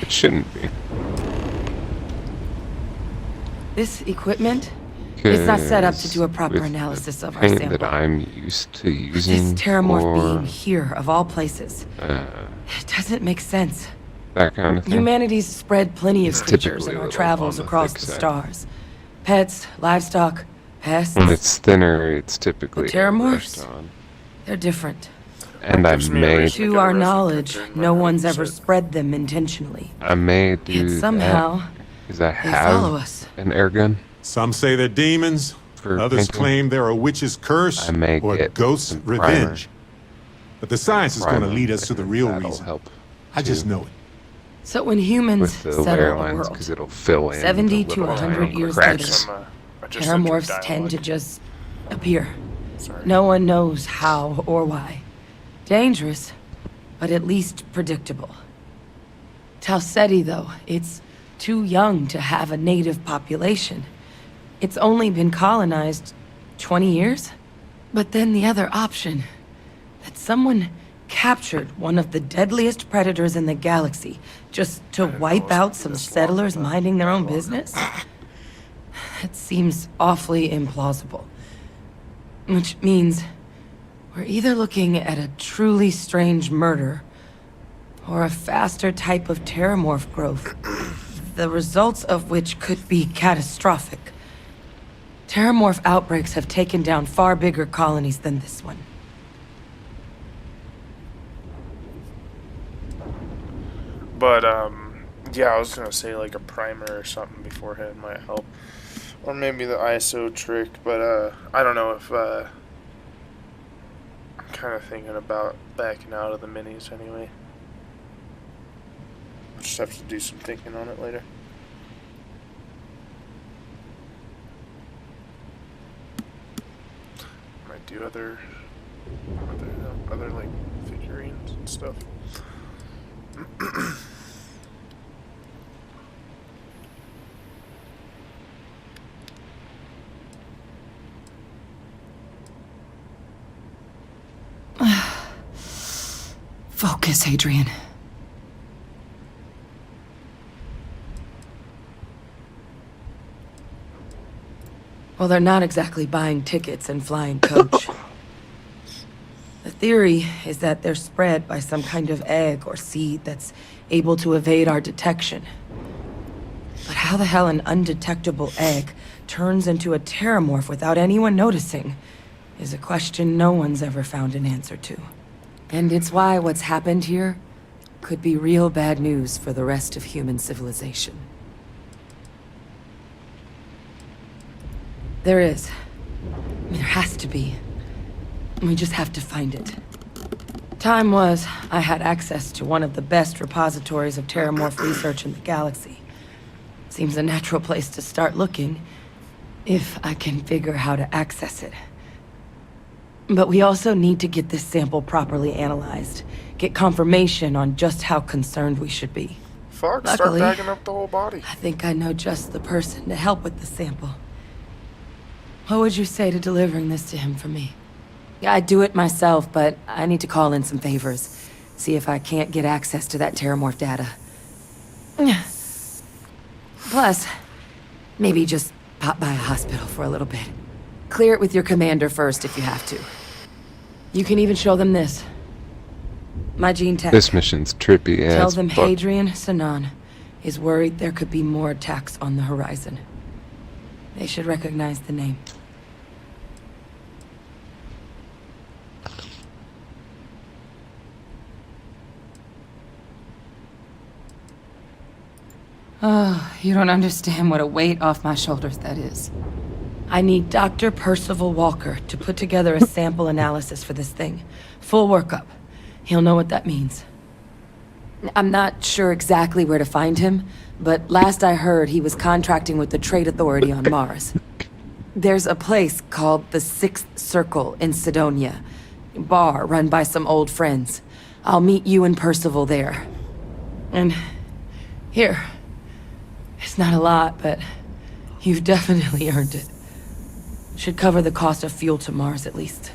It shouldn't be. This equipment is not set up to do a proper analysis of our paint sample. that I'm used to using This Terramorph for, being here, of all places. It doesn't make sense. that kind of thing. Humanity's spread plenty of It's creatures typically in a our little travels on the across thick the side. stars. Pets, livestock, pests. When it's thinner, it's typically Terramorphs? airbrushed on. They're different. And I may To our knowledge, no one's ever spread them intentionally. do Yet somehow, that because I they follow have us. an air gun. Some say they're demons. For Others painting. claim they're a witch's curse I may or a get ghost's some primer. revenge. But the science is going to Primer, lead us to the real that'll reason. help I just too. know it. So when humans With the settle layer a lines, world, because it'll fill in 70 the to little 100 tiny years cracks. later, Terramorphs tend to just appear. Sorry. No one knows how or why. Dangerous, but at least predictable. Talseti, though, it's too young to have a native population. It's only been colonized 20 years? But then the other option, that someone captured one of the deadliest predators in the galaxy just to wipe out some settlers minding their own business? It seems awfully implausible. Which means we're either looking at a truly strange murder or a faster type of terramorph growth, the results of which could be catastrophic. Terramorph outbreaks have taken down far bigger colonies than this one. But, yeah, I was gonna say, like, a primer or something beforehand might help. Or maybe the ISO trick, but, I don't know if, I'm kind of thinking about backing out of the minis anyway. Just have to do some thinking on it later. Might do other like figurines and stuff. Focus, Adrian. Well, they're not exactly buying tickets and flying coach. The theory is that they're spread by some kind of egg or seed that's able to evade our detection. But how the hell an undetectable egg turns into a terramorph without anyone noticing is a question no one's ever found an answer to. And it's why what's happened here could be real bad news for the rest of human civilization. There is. I mean, there has to be. We just have to find it. Time was, I had access to one of the best repositories of terramorph research in the galaxy. Seems a natural place to start looking, if I can figure how to access it. But we also need to get this sample properly analyzed, get confirmation on just how concerned we should be. Fuck, Luckily, start bagging up the whole body. I think I know just the person to help with the sample. What would you say to delivering this to him for me? Yeah, I'd do it myself, but I need to call in some favors. See if I can't get access to that terramorph data. Plus, maybe just pop by a hospital for a little bit. Clear it with your commander first if you have to. You can even show them this. My gene tech. This mission's trippy as Tell them fuck. Hadrian Sanan is worried there could be more attacks on the horizon. They should recognize the name. Oh, you don't understand what a weight off my shoulders that is. I need Dr. Percival Walker to put together a sample analysis for this thing. Full workup. He'll know what that means. I'm not sure exactly where to find him, but last I heard he was contracting with the Trade Authority on Mars. There's a place called the Sixth Circle in Sidonia. Bar run by some old friends. I'll meet you and Percival there. And here. It's not a lot, but you've definitely earned it. Should cover the cost of fuel to Mars, at least.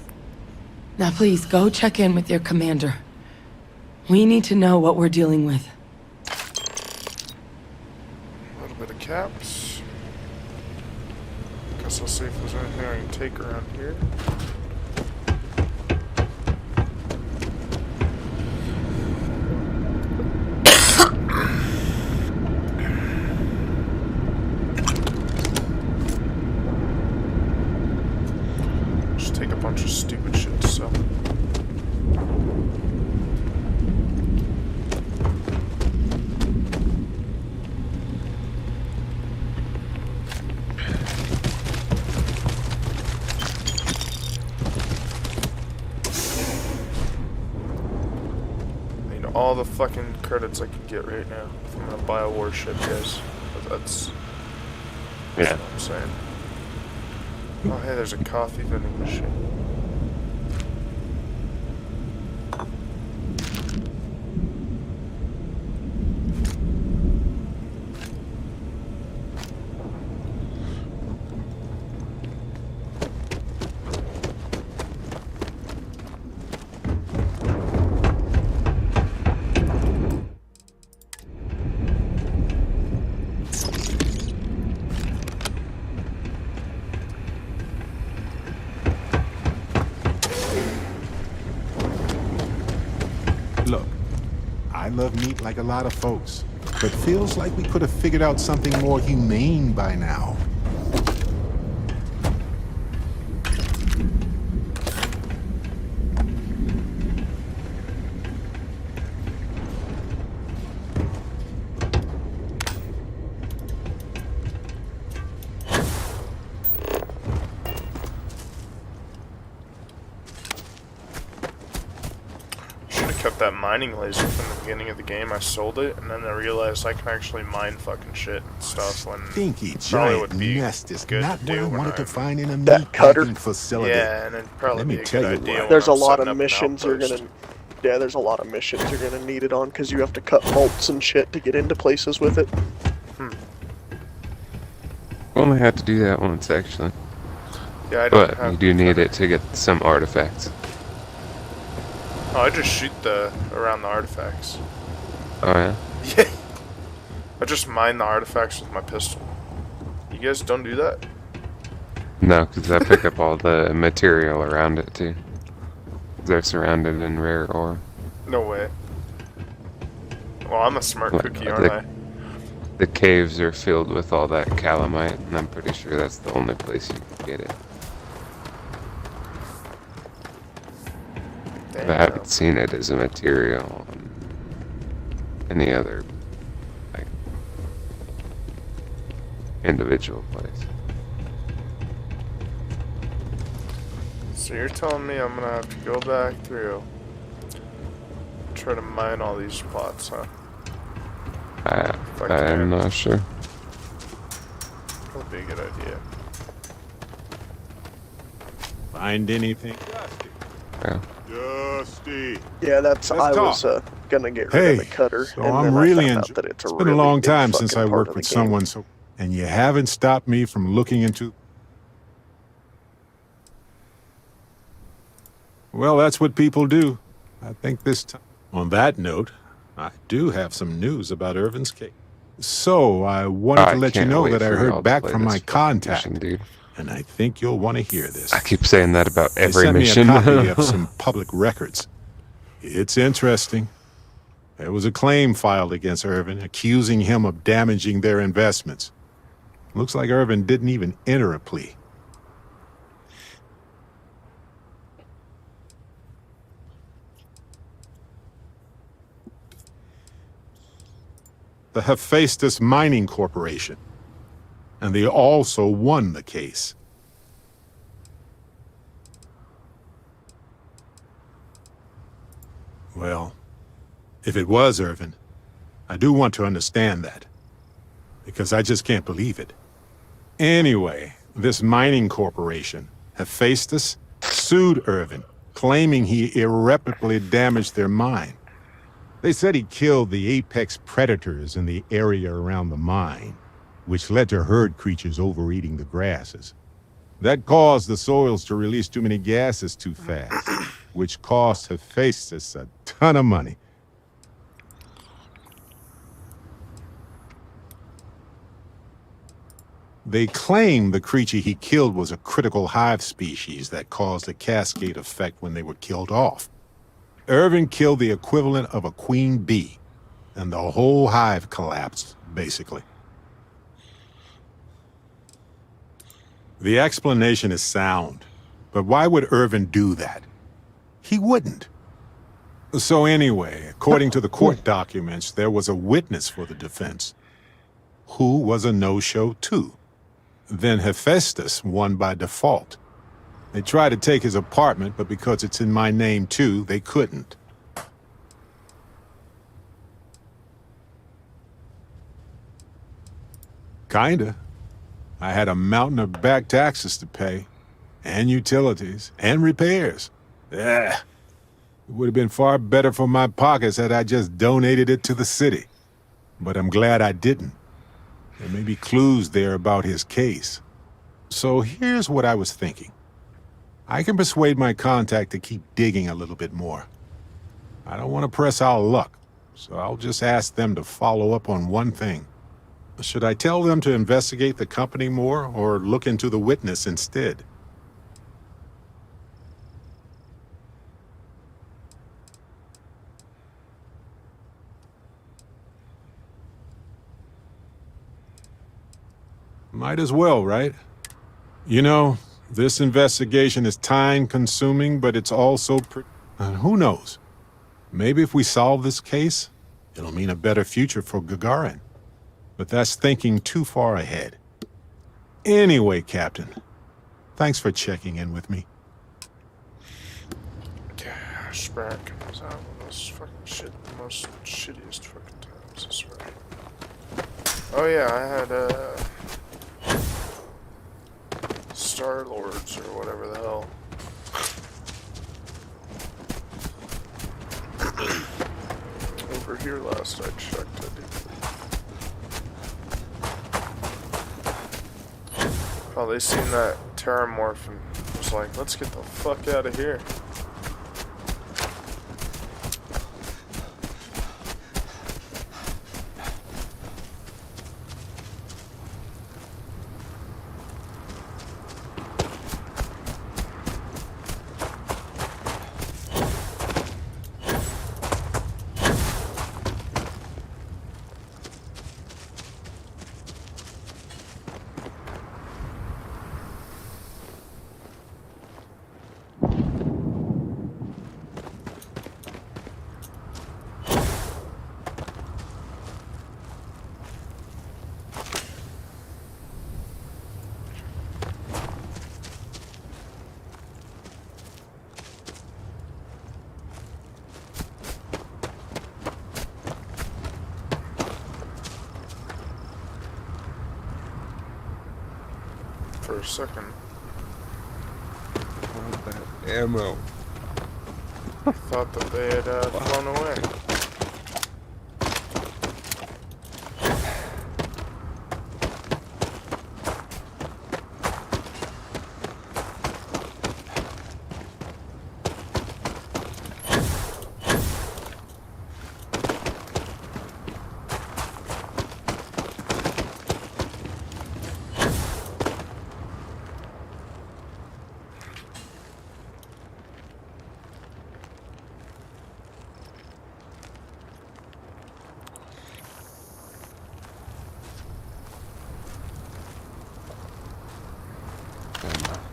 Now please, go check in with your commander. We need to know what we're dealing with. A little bit of caps. Guess I'll see if there's anything I can take around here. Take a bunch of stupid shit to sell. I need all the fucking credits I can get right now if I'm gonna buy a warship, guys. That's what I'm saying. Oh, hey, there's a coffee vending machine. Look, I love meat like a lot of folks, but feels like we could have figured out something more humane by now. Kept that mining laser from the beginning of the game. I sold it, and then I realized I can actually mine fucking shit and stuff. When Stinky probably giant would be nest is good not to what I do when wanted to find in a that meat cutter packing facility. Yeah, and it'd probably Let me be a tell good you idea. what. There's a when I'm lot setting of up an missions you're outpost. gonna... Yeah, there's a lot of missions you're gonna need it on, because you have to cut bolts and shit to get into places with it. Only had to do that once, actually. Yeah, I don't But have you do need it to get some artifacts. Oh, I just shoot around the artifacts. Oh, yeah? Yeah. I just mine the artifacts with my pistol. You guys don't do that? No, because I pick up all the material around it, too. They're surrounded in rare ore. No way. Well, I'm a smart Like, cookie, aren't I? The caves are filled with all that calamite, and I'm pretty sure that's the only place you can get it. But I haven't seen it as a material in any other, like, individual place. So you're telling me I'm gonna have to go back through, try to mine all these spots, huh? I'm not sure. That'd be a good idea. Find anything? Yeah. Dusty. Yeah, that's... Let's I was talk. gonna get rid Hey, of the cutter, so and I'm then really I found out enjoying. that it's a It's really been a long big time since fucking I part worked of with the game. someone so, and you haven't stopped me from looking into. Well, that's what people do. I think this time. On that note, I do have some news about Irvin's case. So I wanted to let you can't know wait that I for y'all heard to back play from this my fucking contact, mission, dude. and I think you'll want to hear this. I keep saying that about They every sent mission. me a copy of some public records. It's interesting. There was a claim filed against Irvin, accusing him of damaging their investments. Looks like Irvin didn't even enter a plea. The Hephaestus Mining Corporation. And they also won the case. Well, if it was Irvin, I do want to understand that. Because I just can't believe it. Anyway, this mining corporation, Hephaestus, sued Irvin, claiming he irreparably damaged their mine. They said he killed the apex predators in the area around the mine, which led to herd creatures overeating the grasses. That caused the soils to release too many gases too fast, which cost Hephaestus a ton of money. They claim the creature he killed was a critical hive species that caused a cascade effect when they were killed off. Irvin killed the equivalent of a queen bee, and the whole hive collapsed, basically. The explanation is sound, but why would Irvin do that? He wouldn't. So anyway, according to the court documents, there was a witness for the defense, who was a no-show too. Then Hephaestus won by default. They tried to take his apartment, but because it's in my name too, they couldn't. Kinda. I had a mountain of back taxes to pay, and utilities, and repairs. It would have been far better for my pockets had I just donated it to the city. But I'm glad I didn't. There may be clues there about his case. So here's what I was thinking. I can persuade my contact to keep digging a little bit more. I don't want to press our luck, so I'll just ask them to follow up on one thing. Should I tell them to investigate the company more, or look into the witness instead? Might as well, right? You know, this investigation is time-consuming, but it's also who knows? Maybe if we solve this case, it'll mean a better future for Gagarin. But that's thinking too far ahead. Anyway, Captain, thanks for checking in with me. Gosh, Barrett comes out with this fucking shit, the most shittiest fucking times, I swear. Oh yeah, I had, Star-Lords or whatever the hell. Over here last I checked, I did. Oh, they seen that Terramorph and was like, let's get the fuck out of here. For a second. All that ammo. I thought that they had flown away.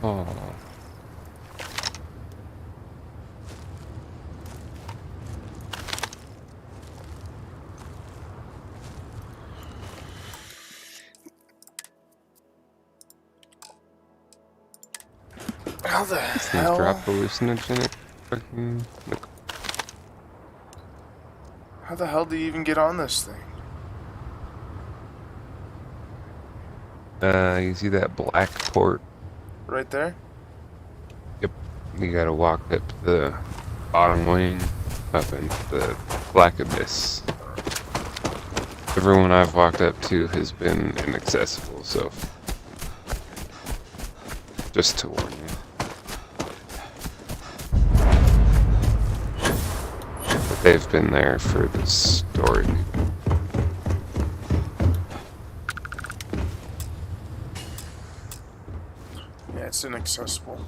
Oh. How the These things hell? drop hallucinogenic fucking. How the hell do you even get on this thing? You see that black port? Right there? Yep. You gotta walk up to the bottom wing, up into the black abyss. Everyone I've walked up to has been inaccessible, so just to warn you. But they've been there for the story. Yeah, it's inaccessible.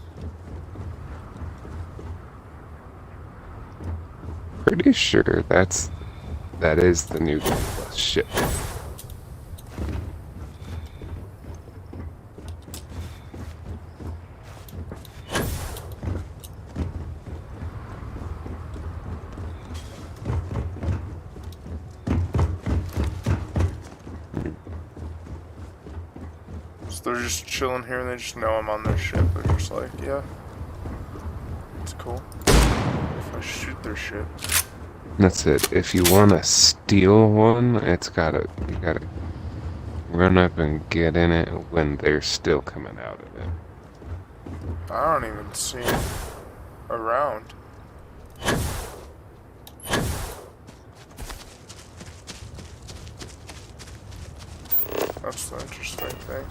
Pretty sure that is the new Plus ship. So they're just chilling here and they just know I'm on their ship. They're just like, yeah, it's cool. If I shoot their ship. That's it. If you want to steal one, you gotta run up and get in it when they're still coming out of it. I don't even see them around. That's the interesting thing.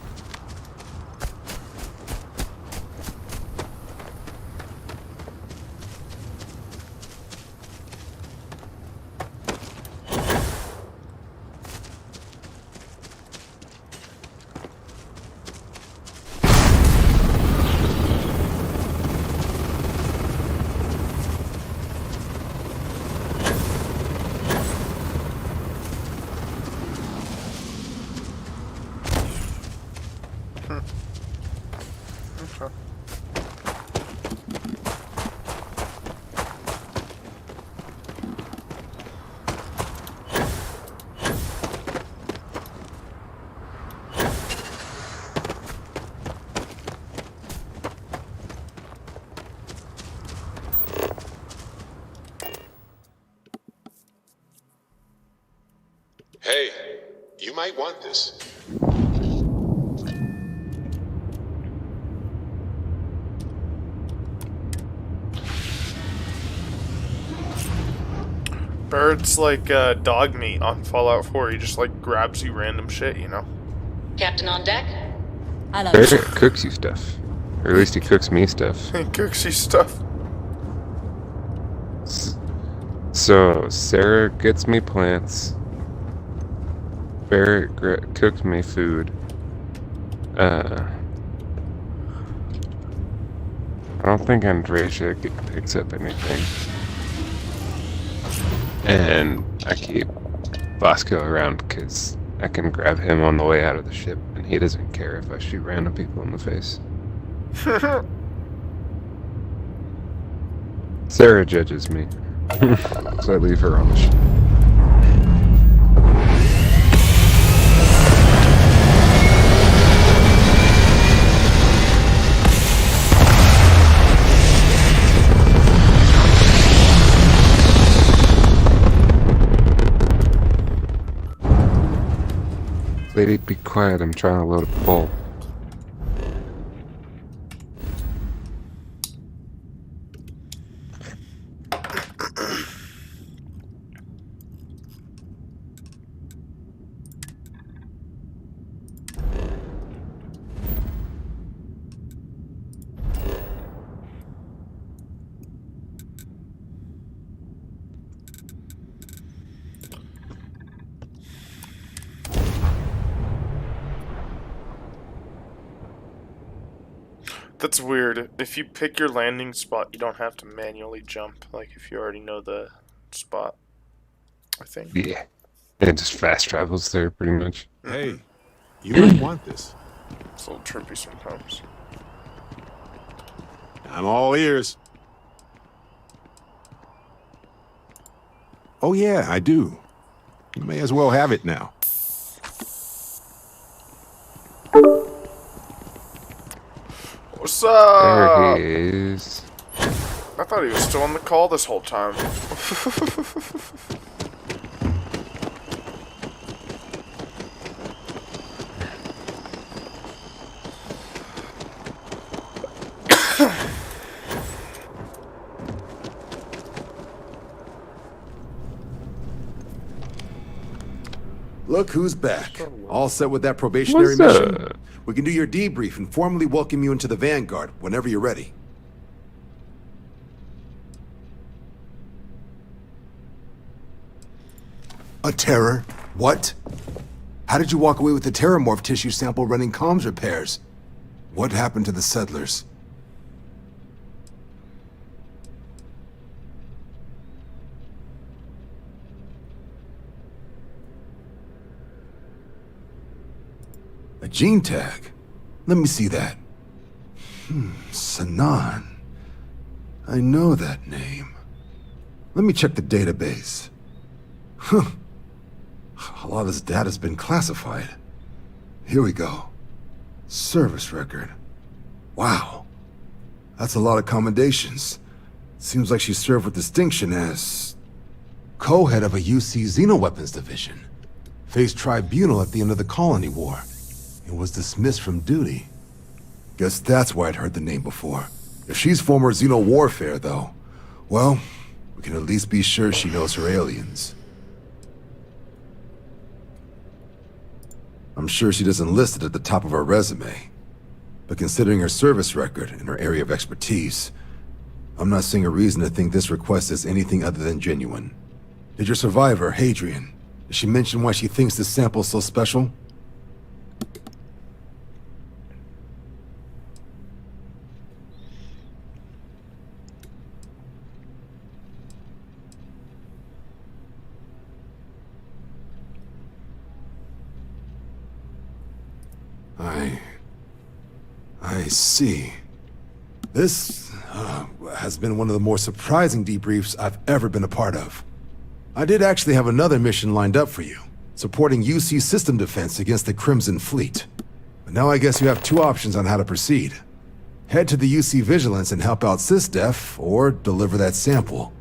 Okay. Hey, you might want this. Barrett's like dog meat on Fallout 4. He just like grabs you random shit, you know? Captain on deck? Hello. Barrett cooks you stuff. Or at least he cooks me stuff. He cooks you stuff. So, Sarah gets me plants. Barrett cooks me food. I don't think Andreja picks up anything. And I keep Bosco around because I can grab him on the way out of the ship, and he doesn't care if I shoot random people in the face. Sarah judges me, so I leave her on the ship. Lady, be quiet, I'm trying to load a bowl. That's weird. If you pick your landing spot, you don't have to manually jump, like if you already know the spot, I think. Yeah. It just fast travels there, pretty much. Hey, you might want this. It's a little trippy sometimes. I'm all ears. Oh yeah, I do. You may as well have it now. What's up? There he is. I thought he was still on the call this whole time. Look who's back. All set with that probationary mission? We can do your debrief and formally welcome you into the Vanguard whenever you're ready. A terror? What? How did you walk away with the terramorph tissue sample running comms repairs? What happened to the settlers? A gene tag? Let me see that. Sanan. I know that name. Let me check the database. Huh. A lot of this data's been classified. Here we go. Service record. Wow. That's a lot of commendations. Seems like she served with distinction as co-head of a UC Xenoweapons division. Faced tribunal at the end of the Colony War. And was dismissed from duty. Guess that's why I'd heard the name before. If she's former Xeno warfare, though, well, we can at least be sure she knows her aliens. I'm sure she doesn't list it at the top of her resume. But considering her service record and her area of expertise, I'm not seeing a reason to think this request is anything other than genuine. Did your survivor, Hadrian, did she mention why she thinks this sample's so special? I see. This has been one of the more surprising debriefs I've ever been a part of. I did actually have another mission lined up for you, supporting UC system defense against the Crimson Fleet. But now I guess you have two options on how to proceed. Head to the UC Vigilance and help out SysDef, or deliver that sample.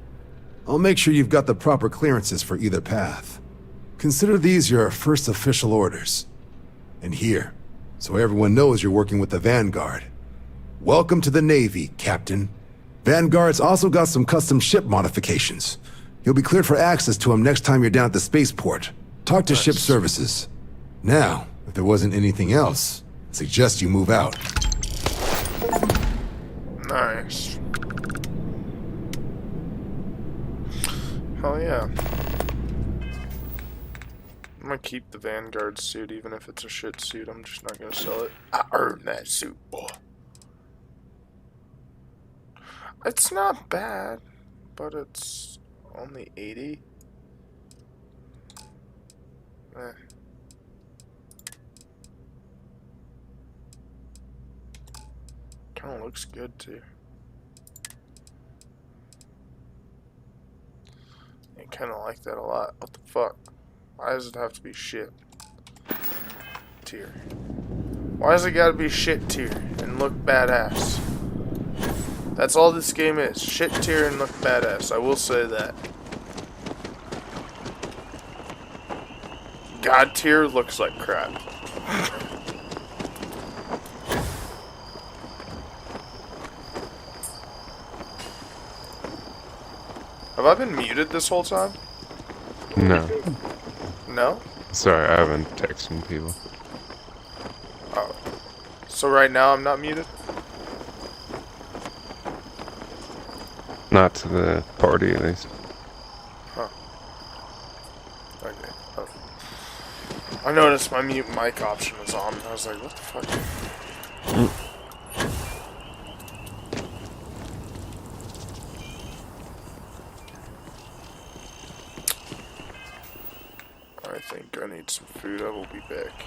I'll make sure you've got the proper clearances for either path. Consider these your first official orders. And here, so everyone knows you're working with the Vanguard. Welcome to the Navy, Captain. Vanguard's also got some custom ship modifications. You'll be cleared for access to them next time you're down at the spaceport. Talk to ship services. Now, if there wasn't anything else, I suggest you move out. Nice. Hell yeah. I'm gonna keep the Vanguard suit, even if it's a shit suit. I'm just not gonna sell it. I earned that suit, boy. It's not bad, but it's only 80. Kinda looks good too. I kinda like that a lot. What the fuck? Why does it have to be shit tier? Why does it gotta be shit tier and look badass? That's all this game is. Shit tier and look badass. I will say that. God tier looks like crap. Have I been muted this whole time? No. No? Sorry, I haven't texted people. Oh. So right now I'm not muted? Not to the party, at least. Huh. Okay. Oh. I noticed my mute mic option was on. I was like, what the fuck? I think I need some food. I will be back.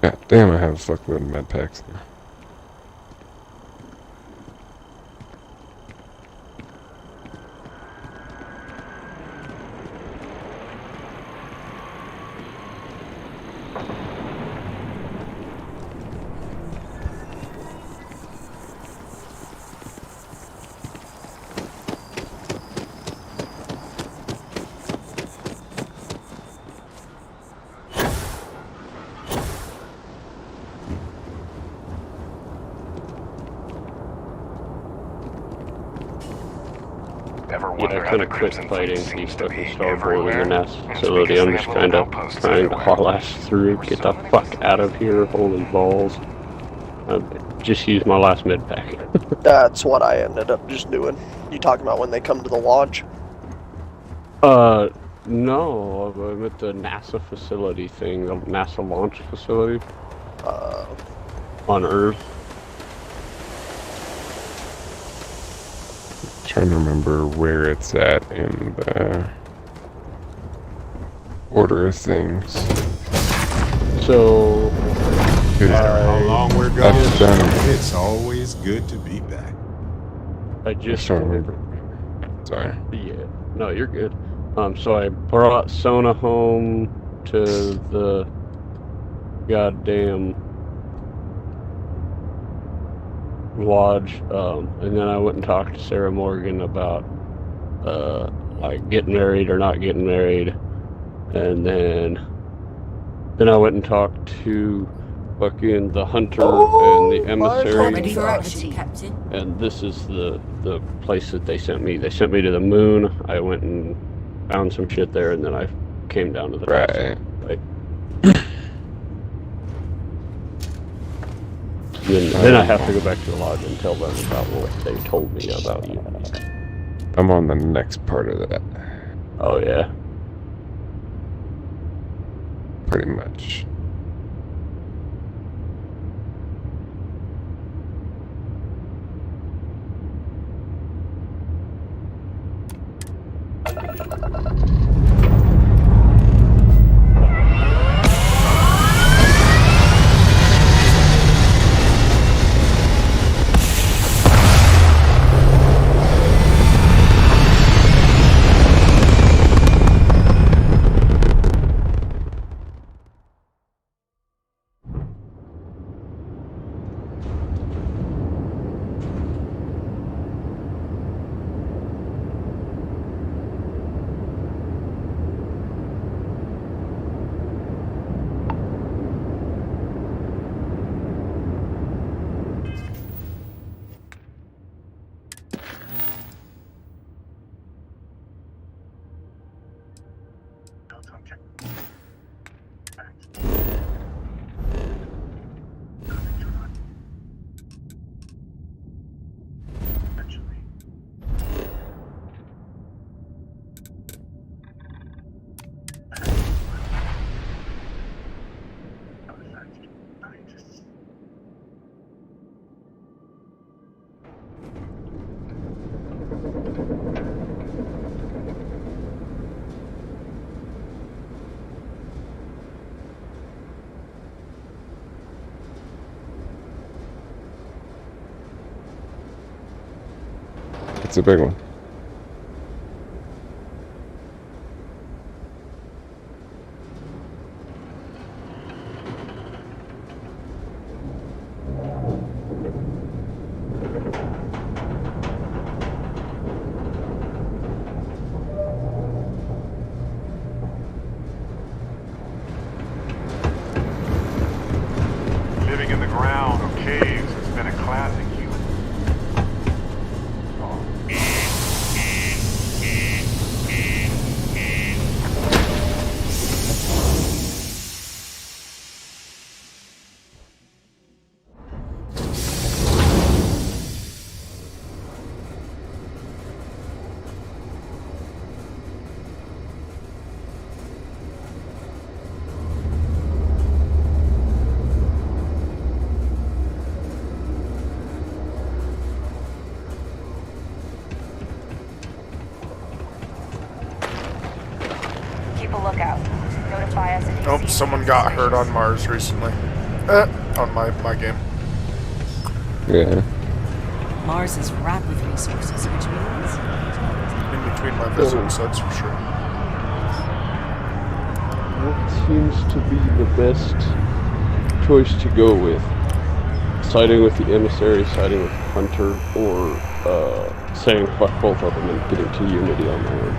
God damn, I have a fuckload of med packs now. Yeah, I kind of quit fighting the fucking starboard in the NASA facility. I'm just kind of trying to haul ass through, get the fuck out of here, holy balls. Just use my last med pack. That's what I ended up just doing. You talking about when they come to the lodge? No, I'm at the NASA facility thing, the NASA launch facility. On Earth. Trying to remember where it's at in the order of things. So, no matter how long we're gone, done. It's always good to be back. I just don't remember. Sorry. Yeah, no, you're good. So I brought Sona home to the goddamn lodge, and then I went and talked to Sarah Morgan about like getting married or not getting married, and then I went and talked to fucking the hunter and the emissary. Ready for action, Captain. And this is the place that they sent me. They sent me to the moon. I went and found some shit there, and then I came down to the right. Then I have to go back to the lodge and tell them about what they told me about you. I'm on the next part of that. Oh yeah. Pretty much. It's a big one. Living in the ground or caves has been a classic human. Keep a lookout. Notify us if you Oh, see someone got hurt on Mars recently. On my game. Yeah. Mars is ripe with resources, which means... In between my visitor sets, for sure. What seems to be the best choice to go with? Siding with the emissary, siding with the hunter, or saying fuck both of them and getting to Unity on my own?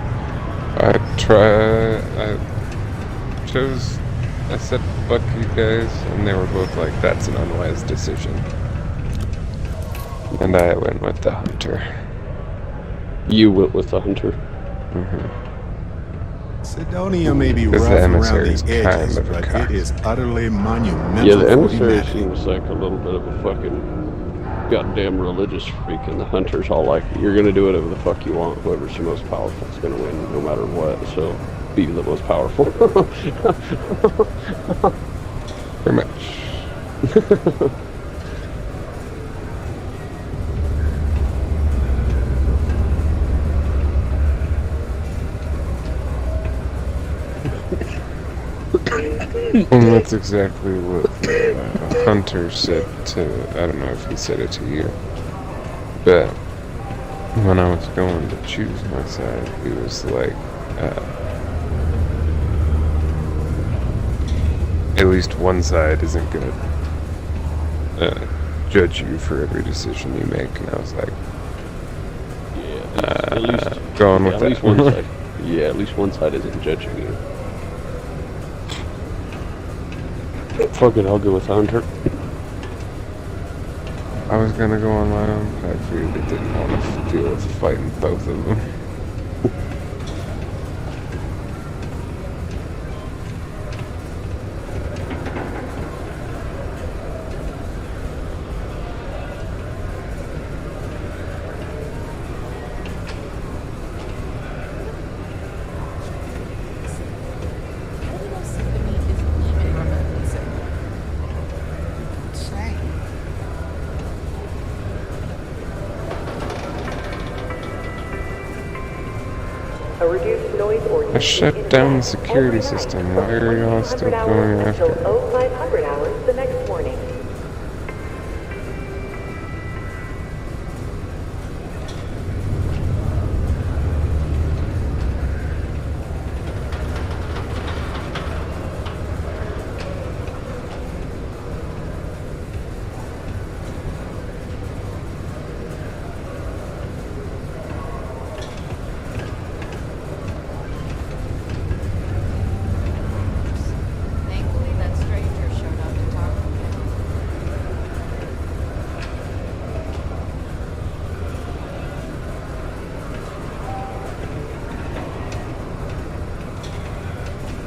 I said fuck you guys, and they were both like, that's an unwise decision. And I went with the hunter. You went with the hunter? Mm-hmm. Sidonia may be rough around the edges, but it is utterly monumental. Yeah, the emissary for humanity. seems like a little bit of a fucking goddamn religious freak, and the hunter's all like, you're gonna do whatever the fuck you want. Whoever's the most powerful is gonna win, no matter what. So, be the most powerful. Pretty much. And that's exactly what Hunter said to, I don't know if he said it to you, but when I was going to choose my side, he was like, at least one side isn't going to judge you for every decision you make, and I was like, at least going with at that. least one side. Yeah, at least one side isn't judging you. Fuck it, I'll go with Hunter. I was gonna go on my own, but I figured I didn't want to deal with fighting both of them. I shut down the security system. Why are y'all still going after me? 0500 hours the next morning.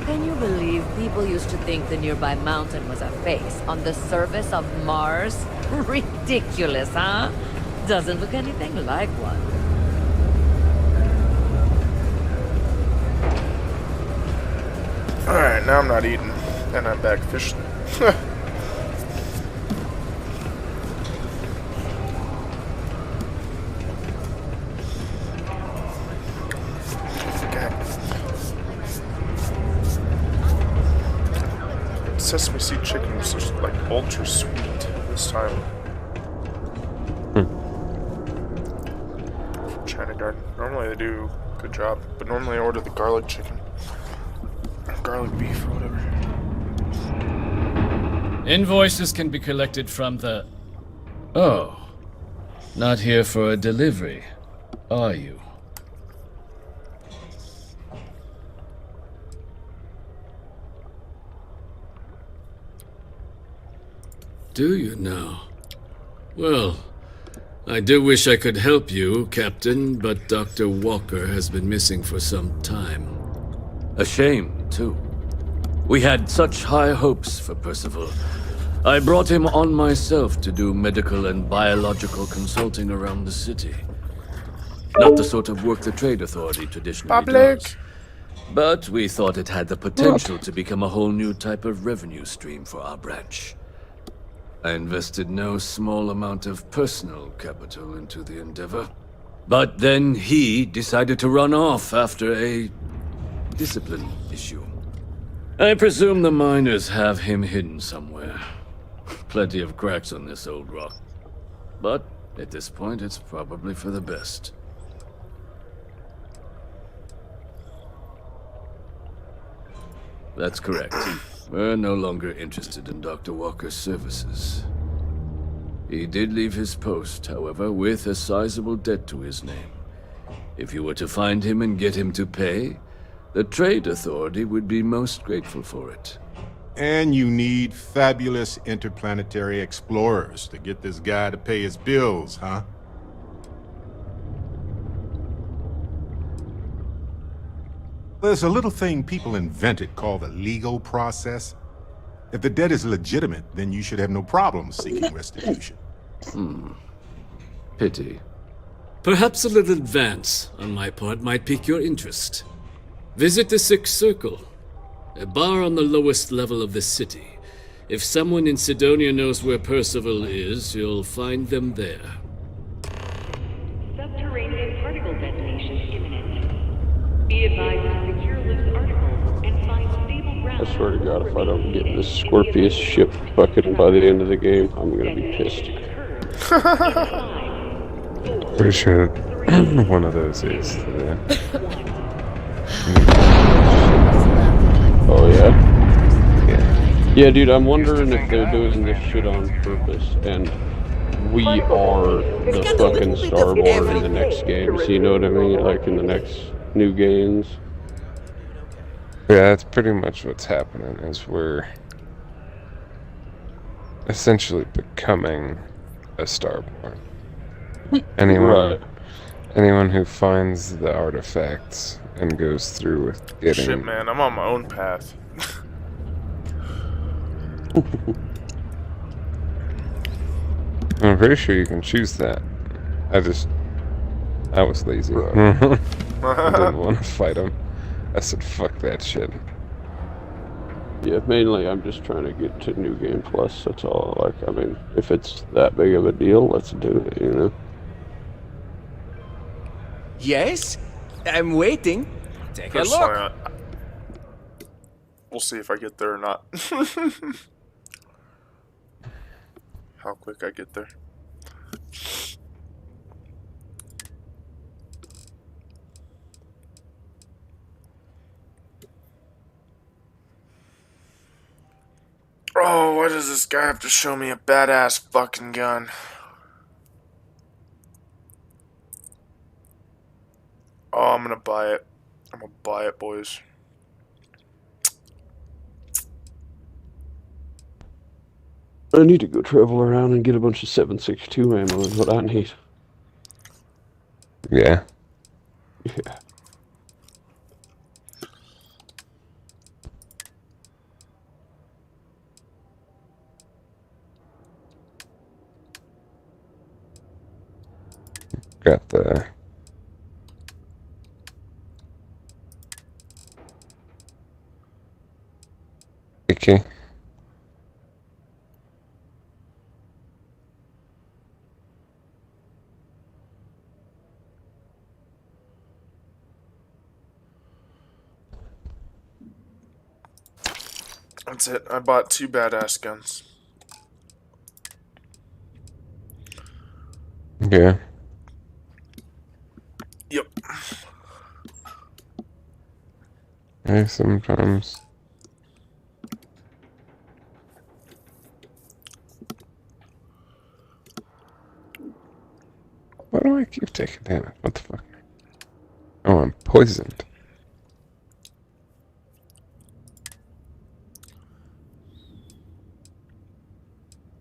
Can you believe people used to think the nearby mountain was a face on the surface of Mars? Ridiculous, huh? Doesn't look anything like one. Alright, now I'm not eating, and I'm back fishing. Sesame seed chicken was just like ultra sweet this time. From China Garden. Normally they do a good job, but normally I order the garlic chicken. Or garlic beef or whatever. Invoices can be collected from the... Oh. Not here for a delivery, are you? Do you now? Well, I do wish I could help you, Captain, but Dr. Walker has been missing for some time. A shame, too. We had such high hopes for Percival. I brought him on myself to do medical and biological consulting around the city. Not the sort of work the Trade Authority traditionally does. But we thought it had the potential to become a whole new type of revenue stream for our branch. I invested no small amount of personal capital into the endeavor. But then he decided to run off after a discipline issue. I presume the miners have him hidden somewhere. plenty of cracks on this old rock. But at this point, it's probably for the best. That's correct. We're no longer interested in Dr. Walker's services. He did leave his post, however, with a sizable debt to his name. If you were to find him and get him to pay, the Trade Authority would be most grateful for it. And you need fabulous interplanetary explorers to get this guy to pay his bills, huh? There's a little thing people invented called the legal process. If the debt is legitimate, then you should have no problem seeking restitution. Pity. Perhaps a little advance on my part might pique your interest. Visit the Sixth Circle, a bar on the lowest level of the city. If someone in Sidonia knows where Percival is, you'll find them there. Subterranean particle detonation imminent. Be advised to secure loose articles and find stable ground. I swear to God, if I don't get this Scorpius ship fucking by the end of the game, I'm gonna be pissed. Pretty sure one of those is the... Oh yeah? Yeah, dude, I'm wondering if they're doing this shit on purpose, and we are the fucking starboard in the next games, you know what I mean? Like in the next new games. Yeah, that's pretty much what's happening, is we're essentially becoming a starboard. Anyone who finds the artifacts and goes through with getting... Shit, man, I'm on my own path. I'm pretty sure you can choose that. I was lazy. I didn't want to fight him. I said, fuck that shit. Yeah, mainly I'm just trying to get to New Game Plus, that's all. Like, I mean, if it's that big of a deal, let's do it, you know? Yes? I'm waiting. Take a look. We'll see if I get there or not. How quick I get there. Oh, why does this guy have to show me a badass fucking gun? Oh, I'm gonna buy it. I'm gonna buy it, boys. I need to go travel around and get a bunch of 7.62 ammo is what I need. Yeah. Yeah. Got the... AK. That's it. I bought 2 badass guns. Yeah. Yep. Yeah, sometimes. Why do I keep taking damage? What the fuck? Oh, I'm poisoned.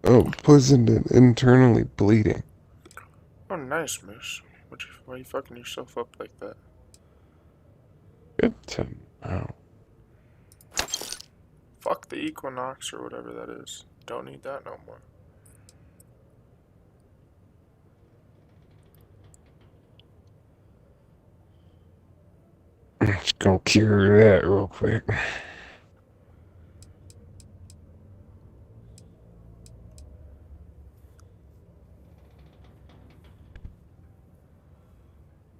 Oh, poisoned and internally bleeding. Oh, nice, Moose. Why are you fucking yourself up like that? Good to know. Fuck the Equinox or whatever that is. Don't need that no more. Let's go cure that real quick.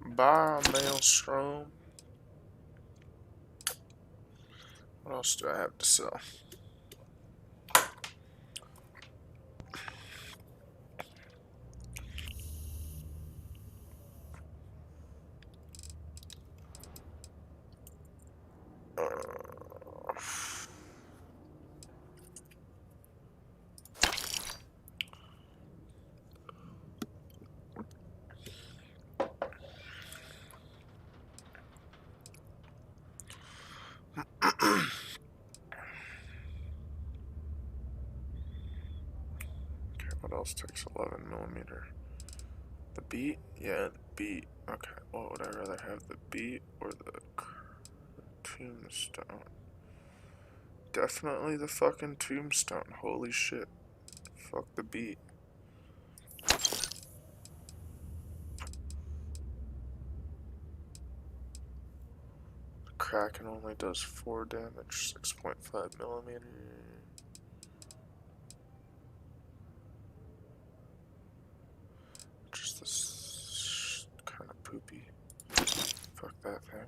Bye, Maelstrom. What else do I have to sell? What else takes 11mm? The beat? Yeah, the beat. Okay, what would I rather have, the beat or the tombstone? Definitely the fucking tombstone. Holy shit. Fuck the beat. The Kraken only does 4 damage, 6.5mm. Just this kind of poopy. Fuck that thing.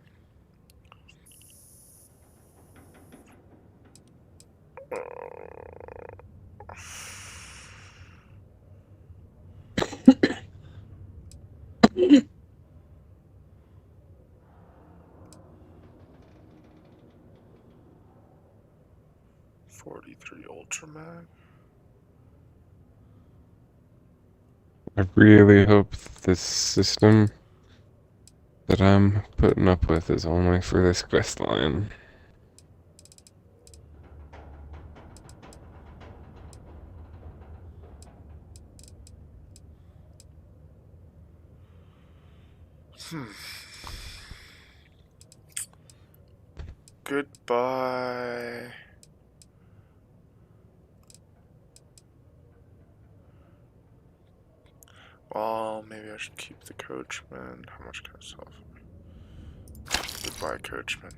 .43 Ultraman. I really hope this system that I'm putting up with is only for this quest line. Goodbye. Well, maybe I should keep the coachman. How much can I sell for? Goodbye, coachman.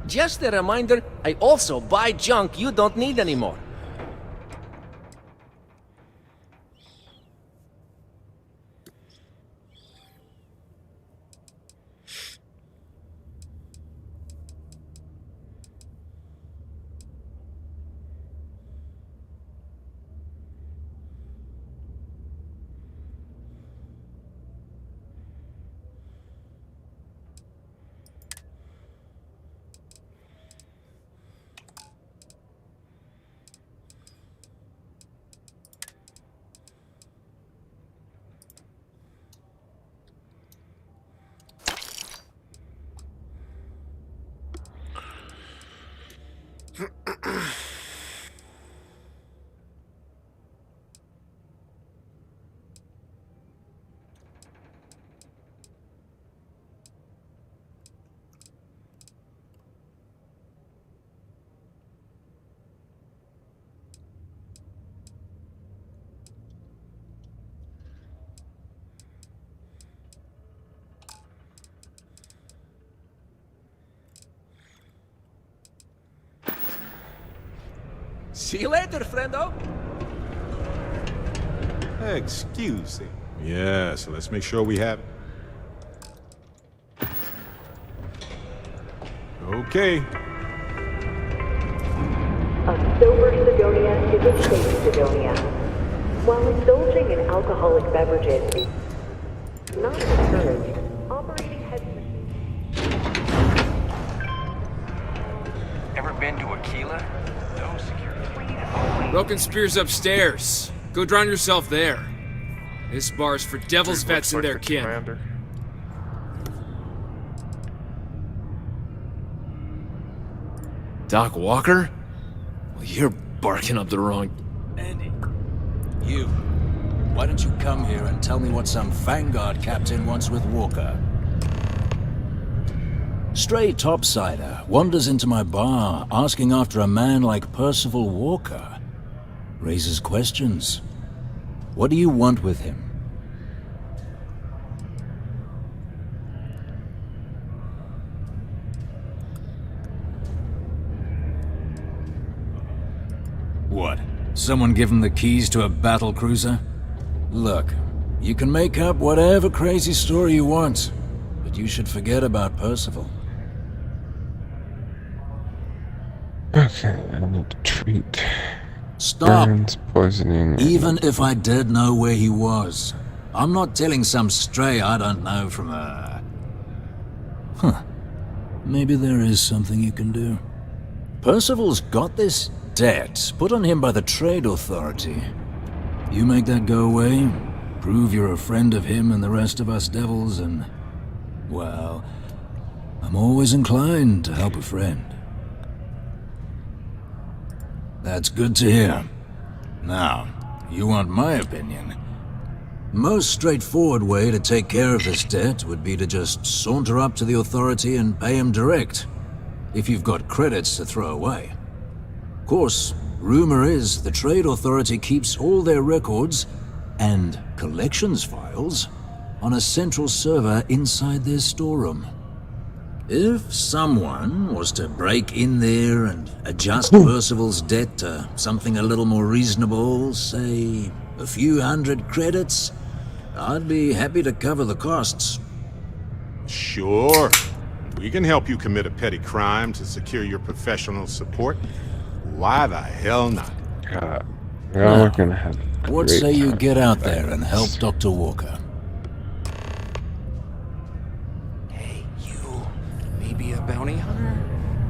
Just a reminder, I also buy junk you don't need anymore. See you later, friendo. Excuse me. Yes, let's make sure we have... Okay. A sober Sidonia is a safe Sidonia. While indulging in alcoholic beverages is not encouraged, operating head... Ever been to Aquila? No security. Broken Spear's upstairs. Go drown yourself there. This bar's for devil's vets and their kin. Commander. Doc Walker? Well, you're barking up the wrong... Andy, you. Why don't you come here and tell me what some Vanguard captain wants with Walker? Stray topsider wanders into my bar asking after a man like Percival Walker. Raises questions. What do you want with him? What? Someone give him the keys to a battle cruiser? Look, you can make up whatever crazy story you want, but you should forget about Percival. Okay, I need to treat. Stop! Burns, poisoning. Even if I did know where he was, I'm not telling some stray I don't know from a... Huh. Maybe there is something you can do. Percival's got this debt put on him by the Trade Authority. You make that go away, prove you're a friend of him and the rest of us devils, and... well, I'm always inclined to help a friend. That's good to hear. Now, you want my opinion? Most straightforward way to take care of this debt would be to just saunter up to the Authority and pay him direct, if you've got credits to throw away. Of course, rumor is the Trade Authority keeps all their records and collections files on a central server inside their storeroom. If someone was to break in there and adjust Percival's debt to something a little more reasonable, say a few hundred credits, I'd be happy to cover the costs. Sure. We can help you commit a petty crime to secure your professional support. Why the hell not? We're gonna have a What great say you time get with out there that. and help Dr. Walker? Hey, you. Maybe a bounty hunter?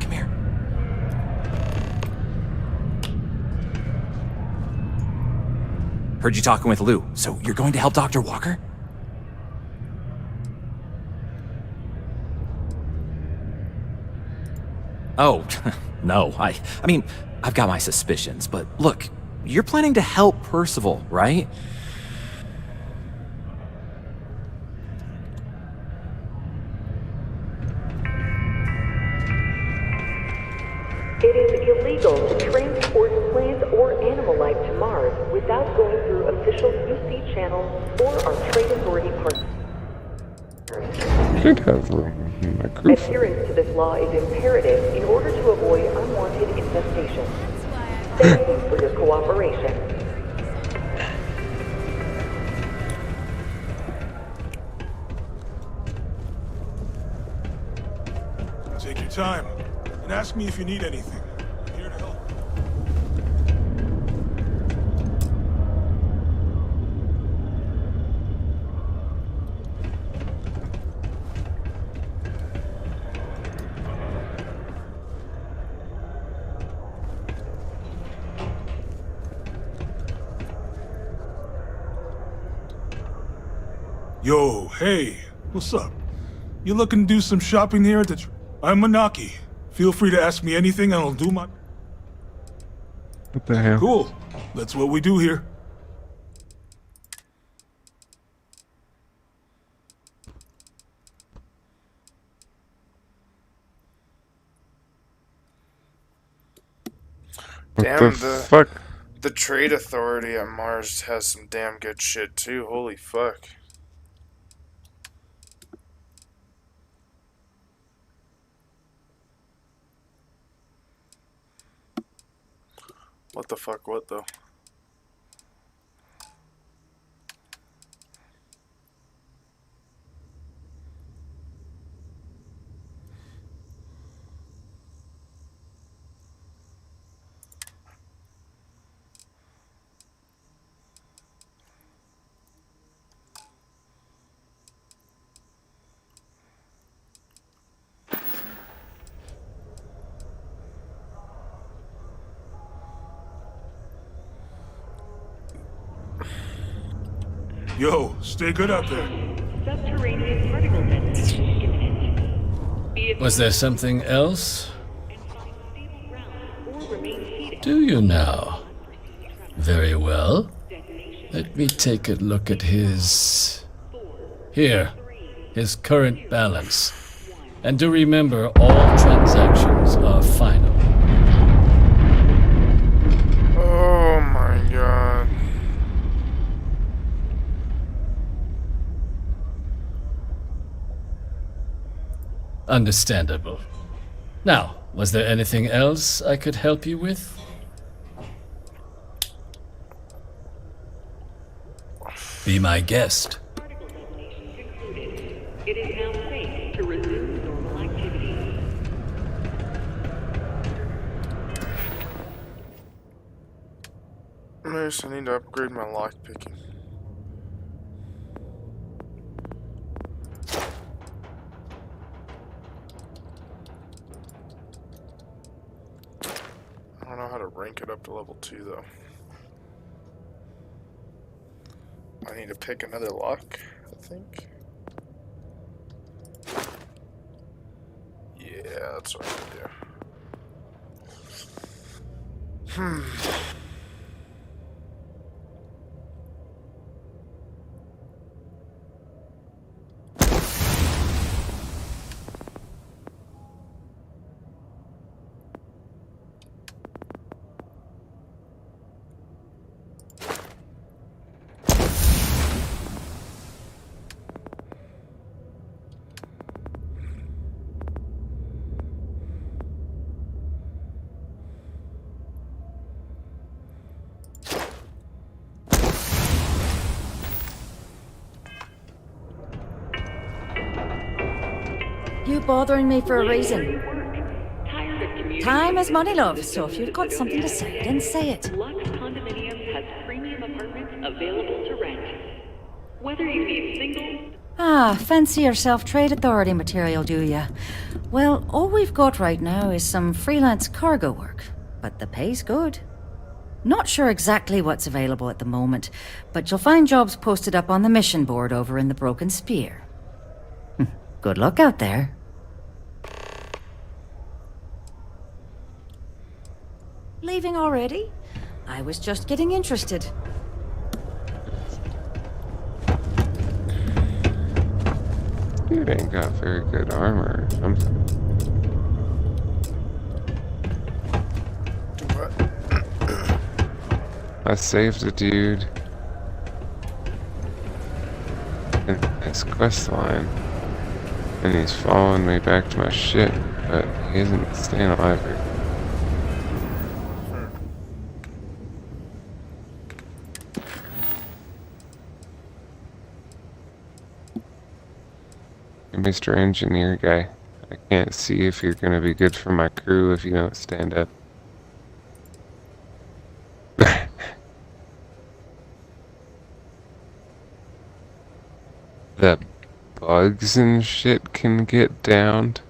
Come here. Heard you talking with Lou, so you're going to help Dr. Walker? Oh, no, I mean, I've got my suspicions, but look, you're planning to help Percival, right? It is illegal to transport plants or animal life to Mars without going through official UC channels or our trade authority partners. Should have room in my group. Adherence to this law is imperative in order to avoid unwanted infestation. Thank you for your cooperation. Take your time and ask me if you need anything. I'm here to help. Yo, hey, what's up? You looking to do some shopping here at the... I'm Manaki. Feel free to ask me anything and I'll do my... What the hell? Cool. That's what we do here. Damn, the fuck? The Trade Authority at Mars has some damn good shit too. Holy fuck. What the fuck, what though? Yo, stay good out there. Subterranean particle detonation imminent. Was there something else? Do you now? Very well. Let me take a look at his... Here, his current balance. And do remember, all transactions are final. Oh my god. Understandable. Now, was there anything else I could help you with? Be my guest. It is now safe to resume normal activity. Mace, I need to upgrade my lockpicking. I don't know how to rank it up to level 2 though. I need to pick another lock, I think. Yeah, that's what I'm gonna do. You bothering me for a reason. Time is money, love, so if you've got something to say, then say it. Lux Condominiums has premium apartments available to rent. Whether you need single... Ah, fancy yourself trade authority material, do ya? Well, all we've got right now is some freelance cargo work, but the pay's good. Not sure exactly what's available at the moment, but you'll find jobs posted up on the mission board over in the Broken Spear. Good luck out there. Leaving already? I was just getting interested. Dude ain't got very good armor or something. I saved a dude in this quest line, and he's following me back to my ship, but he isn't staying alive. Mr. Engineer guy, I can't see if you're gonna be good for my crew if you don't stand up. The bugs and shit can get downed.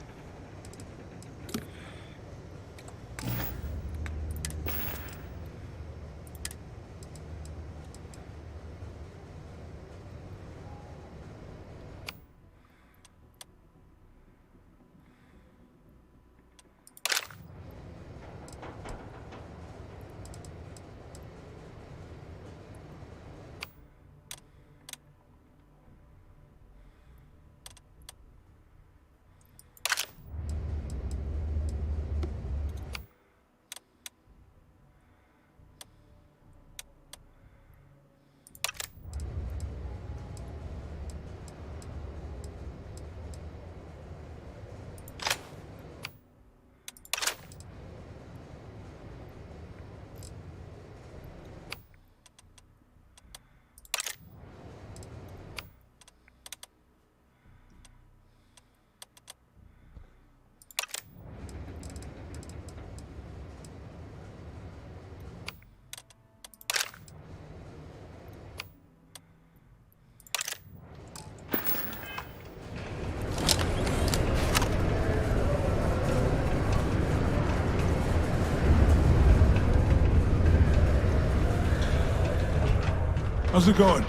How's it going?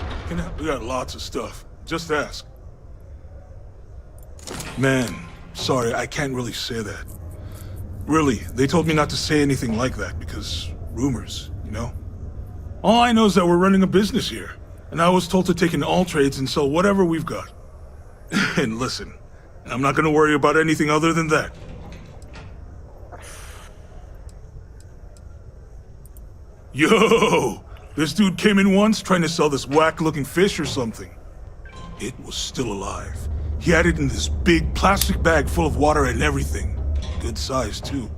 We got lots of stuff. Just ask. Man, sorry, I can't really say that. Really, they told me not to say anything like that because rumors, you know? All I know is that we're running a business here, and I was told to take in all trades and sell whatever we've got. And listen, I'm not gonna worry about anything other than that. Yo! This dude came in once trying to sell this whack-looking fish or something. It was still alive. He had it in this big plastic bag full of water and everything. Good size, too.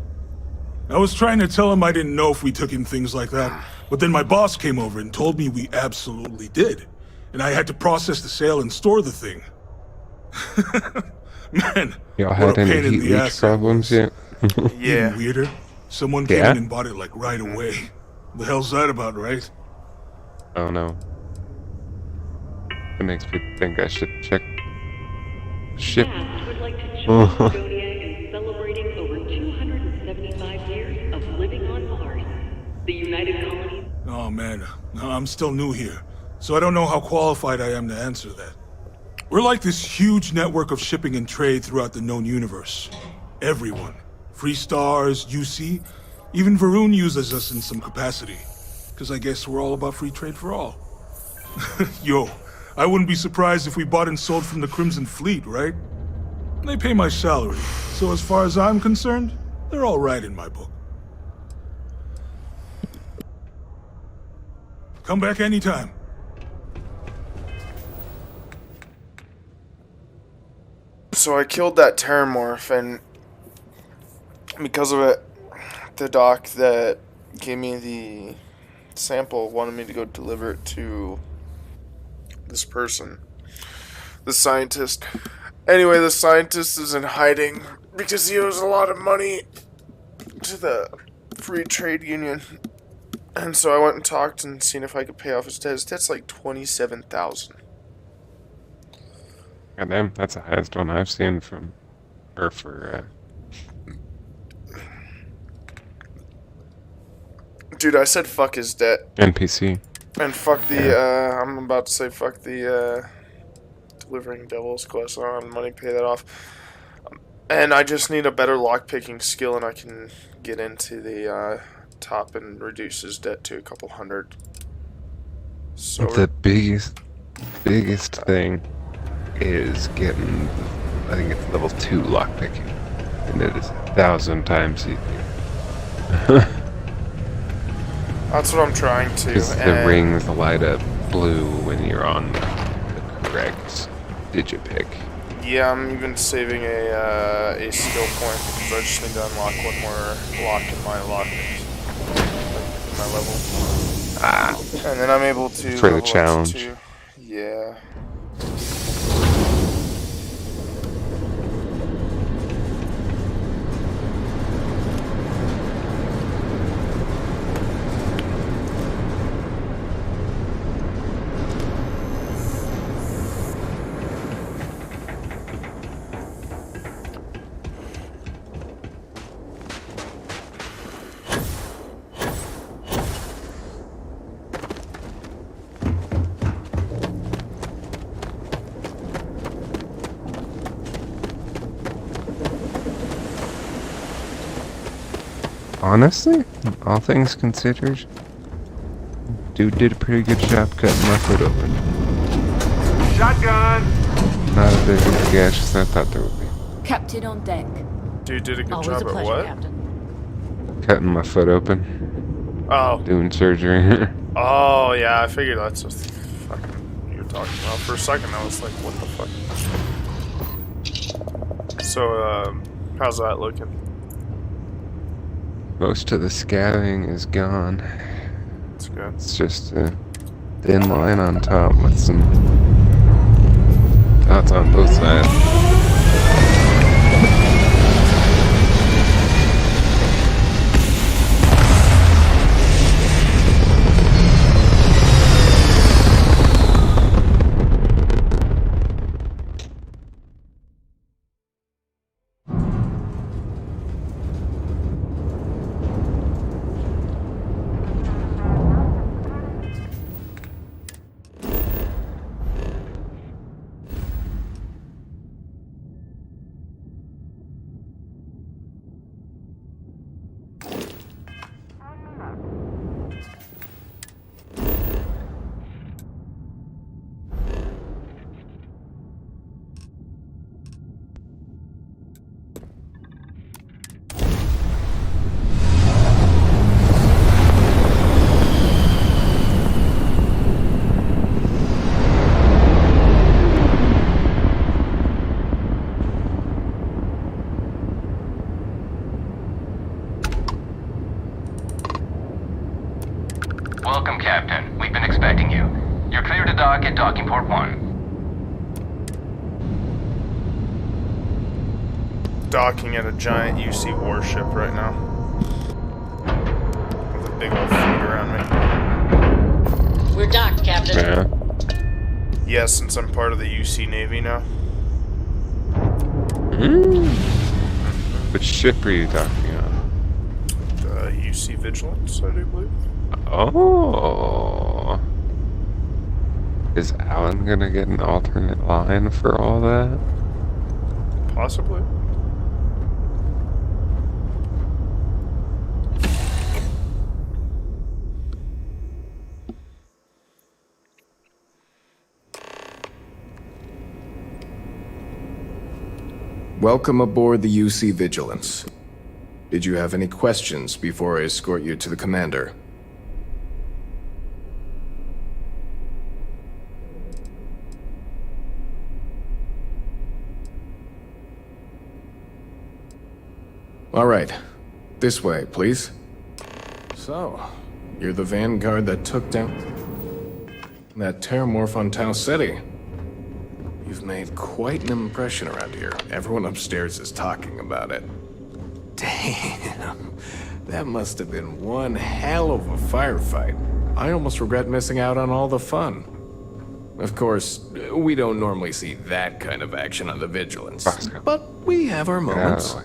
I was trying to tell him I didn't know if we took in things like that, but then my boss came over and told me we absolutely did. And I had to process the sale and store the thing. Man, Y'all what had a any pain in heat the leak ass that problems was. yet? Yeah. Even weirder, someone came Yeah? in and bought it like right away. The hell's that about, right? Oh no. It makes me think I should check ship. would like to join Zodiac in celebrating over 275 years of living on Mars. The United Colonies. Oh man, no, I'm still new here, so I don't know how qualified I am to answer that. We're like this huge network of shipping and trade throughout the known universe. Everyone. Free Stars, UC, even Varun uses us in some capacity. Because I guess we're all about free trade for all. Yo, I wouldn't be surprised if we bought and sold from the Crimson Fleet, right? They pay my salary, so as far as I'm concerned, they're all right in my book. Come back anytime. So I killed that Terramorph, and because of it, the doc that gave me the sample wanted me to go deliver it to this person, the scientist. Anyway, the scientist is in hiding because he owes a lot of money to the Free Trade Union. And so I went and talked and seen if I could pay off his debt. His debt's like $27,000. Goddamn, that's the highest one I've seen from her for Dude, I said fuck his debt. NPC. And fuck the, I'm about to say fuck the, delivering Devil's Quest on money, pay that off. And I just need a better lockpicking skill and I can get into the, top and reduce his debt to a couple hundred. So The biggest thing is getting, I think it's level 2 lockpicking. And it is 1,000 times easier. that's what I'm trying to. Because the rings light up blue when you're on the correct digit pick. Yeah, I'm even saving a skill point because I just need to unlock one more lock in my my level. And then I'm able to for the level up to challenge. 2. Yeah. Honestly, all things considered, dude did a pretty good job cutting my foot open. Shotgun! Not as big of a gash as I thought there would be. Captain on deck. Dude did a good Always job a at pleasure, what? Captain. Cutting my foot open. Oh. Doing surgery. Oh, yeah, I figured that's what fucking you were talking about. For a second, I was like, what the fuck? So, how's that looking? Most of the scabbing is gone. That's good. It's just a thin line on top with some dots on both sides. Welcome, Captain. We've been expecting you. You're clear to dock at docking port 1. Docking at a giant UC warship right now. With a big old fleet around me. We're docked, Captain. Yeah. Yeah, since I'm part of the UC Navy now. Which ship are you talking about? UC Vigilance, I do believe. Oh. Is Alan gonna get an alternate line for all that? Possibly. Welcome aboard the UC Vigilance. Did you have any questions before I escort you to the commander? All right. This way, please. So, you're the vanguard that took down that terramorph on Tau Ceti. You've made quite an impression around here. Everyone upstairs is talking about it. Damn. That must have been one hell of a firefight. I almost regret missing out on all the fun. Of course, we don't normally see that kind of action on the Vigilance. But we have our moments.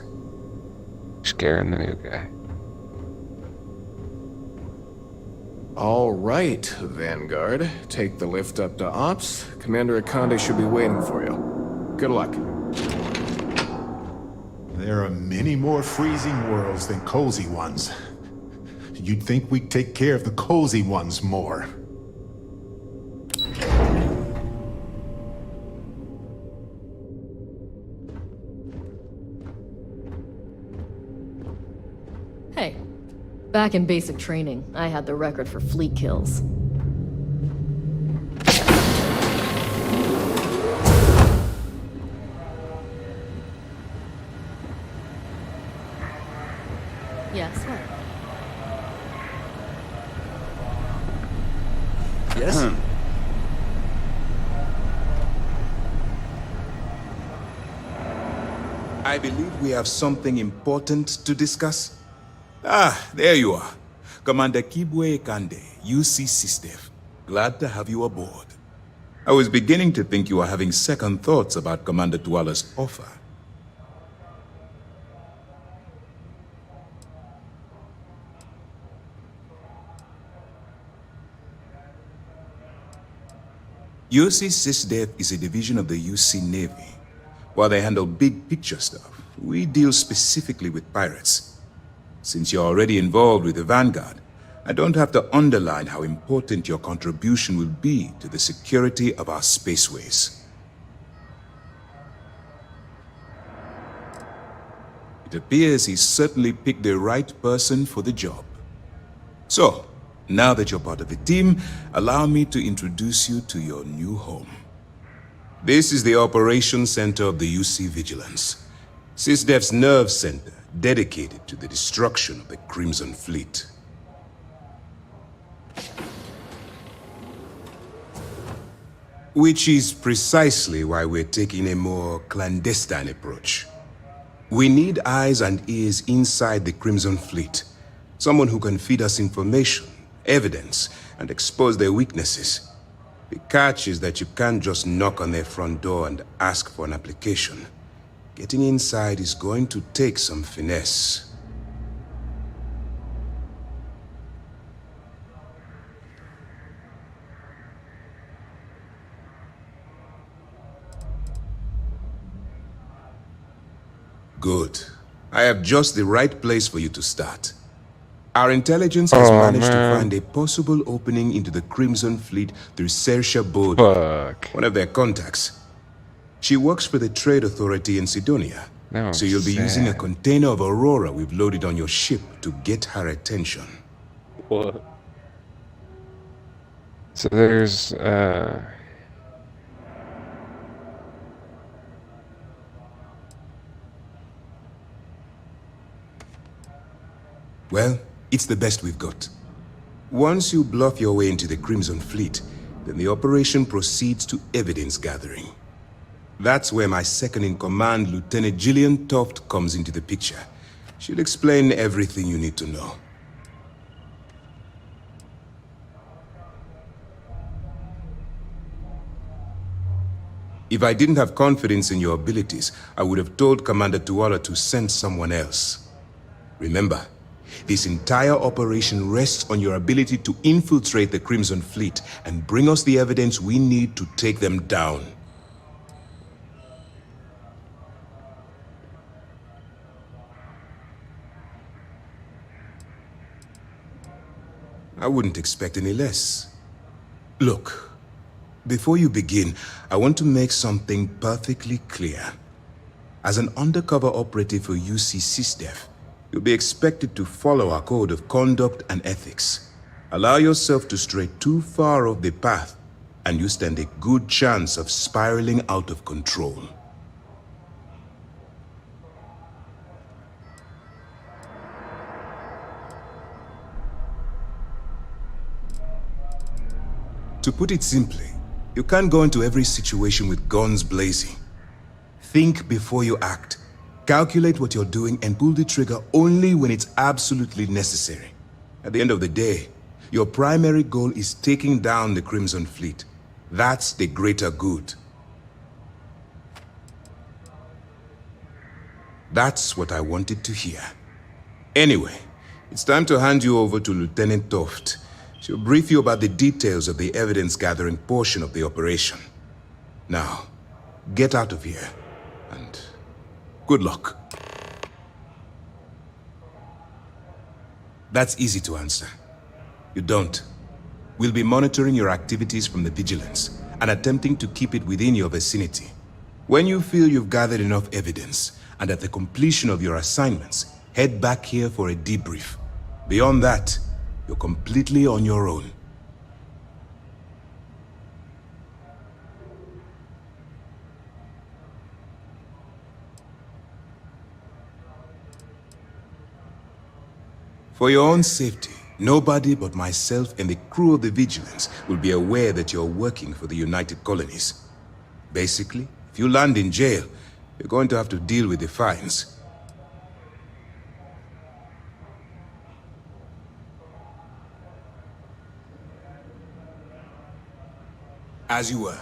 Scaring the new guy. All right, Vanguard. Take the lift up to Ops. Commander Akande should be waiting for you. Good luck. There are many more freezing worlds than cozy ones. You'd think we'd take care of the cozy ones more. Hey, back in basic training, I had the record for fleet kills. Yes, what? Yes? I believe we have something important to discuss. Ah, there you are. Commander Kibwe Kande, UC SysDev. Glad to have you aboard. I was beginning to think you were having second thoughts about Commander Tuala's offer. UC SysDev is a division of the UC Navy. While they handle big picture stuff, we deal specifically with pirates. Since you're already involved with the Vanguard, I don't have to underline how important your contribution will be to the security of our spaceways. It appears he's certainly picked the right person for the job. So, now that you're part of the team, allow me to introduce you to your new home. This is the Operations Center of the UC Vigilance, SysDev's nerve center dedicated to the destruction of the Crimson Fleet. Which is precisely why we're taking a more clandestine approach. We need eyes and ears inside the Crimson Fleet. Someone who can feed us information, evidence, and expose their weaknesses. The catch is that you can't just knock on their front door and ask for an application. Getting inside is going to take some finesse. Good. I have just the right place for you to start. Our intelligence has managed to find a possible opening into the Crimson Fleet through Sersha Bode, one of their contacts. She works for the Trade Authority in Sidonia, so you'll be using a container of Aurora we've loaded on your ship to get her attention. What? So there's, Well, it's the best we've got. Once you bluff your way into the Crimson Fleet, then the operation proceeds to evidence gathering. That's where my second-in-command, Lieutenant Gillian Toft, comes into the picture. She'll explain everything you need to know. If I didn't have confidence in your abilities, I would have told Commander Tuala to send someone else. Remember, this entire operation rests on your ability to infiltrate the Crimson Fleet and bring us the evidence we need to take them down. I wouldn't expect any less. Look, before you begin, I want to make something perfectly clear. As an undercover operative for UC SysDef, you'll be expected to follow our code of conduct and ethics. Allow yourself to stray too far off the path, and you stand a good chance of spiraling out of control. To put it simply, you can't go into every situation with guns blazing. Think before you act. Calculate what you're doing and pull the trigger only when it's absolutely necessary. At the end of the day, your primary goal is taking down the Crimson Fleet. That's the greater good. That's what I wanted to hear. Anyway, it's time to hand you over to Lieutenant Toft. She'll brief you about the details of the evidence-gathering portion of the operation. Now, get out of here, and good luck. That's easy to answer. You don't. We'll be monitoring your activities from the Vigilance, and attempting to keep it within your vicinity. When you feel you've gathered enough evidence, and at the completion of your assignments, head back here for a debrief. Beyond that, you're completely on your own. For your own safety, nobody but myself and the crew of the Vigilance will be aware that you're working for the United Colonies. Basically, if you land in jail, you're going to have to deal with the fines. As you were.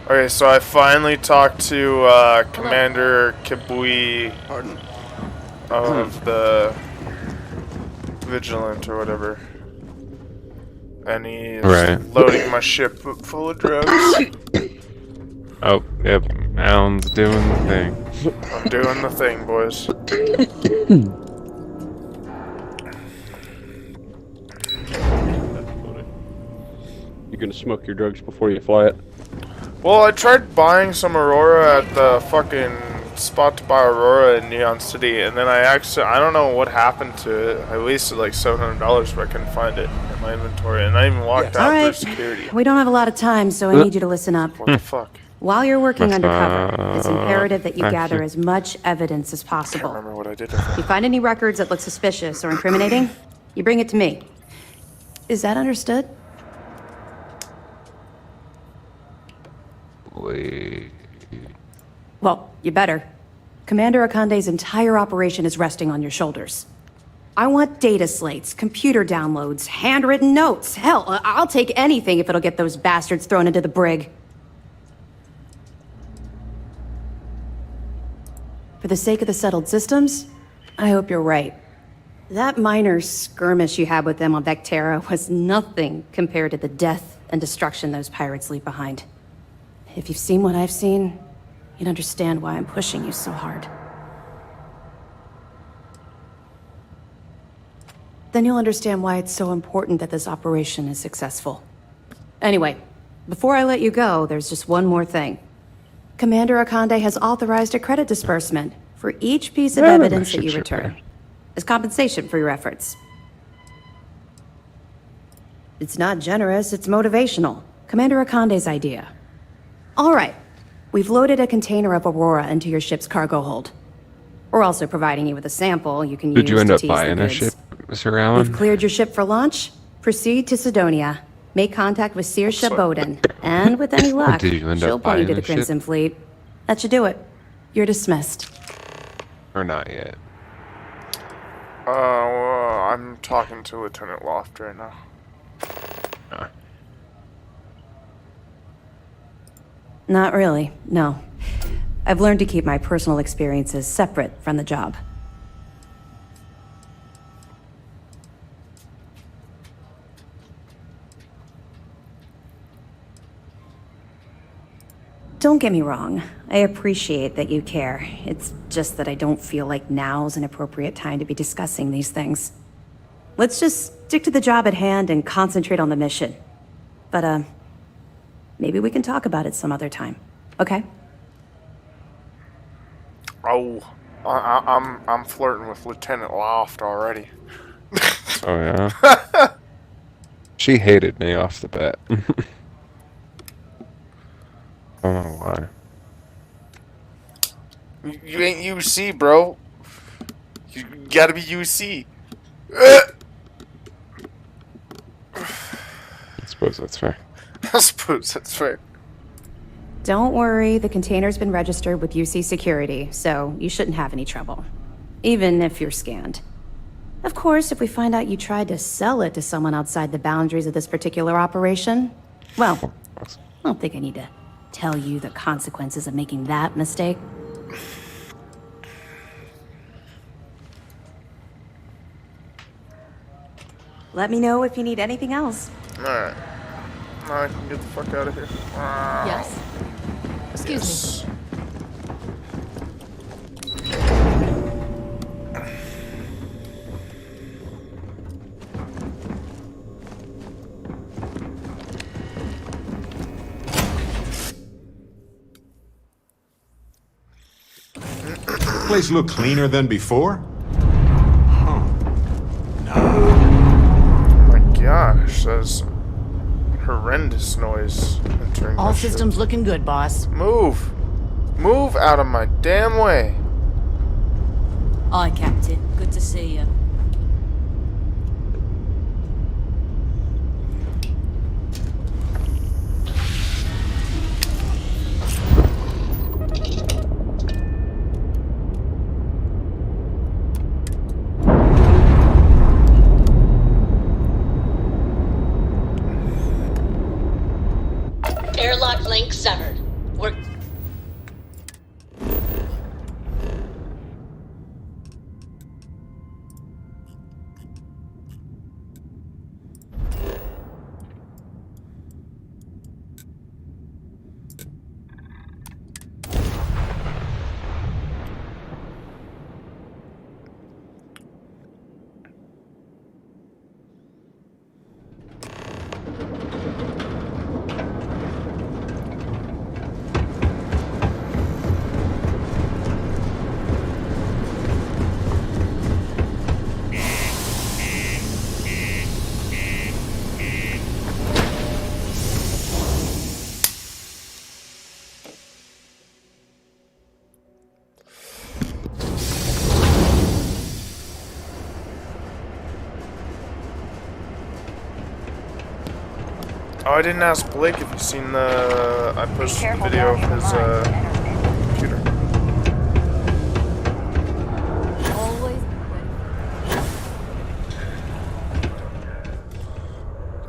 Okay, so I finally talked to Commander Kibui of the Vigilant or whatever. And he's loading my ship full of drugs. Oh, yep. Mound's doing the thing. I'm doing the thing, boys. You gonna smoke your drugs before you fly it? Well, I tried buying some Aurora at the fucking spot to buy Aurora in Neon City, and then I don't know what happened to it. I wasted like $700, but I couldn't find it in my inventory, and I even walked out through security. We don't have a lot of time, so I need you to listen up. What the fuck? While you're working undercover, it's imperative that you gather as much evidence as possible. I can't remember what I did. If you find any records that look suspicious or incriminating, you bring it to me. Is that understood? Wait. Well, you better. Commander Akande's entire operation is resting on your shoulders. I want data slates, computer downloads, handwritten notes. Hell, I'll take anything if it'll get those bastards thrown into the brig. For the sake of the settled systems, I hope you're right. That minor skirmish you had with them on Vectera was nothing compared to the death and destruction those pirates leave behind. If you've seen what I've seen, you'd understand why I'm pushing you so hard. Then you'll understand why it's so important that this operation is successful. Anyway, before I let you go, there's just one more thing. Commander Akande has authorized a credit disbursement for each piece of evidence that you return, as compensation for your efforts. It's not generous, it's motivational. Commander Akande's idea. All right, we've loaded a container of Aurora into your ship's cargo hold. We're also providing you with a sample you can use to Did you end up tease the buying a goods. ship, Mr. Allen? You've cleared your ship for launch. Proceed to Sidonia. Make contact with Saoirse Bowden, and with any luck, Did you end up she'll point you buying to a the ship? Crimson Fleet. That should do it. You're dismissed. Or not yet? Well, I'm talking to Lieutenant Loft right now. Not really, no. I've learned to keep my personal experiences separate from the job. Don't get me wrong. I appreciate that you care. It's just that I don't feel like now's an appropriate time to be discussing these things. Let's just stick to the job at hand and concentrate on the mission. But, maybe we can talk about it some other time, okay? Oh, I'm flirting with Lieutenant Loft already. Oh yeah. She hated me off the bat. I don't know why. You ain't UC, bro. You gotta be UC. I suppose that's fair. I suppose that's fair. Don't worry, the container's been registered with UC Security, so you shouldn't have any trouble. Even if you're scanned. Of course, if we find out you tried to sell it to someone outside the boundaries of this particular operation, well, I don't think I need to tell you the consequences of making that mistake. Let me know if you need anything else. Alright. Now I can get the fuck out of here. Yes? Excuse me. The place look cleaner than before? Oh my gosh, that's horrendous noise entering All my ship. systems looking good, boss. Move! Move out of my damn way! Aye, Captain. Good to see you. Airlock link severed. We're... Oh, I didn't ask Blake if he's seen the... I posted the video of his computer.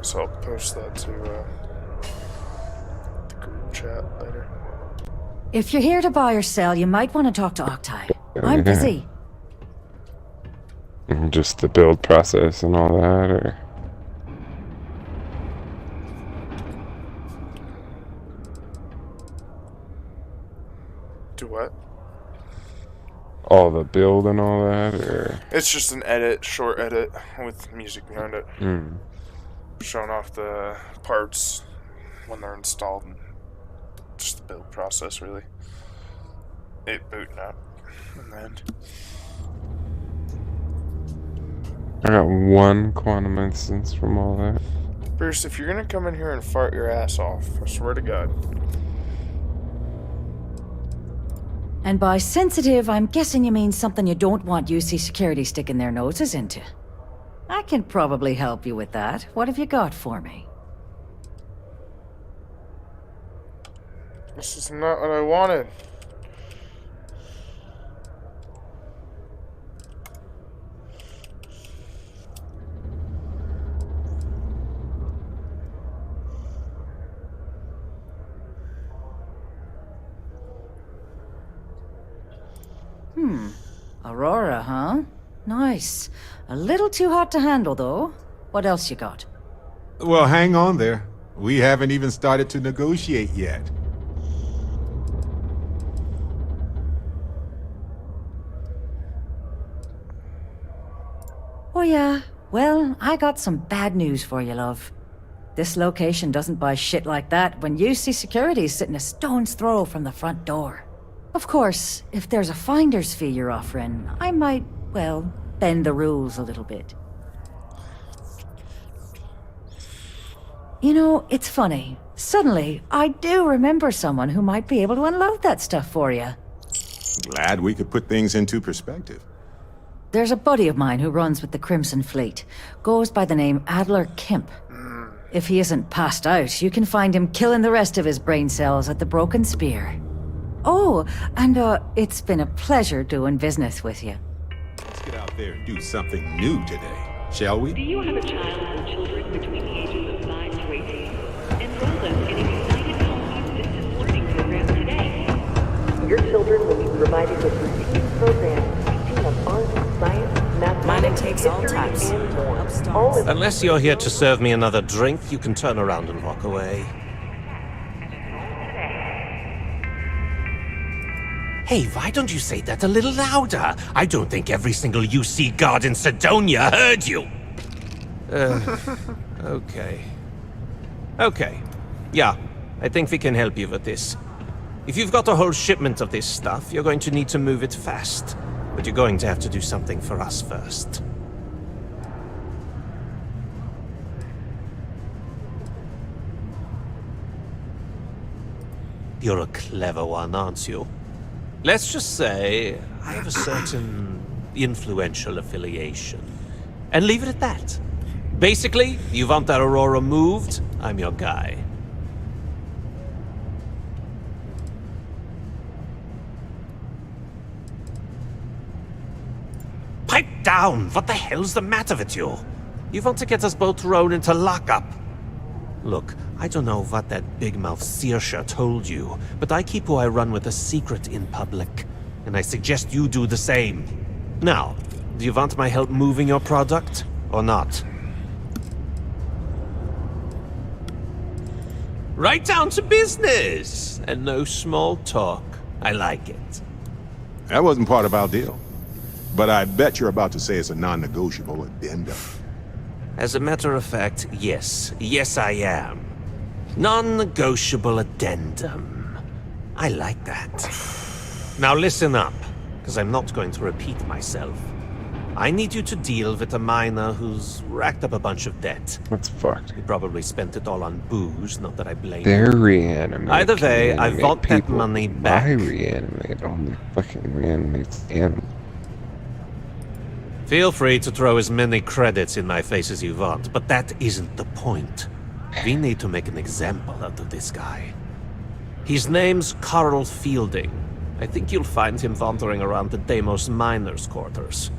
So I'll post that to the group chat later. If you're here to buy or sell, you might want to talk to Octai. I'm busy. Just the build process and all that, or... Do what? All the build and all that, or... It's just an edit, short edit, with music behind it. Showing off the parts when they're installed, and just the build process, really. It booting up in the end. I got one quantum instance from all that. Bruce, if you're gonna come in here and fart your ass off, I swear to God. And by sensitive, I'm guessing you mean something you don't want UC security sticking their noses into. I can probably help you with that. What have you got for me? This is not what I wanted. Aurora, huh? Nice. A little too hot to handle, though. What else you got? Well, hang on there. We haven't even started to negotiate yet. Oh yeah? Well, I got some bad news for you, love. This location doesn't buy shit like that when UC security's sitting a stone's throw from the front door. Of course, if there's a finder's fee you're offering, I might, well, bend the rules a little bit. You know, it's funny. Suddenly, I do remember someone who might be able to unload that stuff for you. Glad we could put things into perspective. There's a buddy of mine who runs with the Crimson Fleet. Goes by the name Adler Kemp. If he isn't passed out, you can find him killing the rest of his brain cells at the Broken Spear. Oh, and it's been a pleasure doing business with you. Let's get out there and do something new today, shall we? Do you have a child or children between the ages of 9 to 18? Enroll them in a United Colonies Distance Learning Program today. Your children will be provided with routine programs teaching them art, science, mathematics, takes all history, types. and more. All of Unless you're here to serve me another drink, you can turn around and walk away. Hey, why don't you say that a little louder? I don't think every single UC guard in Sidonia heard you. Okay. Okay. Yeah, I think we can help you with this. If you've got a whole shipment of this stuff, you're going to need to move it fast. But you're going to have to do something for us first. You're a clever one, aren't you? Let's just say I have a certain influential affiliation. And leave it at that. Basically, you want that Aurora moved, I'm your guy. Pipe down! What the hell's the matter with you? You want to get us both thrown into lockup? Look, I don't know what that big-mouth Saoirse told you, but I keep who I run with a secret in public, and I suggest you do the same. Now, do you want my help moving your product, or not? Right down to business, and no small talk. I like it. That wasn't part of our deal. But I bet you're about to say it's a non-negotiable addendum. As a matter of fact, yes. Yes, I am. Non-negotiable addendum. I like that. Now listen up, because I'm not going to repeat myself. I need you to deal with a miner who's racked up a bunch of debt. That's fucked. He probably spent it all on booze, not that I blame They're him. reanimate. Either way, I reanimate want that people. money back. Why reanimate? Only fucking reanimates animals. Feel free to throw as many credits in my face as you want, but that isn't the point. We need to make an example out of this guy. His name's Carl Fielding. I think you'll find him wandering around the Deimos miners' quarters.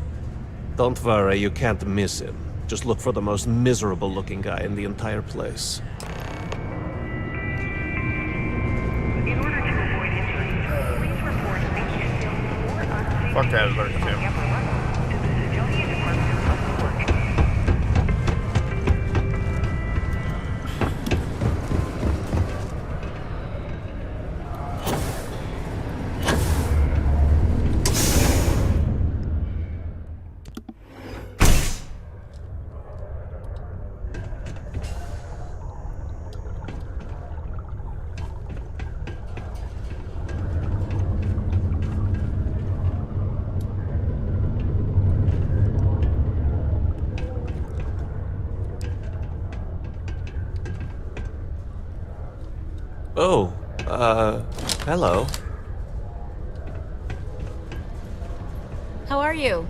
Don't worry, you can't miss him. Just look for the most miserable-looking guy in the entire place. Fuck that, Tim. Oh, hello. How are you?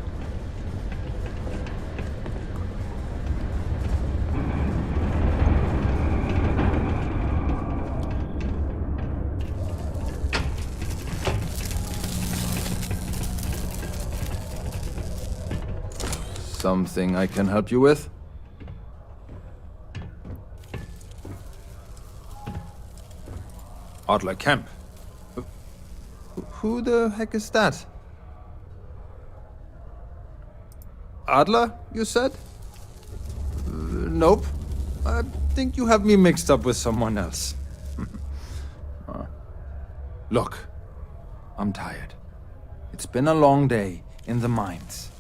Something I can help you with? Adler Kemp. Who the heck is that? Adler, you said? Nope. I think you have me mixed up with someone else. Look, I'm tired. It's been a long day in the mines.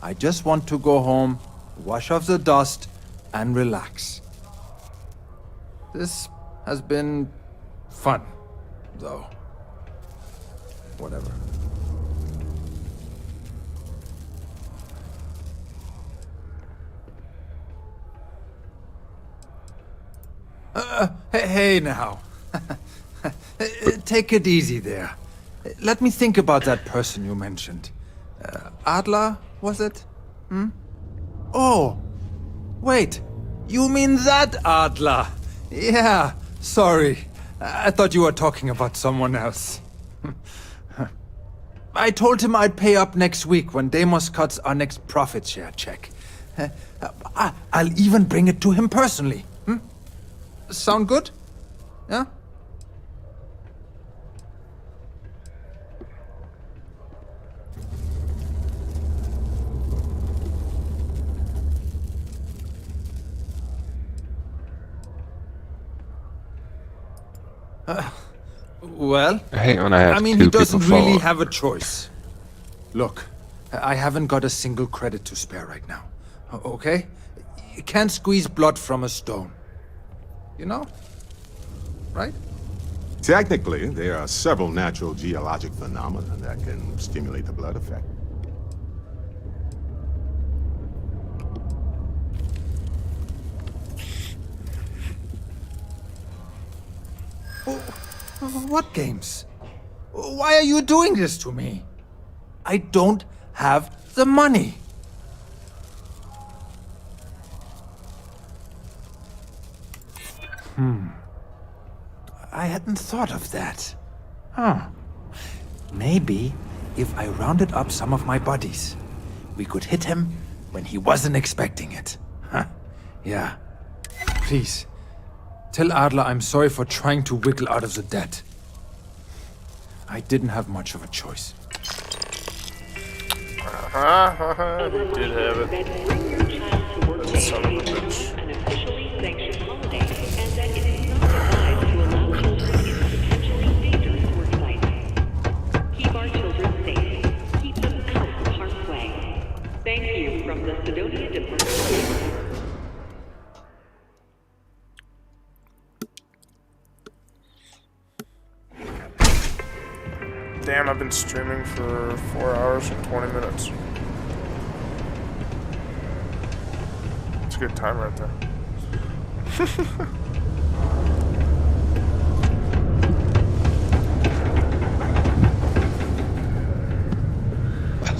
I just want to go home, wash off the dust, and relax. This has been fun, though. Whatever. Hey now. Take it easy there. Let me think about that person you mentioned. Adler, was it? Hmm? Oh, wait. You mean that Adler? Yeah, sorry. I thought you were talking about someone else. I told him I'd pay up next week when Deimos cuts our next profit share check. I'll even bring it to him personally. Hmm? Sound good? Yeah? Well, I hate when I have mean, two he doesn't people really follow. have a choice. Look, I haven't got a single credit to spare right now. Okay? You can't squeeze blood from a stone. You know? Right? Technically, there are several natural geologic phenomena that can stimulate the blood effect. What games? Why are you doing this to me? I don't have the money. I hadn't thought of that. Huh. Maybe if I rounded up some of my buddies, we could hit him when he wasn't expecting it. Huh. Yeah. Please, tell Adler I'm sorry for trying to wiggle out of the debt. I didn't have much of a choice. He did have it. That son of a bitch. Keep our children safe. Keep them out of harm's way. Thank you from the Sidonia Department. Damn, I've been streaming for 4 hours and 20 minutes. It's a good time right there.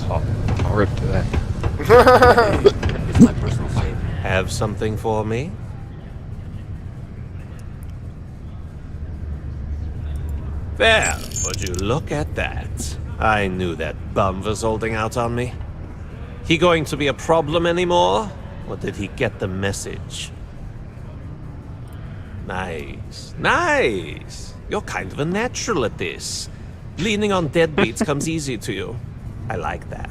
I'll rip to that. Have something for me? Well, would you look at that? I knew that bum was holding out on me. He going to be a problem anymore? Or did he get the message? Nice. Nice. You're kind of a natural at this. Leaning on deadbeats comes easy to you. I like that.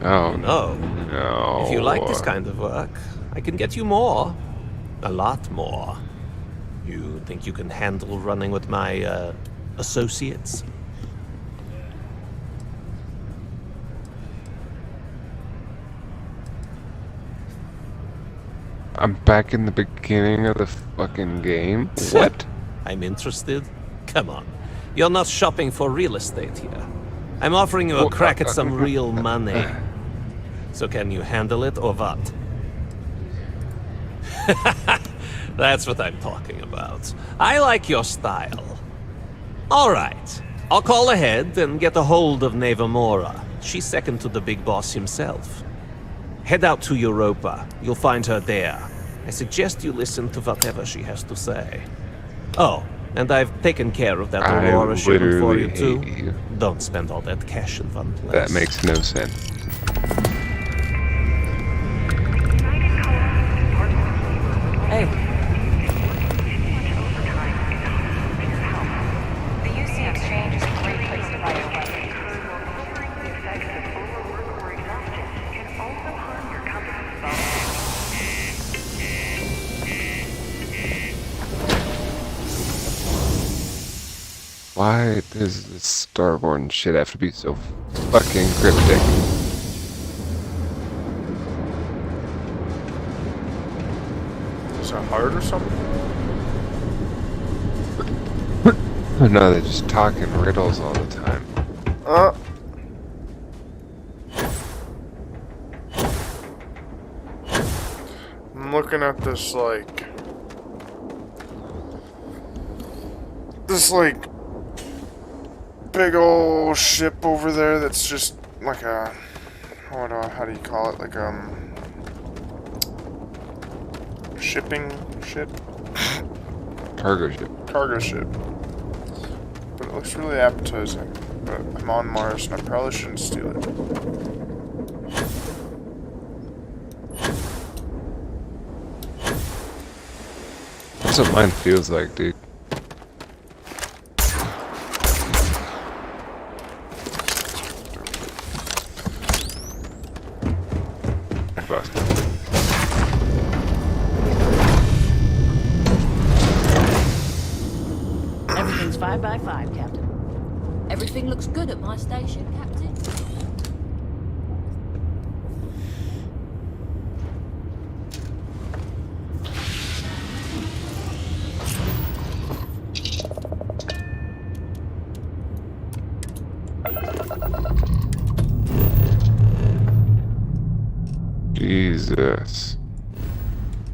Oh, no. No. If you like this kind of work, I can get you more. A lot more. You think you can handle running with my, associates? I'm back in the beginning of the fucking game? What? I'm interested? Come on. You're not shopping for real estate here. I'm offering you a crack at some real money. So can you handle it or what? That's what I'm talking about. I like your style. All right. I'll call ahead and get a hold of Nevamora. She's second to the big boss himself. Head out to Europa. You'll find her there. I suggest you listen to whatever she has to say. Oh, and I've taken care of that Aurora shipment for you too. Don't spend all that cash in one place. That makes no sense. Hey. The UC Exchange is a great place to buy your weapons. The effects of overwork or exhaustion can also harm your company's bones. Why does this Starborn shit have to be so fucking cryptic? Is it hard or something? No, they're just talking riddles all the time. I'm looking at this big old ship over there that's just like a, how do you call it? Like shipping ship? Cargo ship. Cargo ship. But it looks really appetizing. But I'm on Mars and I probably shouldn't steal it. That's what mine feels like, dude. Everything's 5 by 5, Captain. Everything looks good at my station, Captain. Jesus.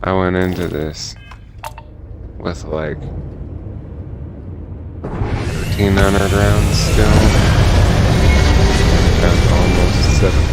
I went into this with like 1,300 rounds still. That's almost 7.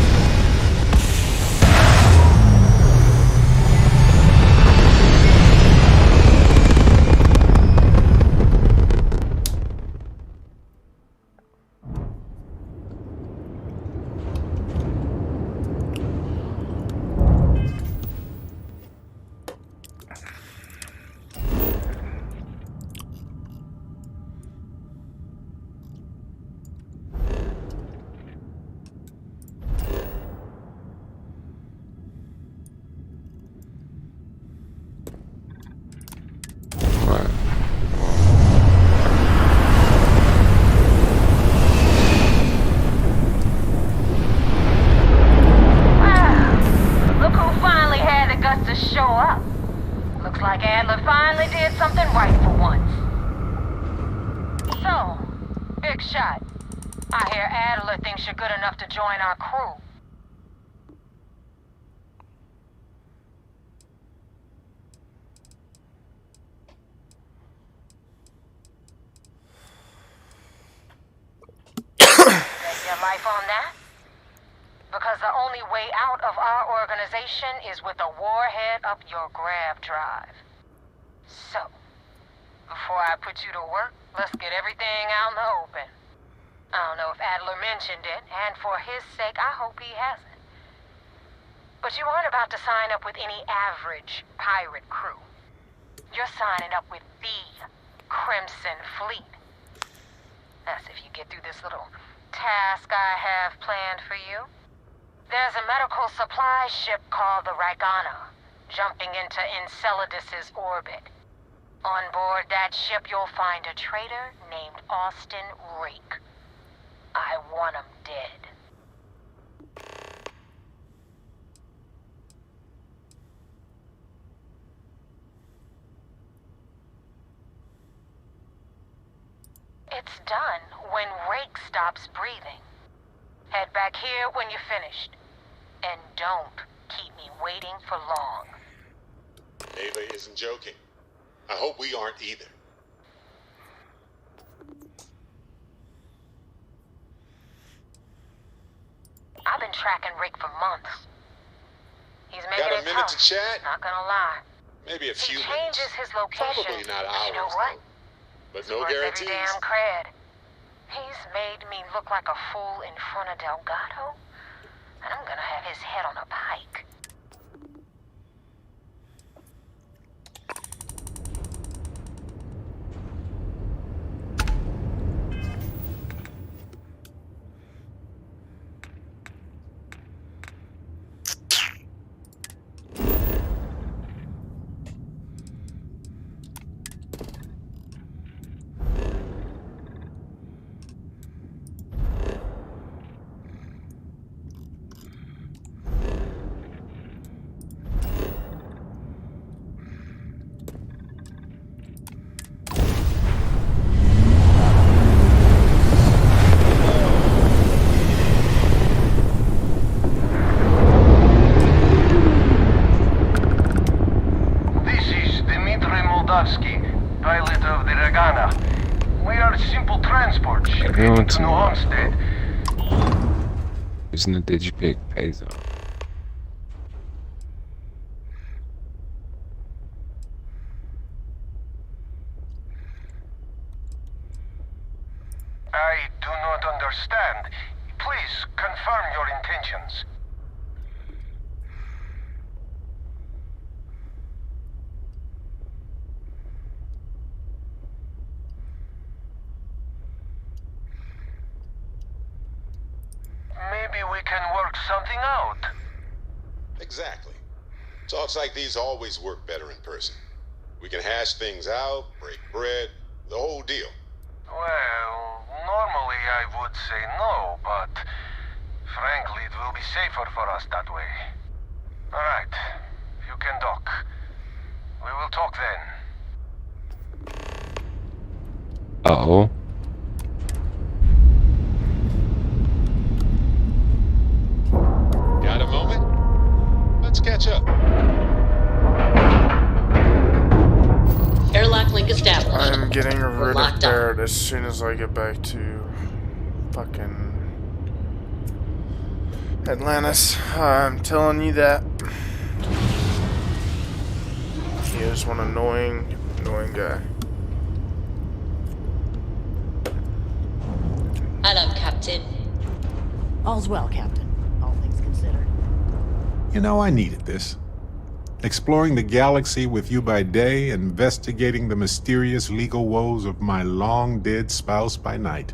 Life on that? Because the only way out of our organization is with a warhead up your grab drive. So, Before I put you to work, let's get everything out in the open. I don't know if Adler mentioned it, and for his sake, I hope he hasn't. But you aren't about to sign up with any average pirate crew. You're signing up with the Crimson Fleet. That's if you get through this little task I have planned for you. There's a medical supply ship called the Ragana, jumping into Enceladus's orbit. On board that ship, you'll find a traitor named Austin Rake. I want him dead. It's done when Rake stops breathing. Head back here when you're finished. And don't keep me waiting for long. Ava isn't joking. I hope we aren't either. I've been tracking Rick for months. He's making Got a it minute tough, to chat? not gonna lie. Maybe a few He minutes. changes his location. Probably not hours, You know what? though. But It's no worth guarantees. every damn cred. He's made me look like a fool in front of Delgado, and I'm gonna have his head on a pike. Pilot of the Ragana. We are simple transport ship heading to New Homestead. Using the digipig pays off. I do not understand. Please confirm your intentions. Maybe we can work something out. Exactly. Talks like these always work better in person. We can hash things out, break bread, the whole deal. Well, normally I would say no, but frankly it will be safer for us that way. Alright, you can dock. We will talk then. Uh-oh. Got a moment? Let's catch up. Airlock link established. I'm getting rid of locked up. Barrett as soon as I get back to fucking Atlantis. I'm telling you that. He is one annoying guy. Hello, Captain. All's well, Captain. All things considered. You know, I needed this. Exploring the galaxy with you by day, investigating the mysterious legal woes of my long-dead spouse by night.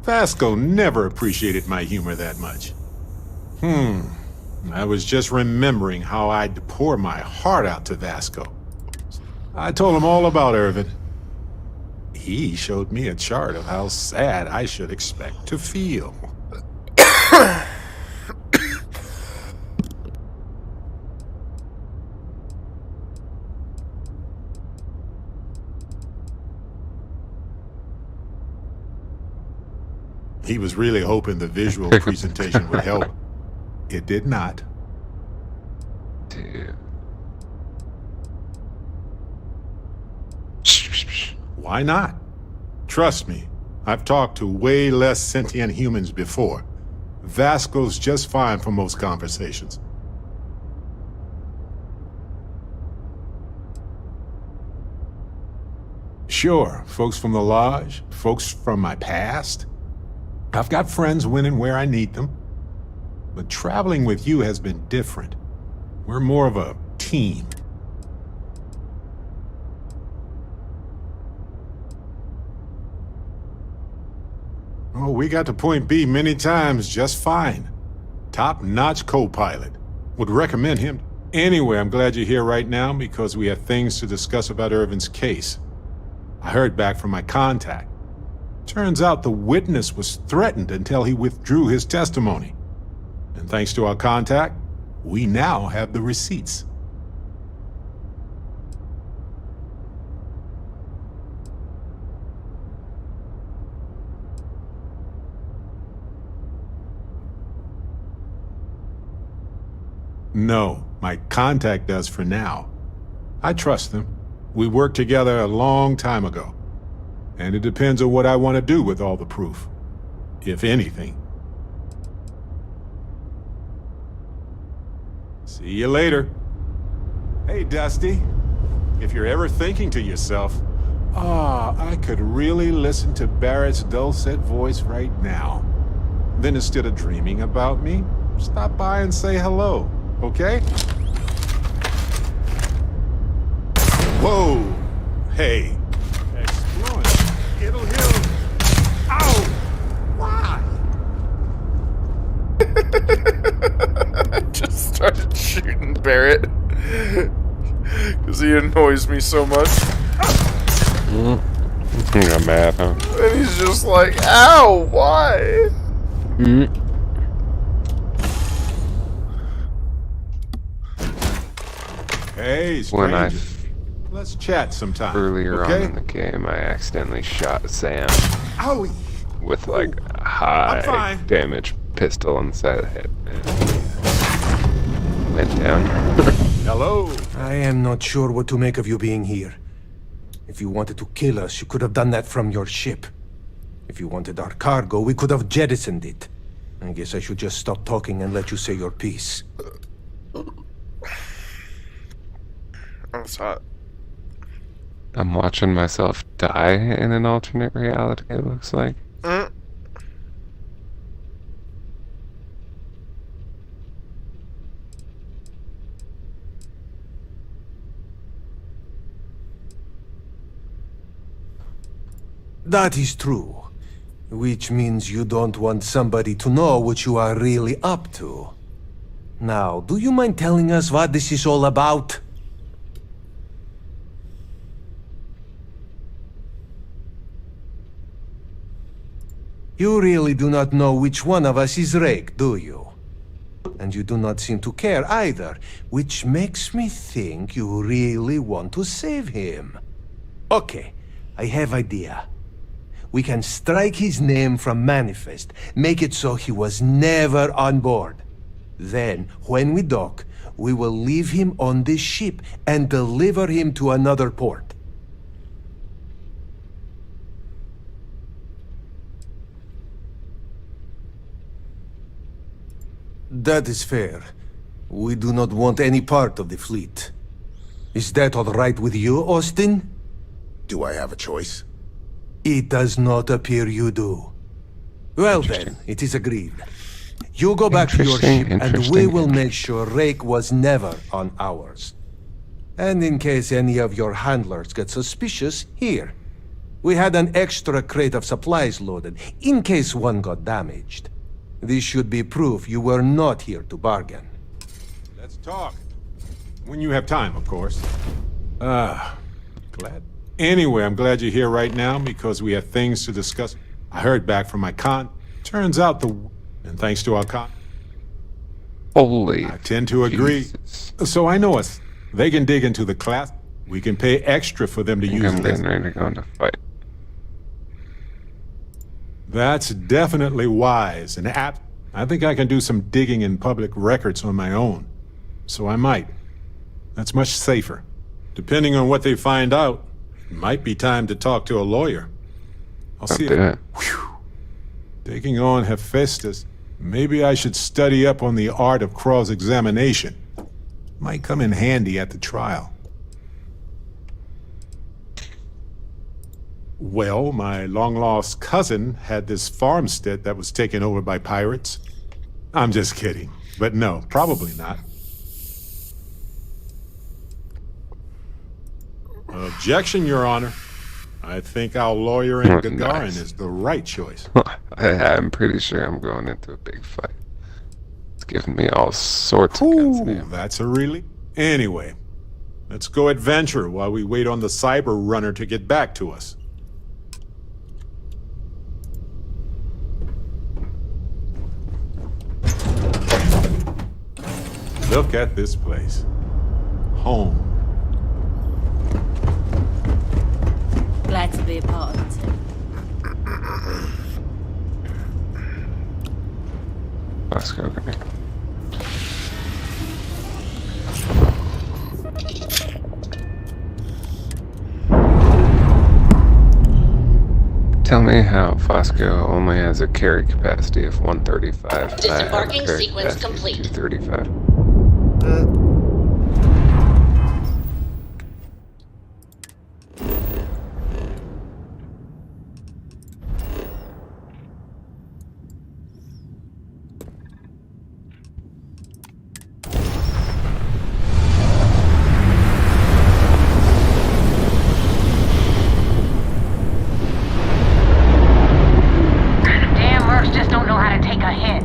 Vasco never appreciated my humor that much. I was just remembering how I'd pour my heart out to Vasco. I told him all about Irvin. He showed me a chart of how sad I should expect to feel. He was really hoping the visual presentation would help. It did not. Dude. Why not? Trust me, I've talked to way less sentient humans before. Vasco's just fine for most conversations. Sure, folks from the lodge, folks from my past. I've got friends when and where I need them. But traveling with you has been different. We're more of a team. Oh, we got to point B many times just fine. Top-notch co-pilot. Would recommend him. Anyway, I'm glad you're here right now because we have things to discuss about Irvin's case. I heard back from my contact. Turns out the witness was threatened until he withdrew his testimony. And thanks to our contact, we now have the receipts. No, my contact does for now. I trust them. We worked together a long time ago. And it depends on what I want to do with all the proof. If anything. See you later. Hey, Dusty. If you're ever thinking to yourself, I could really listen to Barrett's dulcet voice right now. Then instead of dreaming about me, stop by and say hello. Okay? Whoa! Hey! Exploring Skittle Hill! Ow! Why? I just started shooting Barrett. Because he annoys me so much. I'm mad, huh? And he's just like, ow, why? Hey, stranger. Let's chat sometime. Earlier okay? on in the game, I accidentally shot Sam Owie. with like a high damage pistol on the side of the head. And went down. Hello. I am not sure what to make of you being here. If you wanted to kill us, you could have done that from your ship. If you wanted our cargo, we could have jettisoned it. I guess I should just stop talking and let you say your piece. That's hot. I'm watching myself die in an alternate reality, it looks like. That is true. Which means you don't want somebody to know what you are really up to. Now, do you mind telling us what this is all about? You really do not know which one of us is Rake, do you? And you do not seem to care either, which makes me think you really want to save him. Okay, I have idea. We can strike his name from Manifest, make it so he was never on board. Then, when we dock, we will leave him on this ship and deliver him to another port. That is fair. We do not want any part of the fleet. Is that all right with you, Austin? Do I have a choice? It does not appear you do. Well then, it is agreed. You go back to your ship and we will make sure Rake was never on ours. And in case any of your handlers get suspicious, here. We had an extra crate of supplies loaded, in case one got damaged. This should be proof you were not here to bargain. Let's talk. When you have time, of course. Glad. Anyway, I'm glad you're here right now because we have things to discuss. I heard back from my Turns out and thanks to our Holy. I tend to agree. Jesus. So I know us. They can dig into the class. We can pay extra for them to use I'm this. getting ready to go into fight. That's definitely wise and apt. I think I can do some digging in public records on my own. So I might. That's much safer. Depending on what they find out, it might be time to talk to a lawyer. I'll see you. Taking on Hephaestus, maybe I should study up on the art of cross-examination. Might come in handy at the trial. Well, my long-lost cousin had this farmstead that was taken over by pirates. I'm just kidding. But no, probably not. Objection, Your Honor. I think our lawyer in Gagarin Nice. is the right choice. I'm pretty sure I'm going into a big fight. It's giving me all sorts of guns now. That's a relief. Anyway, let's go adventure while we wait on the cyber runner to get back to us. Look at this place. Home. Glad to be a part of the team. Let's go, come here. Tell me how Fosco only has a carry capacity of 135. Disembarking sequence complete. 235. Damn mercs just don't know how to take a hit.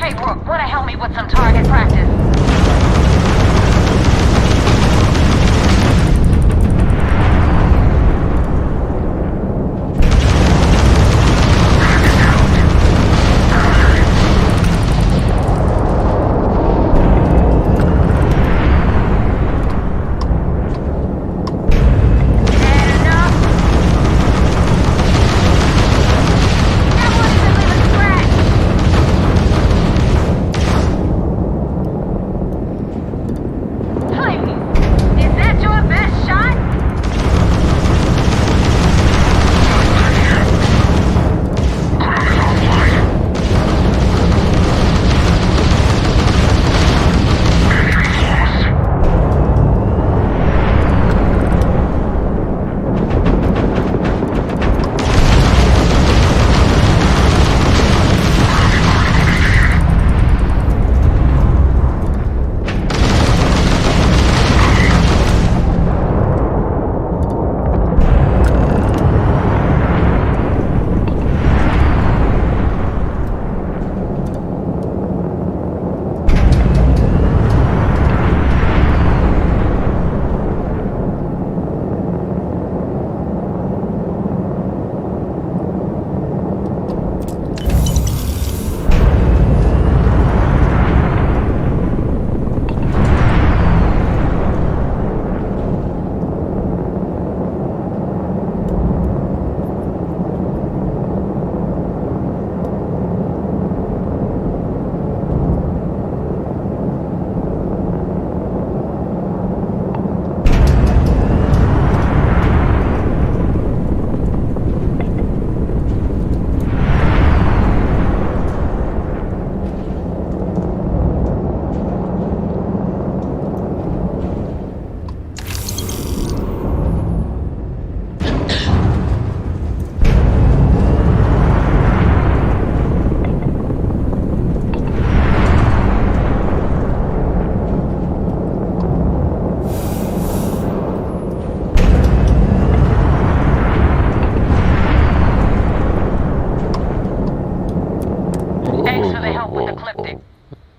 Hey, Rook, wanna help me with some target practice?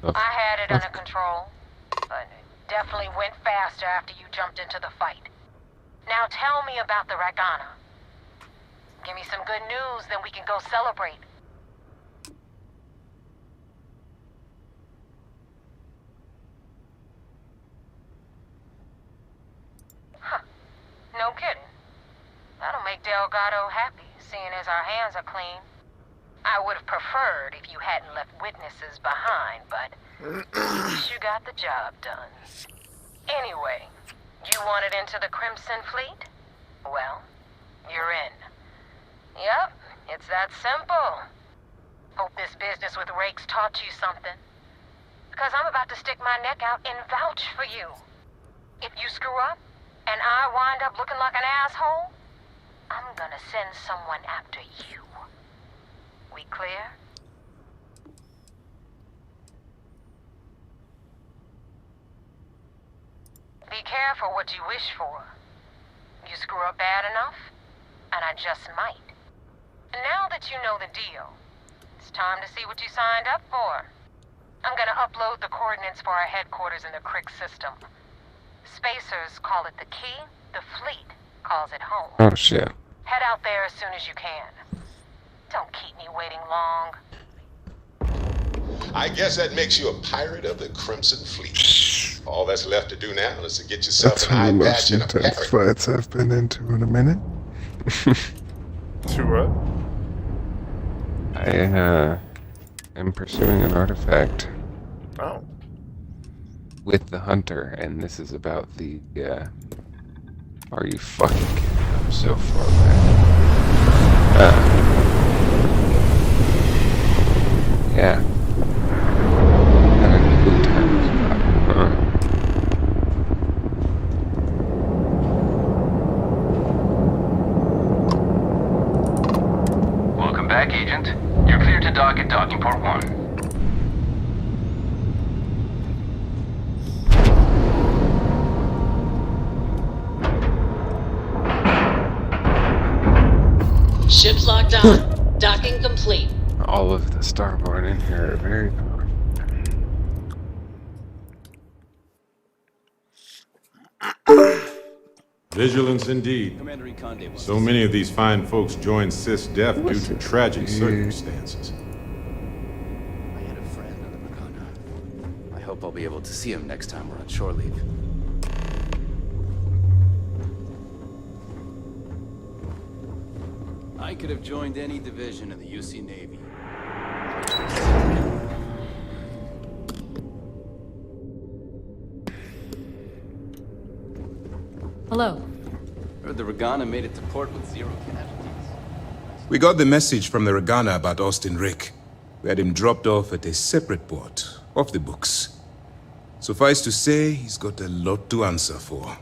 I had it under control, but it definitely went faster after you jumped into the fight. Now tell me about the Ragana. Give me some good news, then we can go celebrate. Huh. No kidding. That'll make Delgado happy, seeing as our hands are clean. I would have preferred if you hadn't left witnesses behind, but you got the job done. Anyway, you wanted into the Crimson Fleet? Well, you're in. Yep, it's that simple. Hope this business with Rakes taught you something. Because I'm about to stick my neck out and vouch for you. If you screw up, and I wind up looking like an asshole, I'm gonna send someone after you. We clear? Be careful what you wish for. You screw up bad enough, and I just might. Now that you know the deal, it's time to see what you signed up for. I'm gonna upload the coordinates for our headquarters in the Crick system. Spacers call it the key, the fleet calls it home. Oh shit. Head out there as soon as you can. Don't keep me waiting long. I guess that makes you a pirate of the Crimson Fleet. All that's left to do now is to get yourself That's an eye one of the patch most and a intense parrot. fights I've been into in a minute. To what? I am pursuing an artifact. Oh. With the hunter, and this is about the, are you fucking kidding? I'm so far back. Yeah. Having a good time is about it, huh? Welcome back, Agent. You're clear to dock at docking port 1. Ship's locked on. Docking complete. All of the starboard in here are very powerful. Vigilance indeed. So many of these fine folks joined Sith's death due to tragic circumstances. I had a friend on the Makana. I hope I'll be able to see him next time we're on shore leave. I could have joined any division in the UC Navy. Hello. Heard the Regana made it to port with 0 casualties. We got the message from the Regana about Austin Rick. We had him dropped off at a separate port, off the books. Suffice to say, he's got a lot to answer for.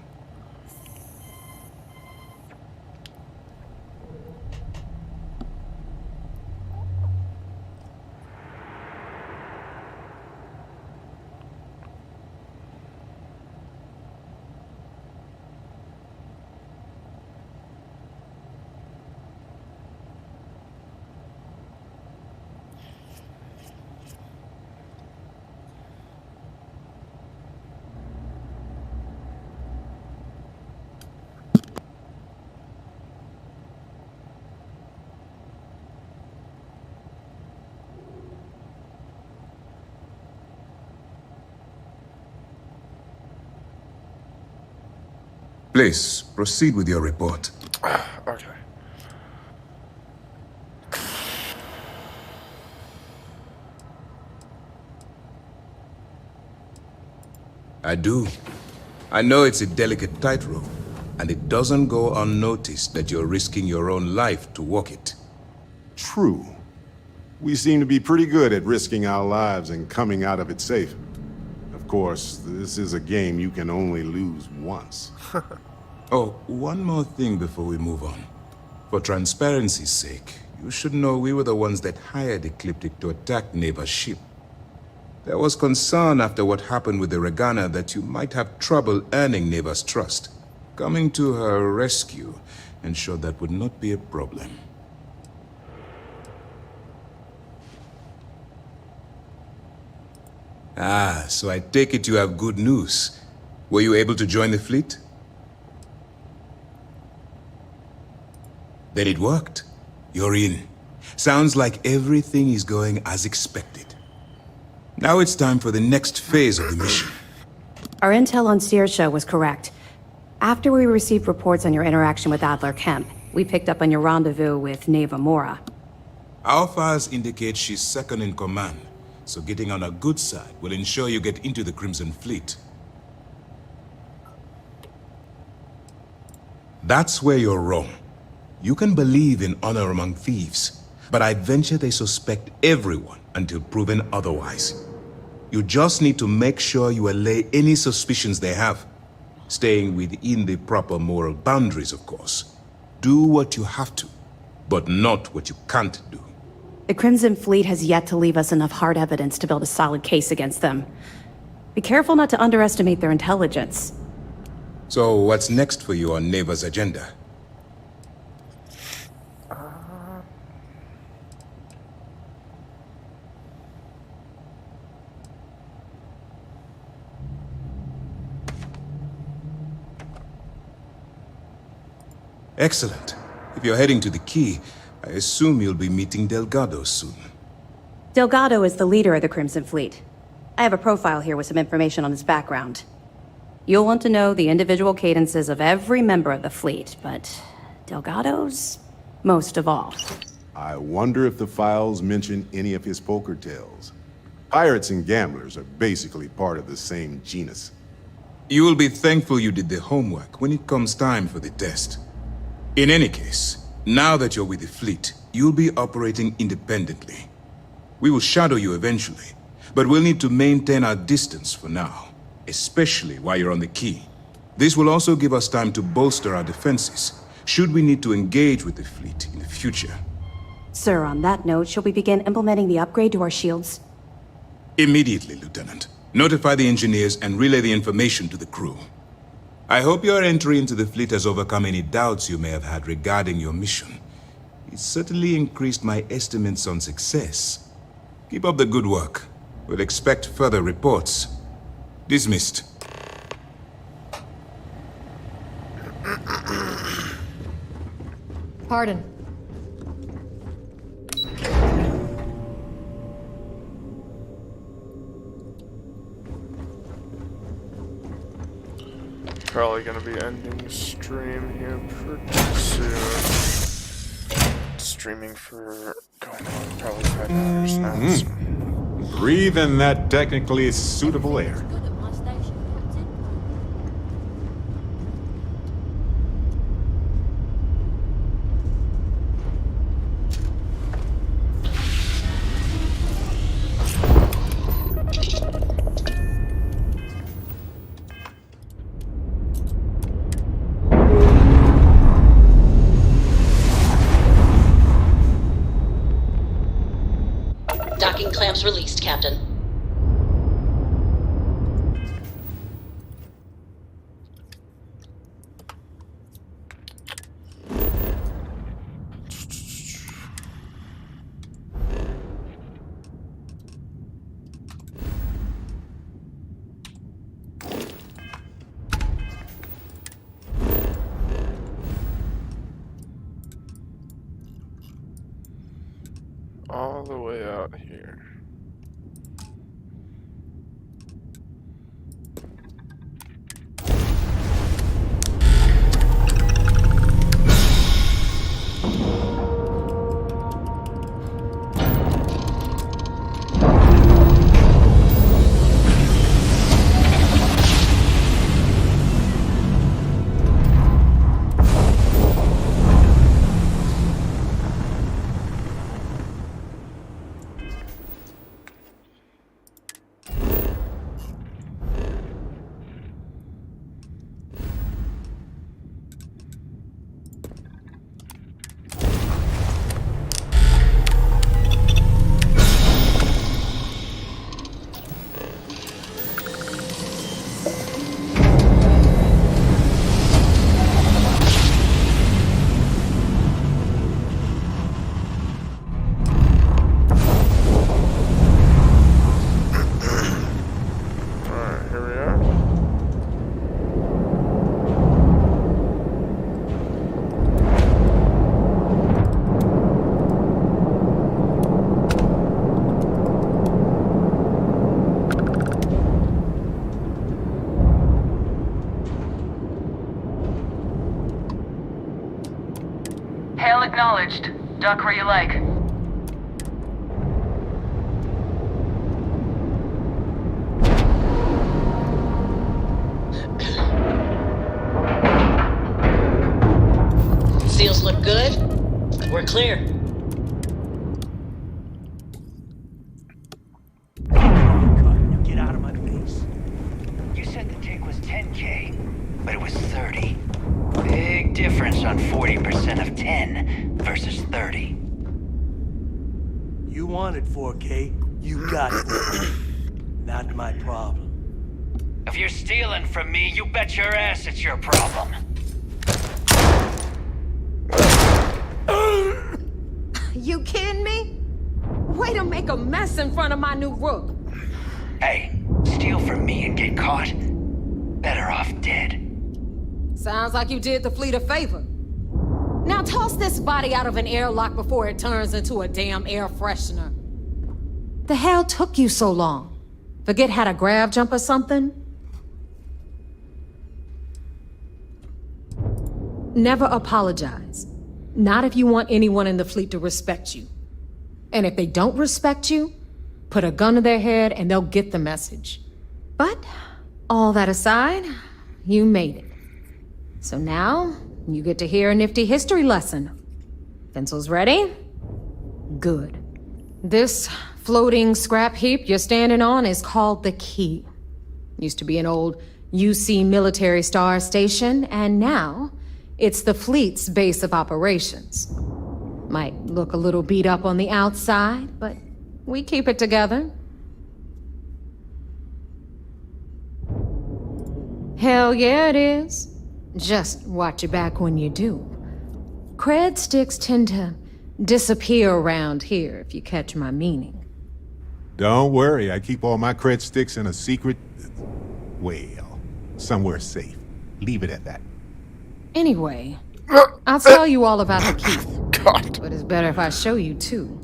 Please, proceed with your report. Okay. I do. I know it's a delicate tightrope, and it doesn't go unnoticed that you're risking your own life to walk it. True. We seem to be pretty good at risking our lives and coming out of it safe. Of course, this is a game you can only lose once. Oh, one more thing before we move on. For transparency's sake, you should know we were the ones that hired Ecliptic to attack Neva's ship. There was concern after what happened with the Regana that you might have trouble earning Neva's trust. Coming to her rescue ensured that would not be a problem. Ah, so I take it you have good news. Were you able to join the fleet? Then it worked. You're in. Sounds like everything is going as expected. Now it's time for the next phase of the mission. Our intel on Saoirse was correct. After we received reports on your interaction with Adler Kemp, we picked up on your rendezvous with Neva Mora. Our files indicate she's second in command, so getting on her good side will ensure you get into the Crimson Fleet. That's where you're wrong. You can believe in honor among thieves, but I venture they suspect everyone until proven otherwise. You just need to make sure you allay any suspicions they have, staying within the proper moral boundaries, of course. Do what you have to, but not what you can't do. The Crimson Fleet has yet to leave us enough hard evidence to build a solid case against them. Be careful not to underestimate their intelligence. So what's next for you on Neva's agenda? Excellent. If you're heading to the Key, I assume you'll be meeting Delgado soon. Delgado is the leader of the Crimson Fleet. I have a profile here with some information on his background. You'll want to know the individual cadences of every member of the fleet, but Delgado's most of all. I wonder if the files mention any of his poker tales. Pirates and gamblers are basically part of the same genus. You will be thankful you did the homework when it comes time for the test. In any case, now that you're with the fleet, you'll be operating independently. We will shadow you eventually, but we'll need to maintain our distance for now, especially while you're on the Key. This will also give us time to bolster our defenses, should we need to engage with the fleet in the future. Sir, on that note, shall we begin implementing the upgrade to our shields? Immediately, Lieutenant. Notify the engineers and relay the information to the crew. I hope your entry into the fleet has overcome any doubts you may have had regarding your mission. It certainly increased my estimates on success. Keep up the good work. We'll expect further reports. Dismissed. Pardon. Probably gonna be ending stream here pretty soon. Streaming for going on probably 5 hours now. So. Breathe in that technically suitable air. Docking clamps released, Captain. All the way out here. Hail acknowledged. Duck where you like. Seals look good. We're clear. Get out of my face. You said the take was 10K, but it was 30. Big difference on 40% 10 versus 30. You wanted 4K, you got it. Not my problem. If you're stealing from me, you bet your ass it's your problem. You kidding me? Way to make a mess in front of my new rook. Hey, steal from me and get caught? Better off dead. Sounds like you did the fleet a favor. Now toss this body out of an airlock before it turns into a damn air freshener. The hell took you so long? Forget how to grab jump or something? Never apologize. Not if you want anyone in the fleet to respect you. And if they don't respect you, put a gun to their head and they'll get the message. But, all that aside, you made it. So now, you get to hear a nifty history lesson. Pencils ready? Good. This floating scrap heap you're standing on is called the Key. Used to be an old UC military star station, and now it's the fleet's base of operations. Might look a little beat up on the outside, but we keep it together. Hell yeah, it is. Just watch your back when you do. Cred sticks tend to disappear around here, if you catch my meaning. Don't worry, I keep all my cred sticks in a secret... well, somewhere safe. Leave it at that. Anyway, I'll tell you all about the key. God. But it's better if I show you too.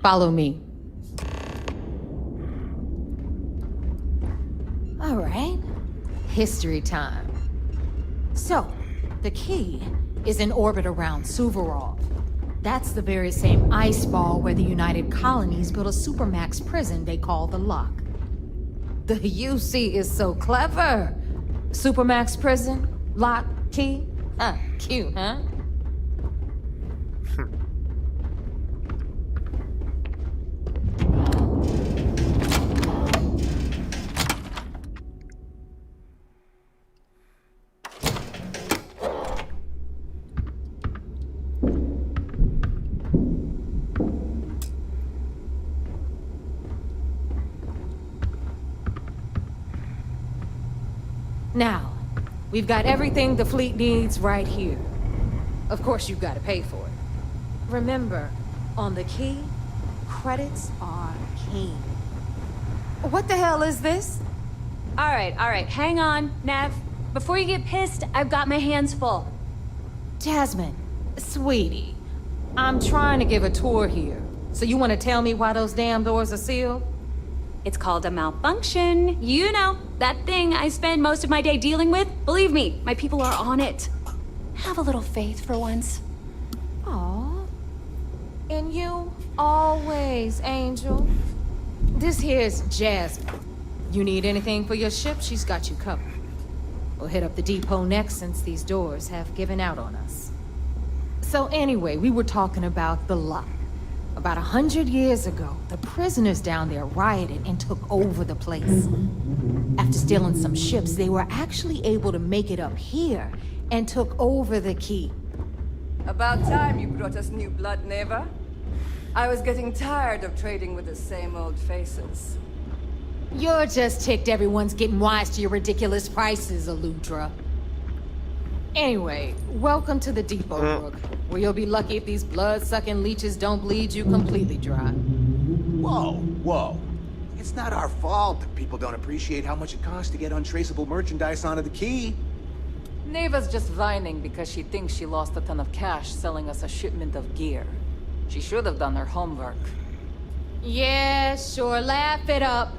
Follow me. All right. History time. So, the key is in orbit around Suvorov. That's the very same ice ball where the United Colonies built a supermax prison they call the Lock. The UC is so clever. Supermax prison, lock, key. Cute, huh? Now, we've got everything the fleet needs right here. Of course, you've got to pay for it. Remember, on the key, credits are king. What the hell is this? All right, hang on, Nav. Before you get pissed, I've got my hands full. Jasmine, sweetie, I'm trying to give a tour here. So you want to tell me why those damn doors are sealed? It's called a malfunction. You know, that thing I spend most of my day dealing with. Believe me, my people are on it. Have a little faith for once. Aw. In you, always, Angel. This here's Jasmine. You need anything for your ship, she's got you covered. We'll hit up the depot next since these doors have given out on us. So anyway, we were talking about the Lock. About 100 years ago, the prisoners down there rioted and took over the place. After stealing some ships, they were actually able to make it up here and took over the key. About time you brought us new blood, Neva. I was getting tired of trading with the same old faces. You're just ticked everyone's getting wise to your ridiculous prices, Aludra. Anyway, welcome to the depot, Rook, where you'll be lucky if these blood-sucking leeches don't bleed you completely dry. Whoa. It's not our fault that people don't appreciate how much it costs to get untraceable merchandise onto the key. Neva's just whining because she thinks she lost a ton of cash selling us a shipment of gear. She should have done her homework. Yeah, sure, laugh it up.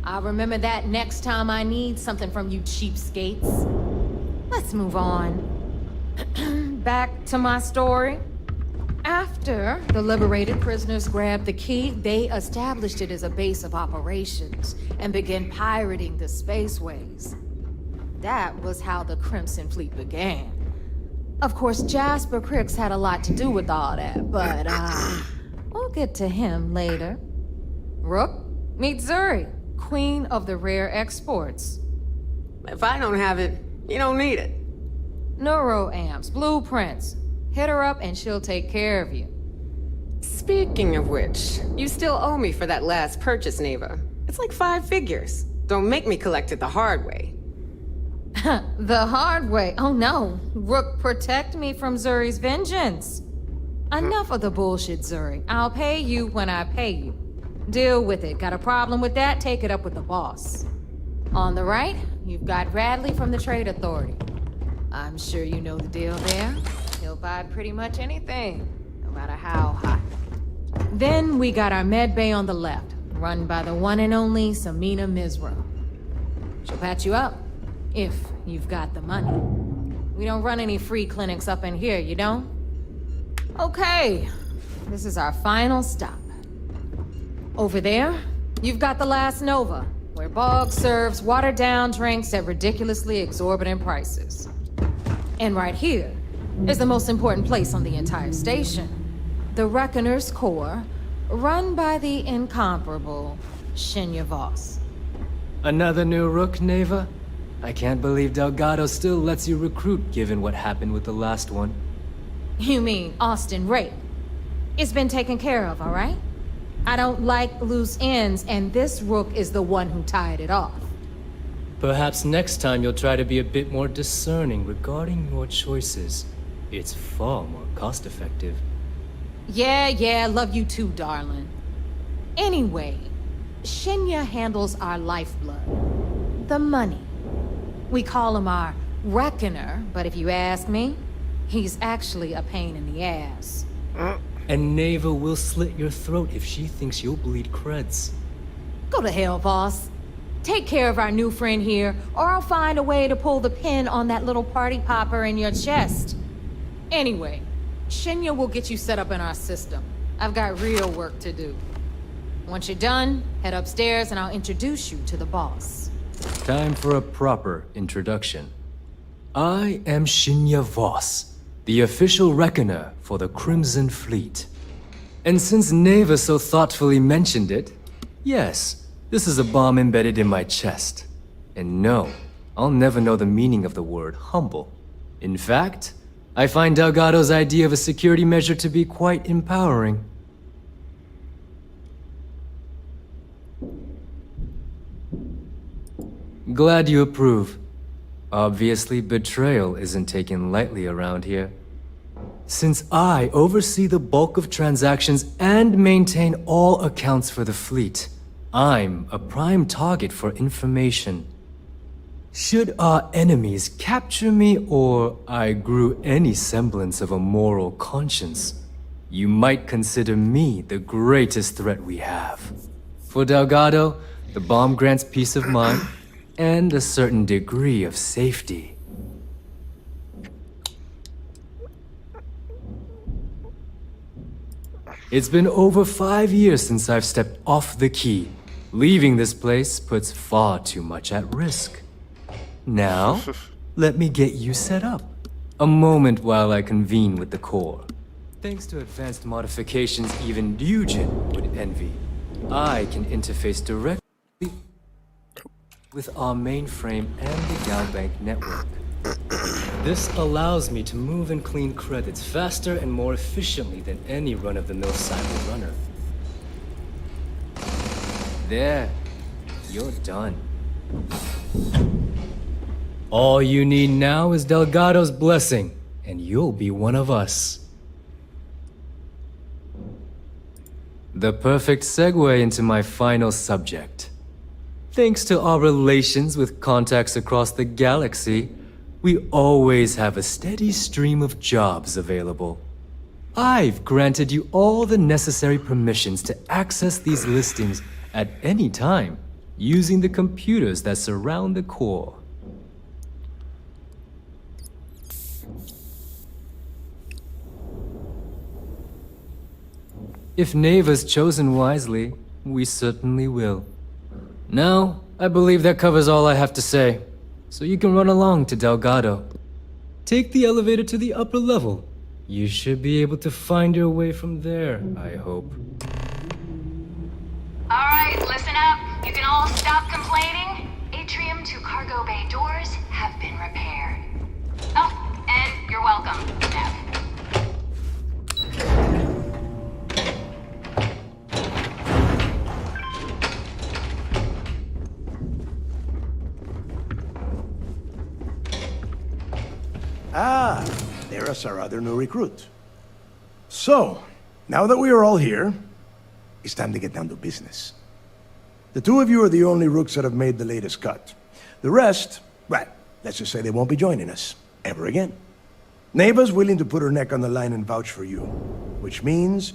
I'll remember that next time I need something from you cheapskates. Let's move on. Back to my story. After the liberated prisoners grabbed the key, they established it as a base of operations and began pirating the spaceways. That was how the Crimson Fleet began. Of course, Jasper Cricks had a lot to do with all that, but we'll get to him later. Rook, meet Zuri, queen of the rare exports. If I don't have it, you don't need it. Neuroamps, blueprints. Hit her up and she'll take care of you. Speaking of which, you still owe me for that last purchase, Neva. It's like 5 figures. Don't make me collect it the hard way. The hard way? Oh no. Rook, protect me from Zuri's vengeance. Enough of the bullshit, Zuri. I'll pay you when I pay you. Deal with it. Got a problem with that? Take it up with the boss. On the right, you've got Radley from the Trade Authority. I'm sure you know the deal there. He'll buy pretty much anything, no matter how hot. Then we got our med bay on the left, run by the one and only Samina Misra. She'll patch you up, if you've got the money. We don't run any free clinics up in here, you don't? Okay, this is our final stop. Over there, you've got the Last Nova, where Bog serves watered-down drinks at ridiculously exorbitant prices. And right here is the most important place on the entire station. The Reckoner's Core, run by the incomparable Shinya Voss. Another new Rook, Neva? I can't believe Delgado still lets you recruit given what happened with the last one. You mean Austin Rape? It's been taken care of, all right? I don't like loose ends, and this Rook is the one who tied it off. Perhaps next time you'll try to be a bit more discerning regarding your choices. It's far more cost-effective. Yeah, love you too, darling. Anyway, Shinya handles our lifeblood. The money. We call him our Reckoner, but if you ask me, he's actually a pain in the ass. And Neva will slit your throat if she thinks you'll bleed creds. Go to hell, boss. Take care of our new friend here, or I'll find a way to pull the pin on that little party popper in your chest. Anyway, Shinya will get you set up in our system. I've got real work to do. Once you're done, head upstairs and I'll introduce you to the boss. Time for a proper introduction. I am Shinya Voss, the official reckoner for the Crimson Fleet. And since Neva so thoughtfully mentioned it, yes, this is a bomb embedded in my chest. And no, I'll never know the meaning of the word humble. In fact, I find Delgado's idea of a security measure to be quite empowering. Glad you approve. Obviously, betrayal isn't taken lightly around here. Since I oversee the bulk of transactions and maintain all accounts for the fleet, I'm a prime target for information. Should our enemies capture me or I grew any semblance of a moral conscience, you might consider me the greatest threat we have. For Delgado, the bomb grants peace of mind and a certain degree of safety. It's been over 5 years since I've stepped off the key. Leaving this place puts far too much at risk. Now, let me get you set up. A moment while I convene with the core. Thanks to advanced modifications even Ryujin would envy, I can interface directly with our mainframe and the Galbank network. This allows me to move and clean credits faster and more efficiently than any run-of-the-mill cyber runner. There, you're done. All you need now is Delgado's blessing, and you'll be one of us. The perfect segue into my final subject. Thanks to our relations with contacts across the galaxy, we always have a steady stream of jobs available. I've granted you all the necessary permissions to access these listings at any time, using the computers that surround the core. If Neva's chosen wisely, we certainly will. Now, I believe that covers all I have to say, so you can run along to Delgado. Take the elevator to the upper level. You should be able to find your way from there, I hope. Alright, listen up. You can all stop complaining. Atrium to cargo bay doors have been repaired. Oh, and you're welcome, Nev. as our other new recruit. So, now that we are all here, it's time to get down to business. The two of you are the only rooks that have made the latest cut. The rest, well, let's just say they won't be joining us ever again. Neva's willing to put her neck on the line and vouch for you, which means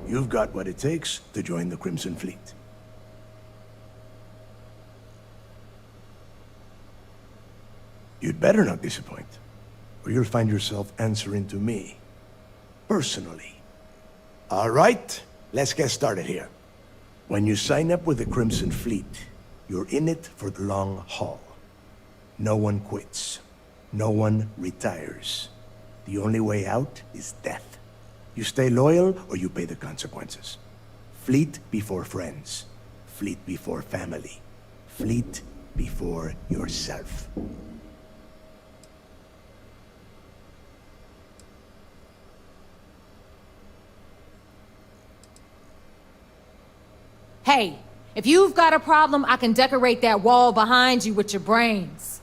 you've got what it takes to join the Crimson Fleet. You'd better not disappoint, or you'll find yourself answering to me, personally. All right, let's get started here. When you sign up with the Crimson Fleet, you're in it for the long haul. No one quits. No one retires. The only way out is death. You stay loyal or you pay the consequences. Fleet before friends. Fleet before family. Fleet before yourself. Hey, if you've got a problem, I can decorate that wall behind you with your brains.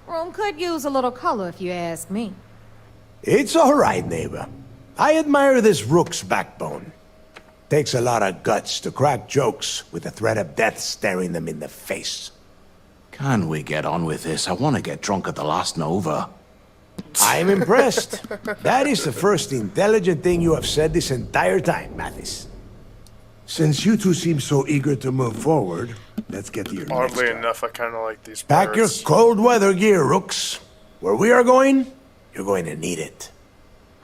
Room could use a little color if you ask me. It's all right, neighbor. I admire this rook's backbone. Takes a lot of guts to crack jokes with the threat of death staring them in the face. Can we get on with this? I want to get drunk at the last Nova. I'm impressed. That is the first intelligent thing you have said this entire time, Mathis. Since you two seem so eager to move forward, let's get to your next Oddly job. enough, I kind of like these Pack your pirates. cold weather gear, rooks. Where we are going, you're going to need it.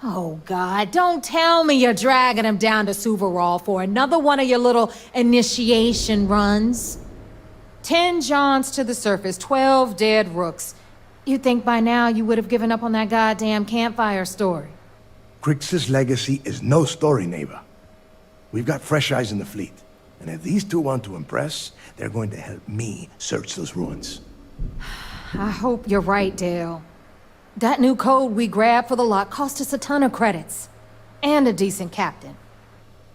Oh, God, don't tell me you're dragging him down to Suvarol for another one of your little initiation runs. 10 Johns to the surface, 12 dead rooks. You'd think by now you would have given up on that goddamn campfire story. Crix's legacy is no story, neighbor. We've got fresh eyes in the fleet. And if these two want to impress, they're going to help me search those ruins. I hope you're right, Dale. That new code we grabbed for the lot cost us a ton of credits. And a decent captain.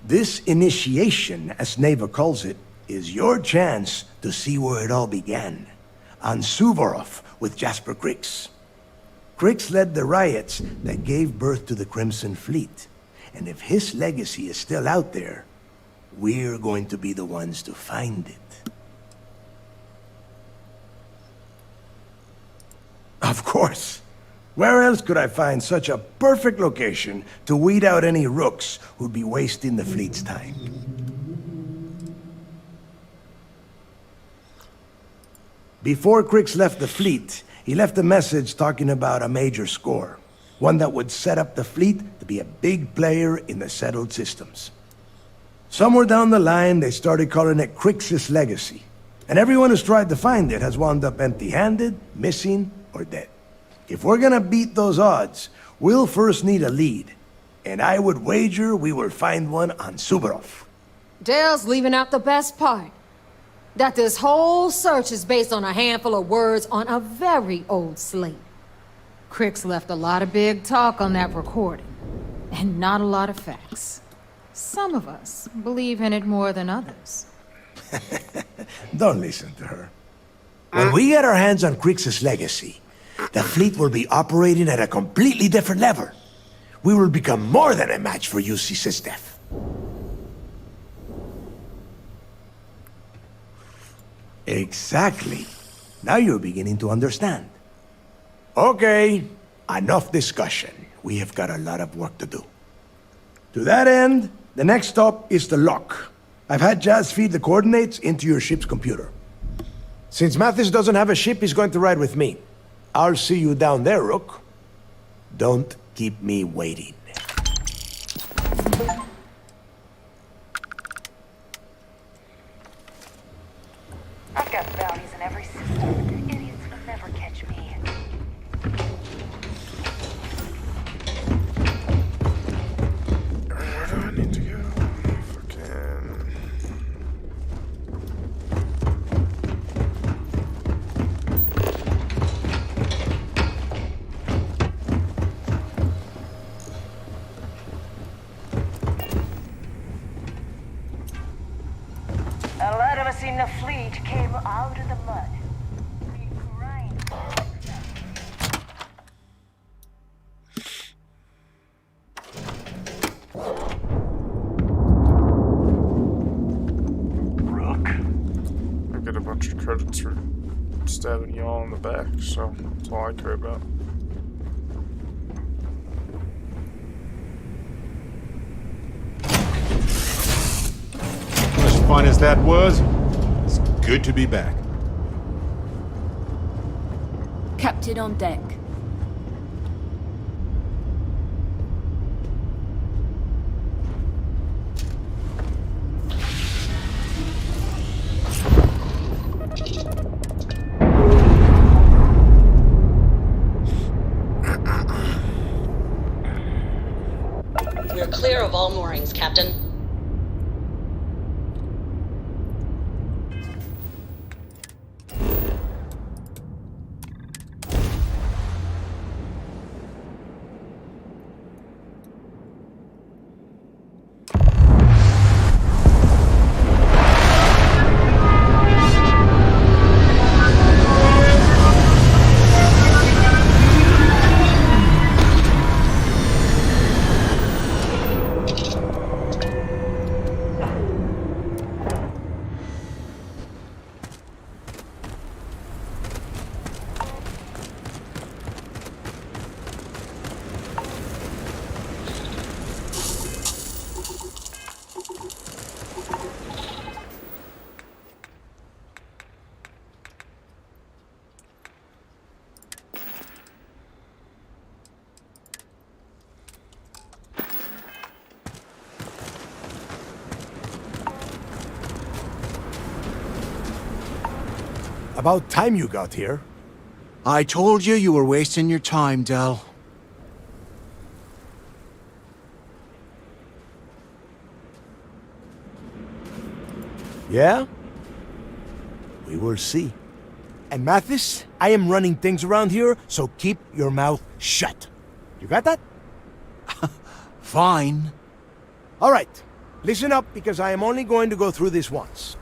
This initiation, as Neva calls it, is your chance to see where it all began. On Suvorov with Jasper Crix. Crix led the riots that gave birth to the Crimson Fleet. And if his legacy is still out there, we're going to be the ones to find it. Of course. Where else could I find such a perfect location to weed out any rooks who'd be wasting the fleet's time? Before Crix left the fleet, he left a message talking about a major score. One that would set up the fleet to be a big player in the settled systems. Somewhere down the line, they started calling it Crix's legacy. And everyone who's tried to find it has wound up empty-handed, missing, or dead. If we're gonna beat those odds, we'll first need a lead. And I would wager we will find one on Suvorov. Dale's leaving out the best part. That this whole search is based on a handful of words on a very old slate. Crix left a lot of big talk on that recording, and not a lot of facts. Some of us believe in it more than others. Don't listen to her. When we get our hands on Crix's legacy, the fleet will be operating at a completely different level. We will become more than a match for UC Sysdef. Exactly. Now you're beginning to understand. Okay, enough discussion. We have got a lot of work to do. To that end, the next stop is the lock. I've had Jazz feed the coordinates into your ship's computer. Since Mathis doesn't have a ship, he's going to ride with me. I'll see you down there, Rook. Don't keep me waiting. I've got bounties in every system. Idiots will never catch me. Where do I need to go? Fucking... A lot of us in the fleet came out of the mud. We grind. credits for stabbing y'all in the back, so that's all I care about. As fun as that was, it's good to be back. Captain on deck. We're clear of all moorings, Captain. About time you got here. I told you you were wasting your time, Del. Yeah? We will see. And Mathis, I am running things around here, so keep your mouth shut. You got that? Fine. All right. Listen up, because I am only going to go through this once.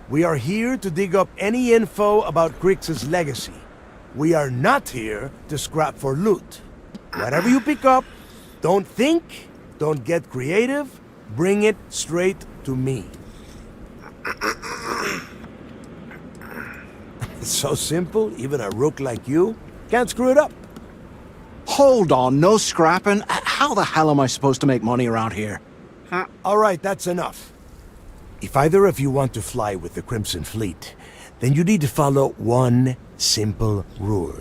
We are here to dig up any info about Grix's legacy. We are not here to scrap for loot. Whatever you pick up, don't think, don't get creative, bring it straight to me. It's so simple, even a rook like you can't screw it up. Hold on, no scrapping. How the hell am I supposed to make money around here? All right, that's enough. If either of you want to fly with the Crimson Fleet, then you need to follow one simple rule.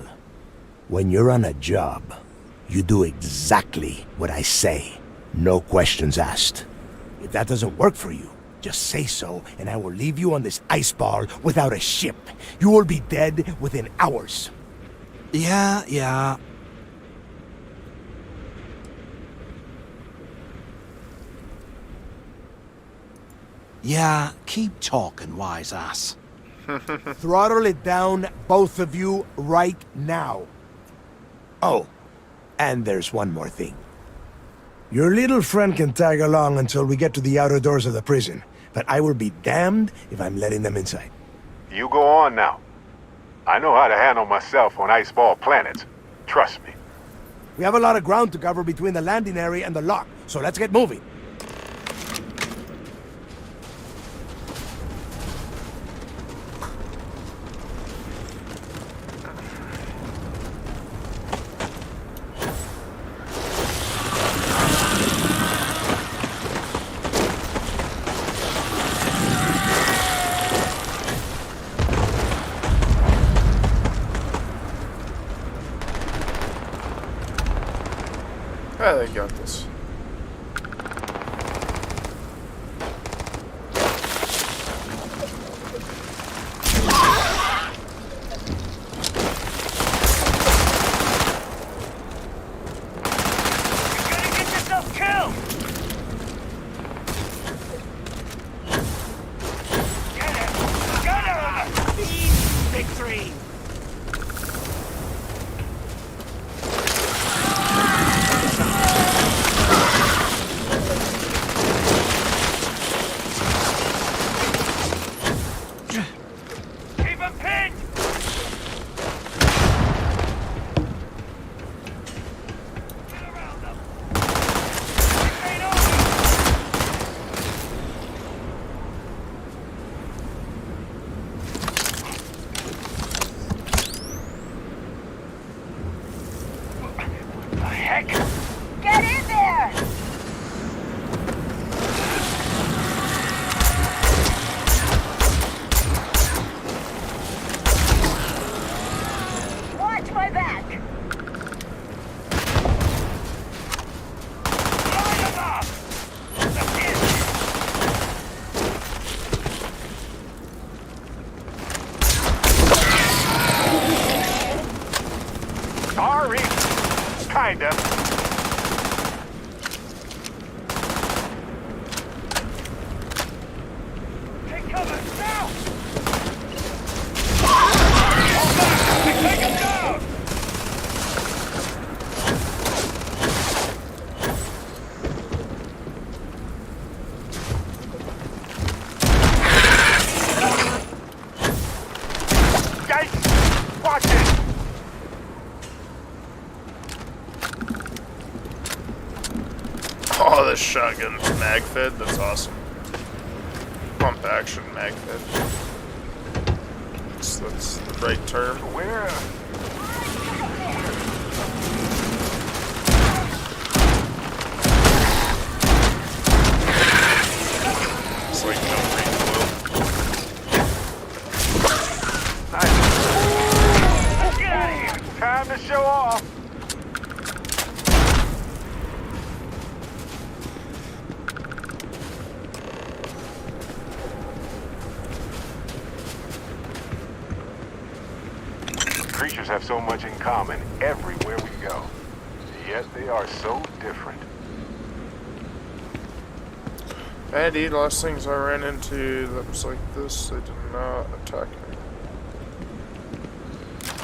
When you're on a job, you do exactly what I say. No questions asked. If that doesn't work for you, just say so, and I will leave you on this ice ball without a ship. You will be dead within hours. Yeah. Yeah, keep talking, wise ass. Throttle it down, both of you, right now. Oh, and there's one more thing. Your little friend can tag along until we get to the outer doors of the prison, but I will be damned if I'm letting them inside. You go on now. I know how to handle myself on iceball planets. Trust me. We have a lot of ground to cover between the landing area and the lock, so let's get moving. Yeah, they got this. shotgun mag fed. That's awesome. Pump action mag fed. That's the right term. Where? It's like no recoil. Nice. Get out of here. Time to show off. Creatures have so much in common everywhere we go. Yet they are so different. Eddie, last things I ran into that was like this, they did not attack me.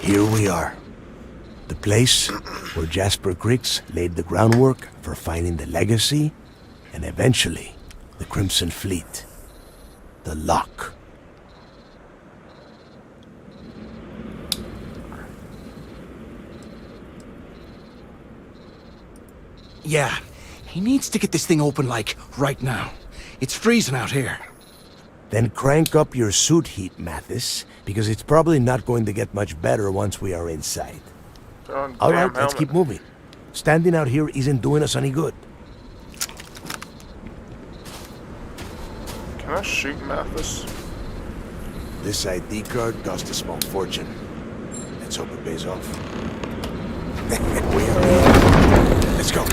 Here we are. The place where Jasper Griggs laid the groundwork for finding the legacy and eventually the Crimson Fleet. The Lock. Yeah, he needs to get this thing open, like, right now. It's freezing out here. Then crank up your suit heat, Mathis, because it's probably not going to get much better once we are inside. All right, let's keep moving. Standing out here isn't doing us any good. Can I shoot Mathis? This ID card cost a small fortune. Let's hope it pays off. We are in. Let's go.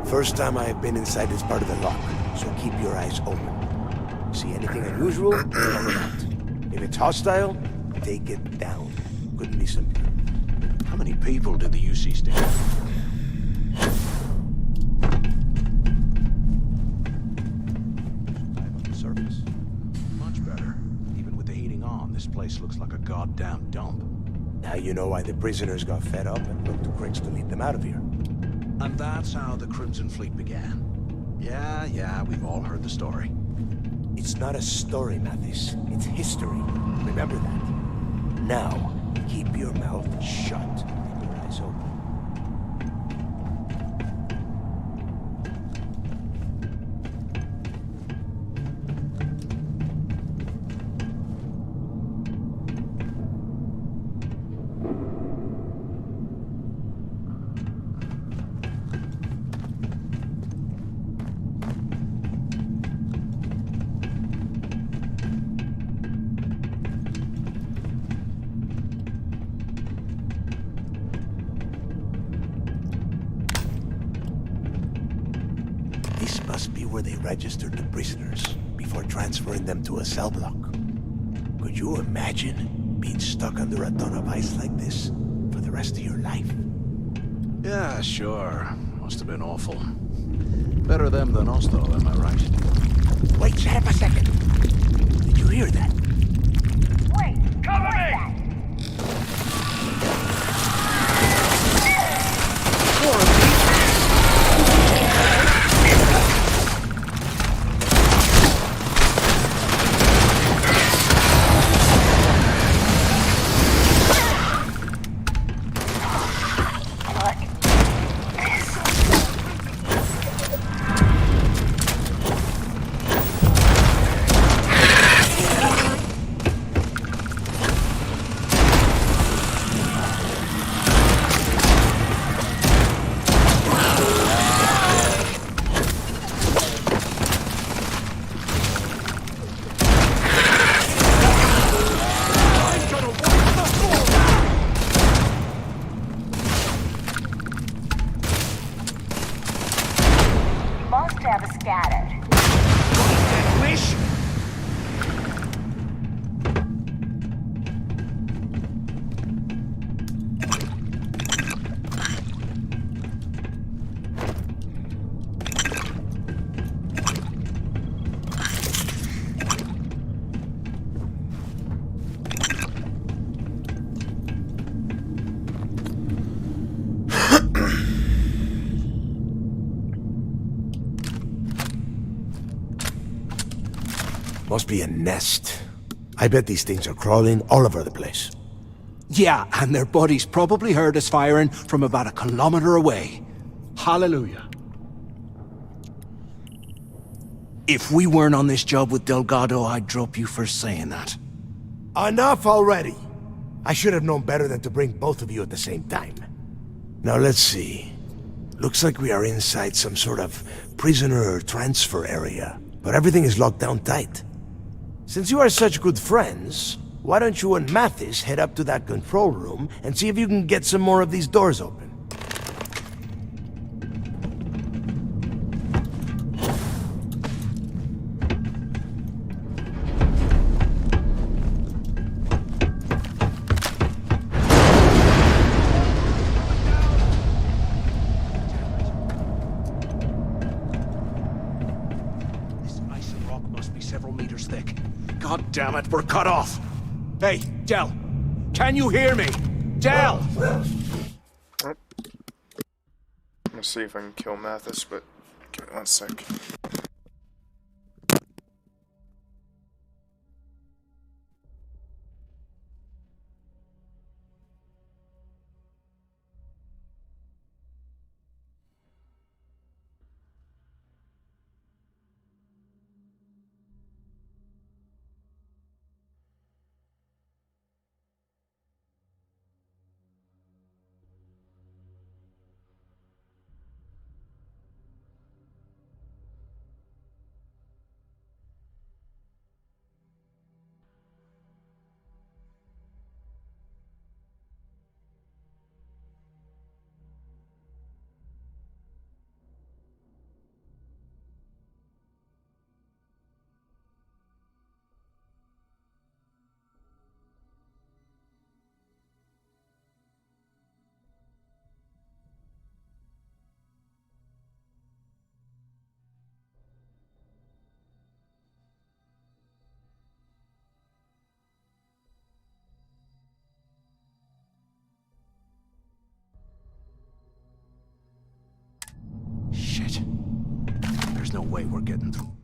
First time I have been inside this part of the lock, so keep your eyes open. See anything unusual? Call it out. If it's hostile, take it down. Couldn't be simpler. How many people did the UC stick? On the surface. Much better. Even with the heating on, this place looks like a goddamn dump. Now you know why the prisoners got fed up and looked to Griggs to lead them out of here. And that's how the Crimson Fleet began. Yeah, we've all heard the story. It's not a story, Mathis. It's history. Remember that. Now, keep your mouth shut and your eyes open. This must be where they registered the prisoners before transferring them to a cell block. Could you imagine being stuck under a ton of ice like this for the rest of your life? Yeah, sure. Must have been awful. Better them than us, though, am I right? Wait, half a second. Did you hear that? Wait, cover me! Must be a nest. I bet these things are crawling all over the place. Yeah, and their buddies probably heard us firing from about a kilometer away. Hallelujah. If we weren't on this job with Delgado, I'd drop you for saying that. Enough already! I should have known better than to bring both of you at the same time. Now let's see. Looks like we are inside some sort of prisoner transfer area, but everything is locked down tight. Since you are such good friends, why don't you and Mathis head up to that control room and see if you can get some more of these doors open? God damn it, we're cut off! Hey, Del! Can you hear me? Del! I'm gonna see if I can kill Mathis, but give me 1 sec. Shit. There's no way we're getting through.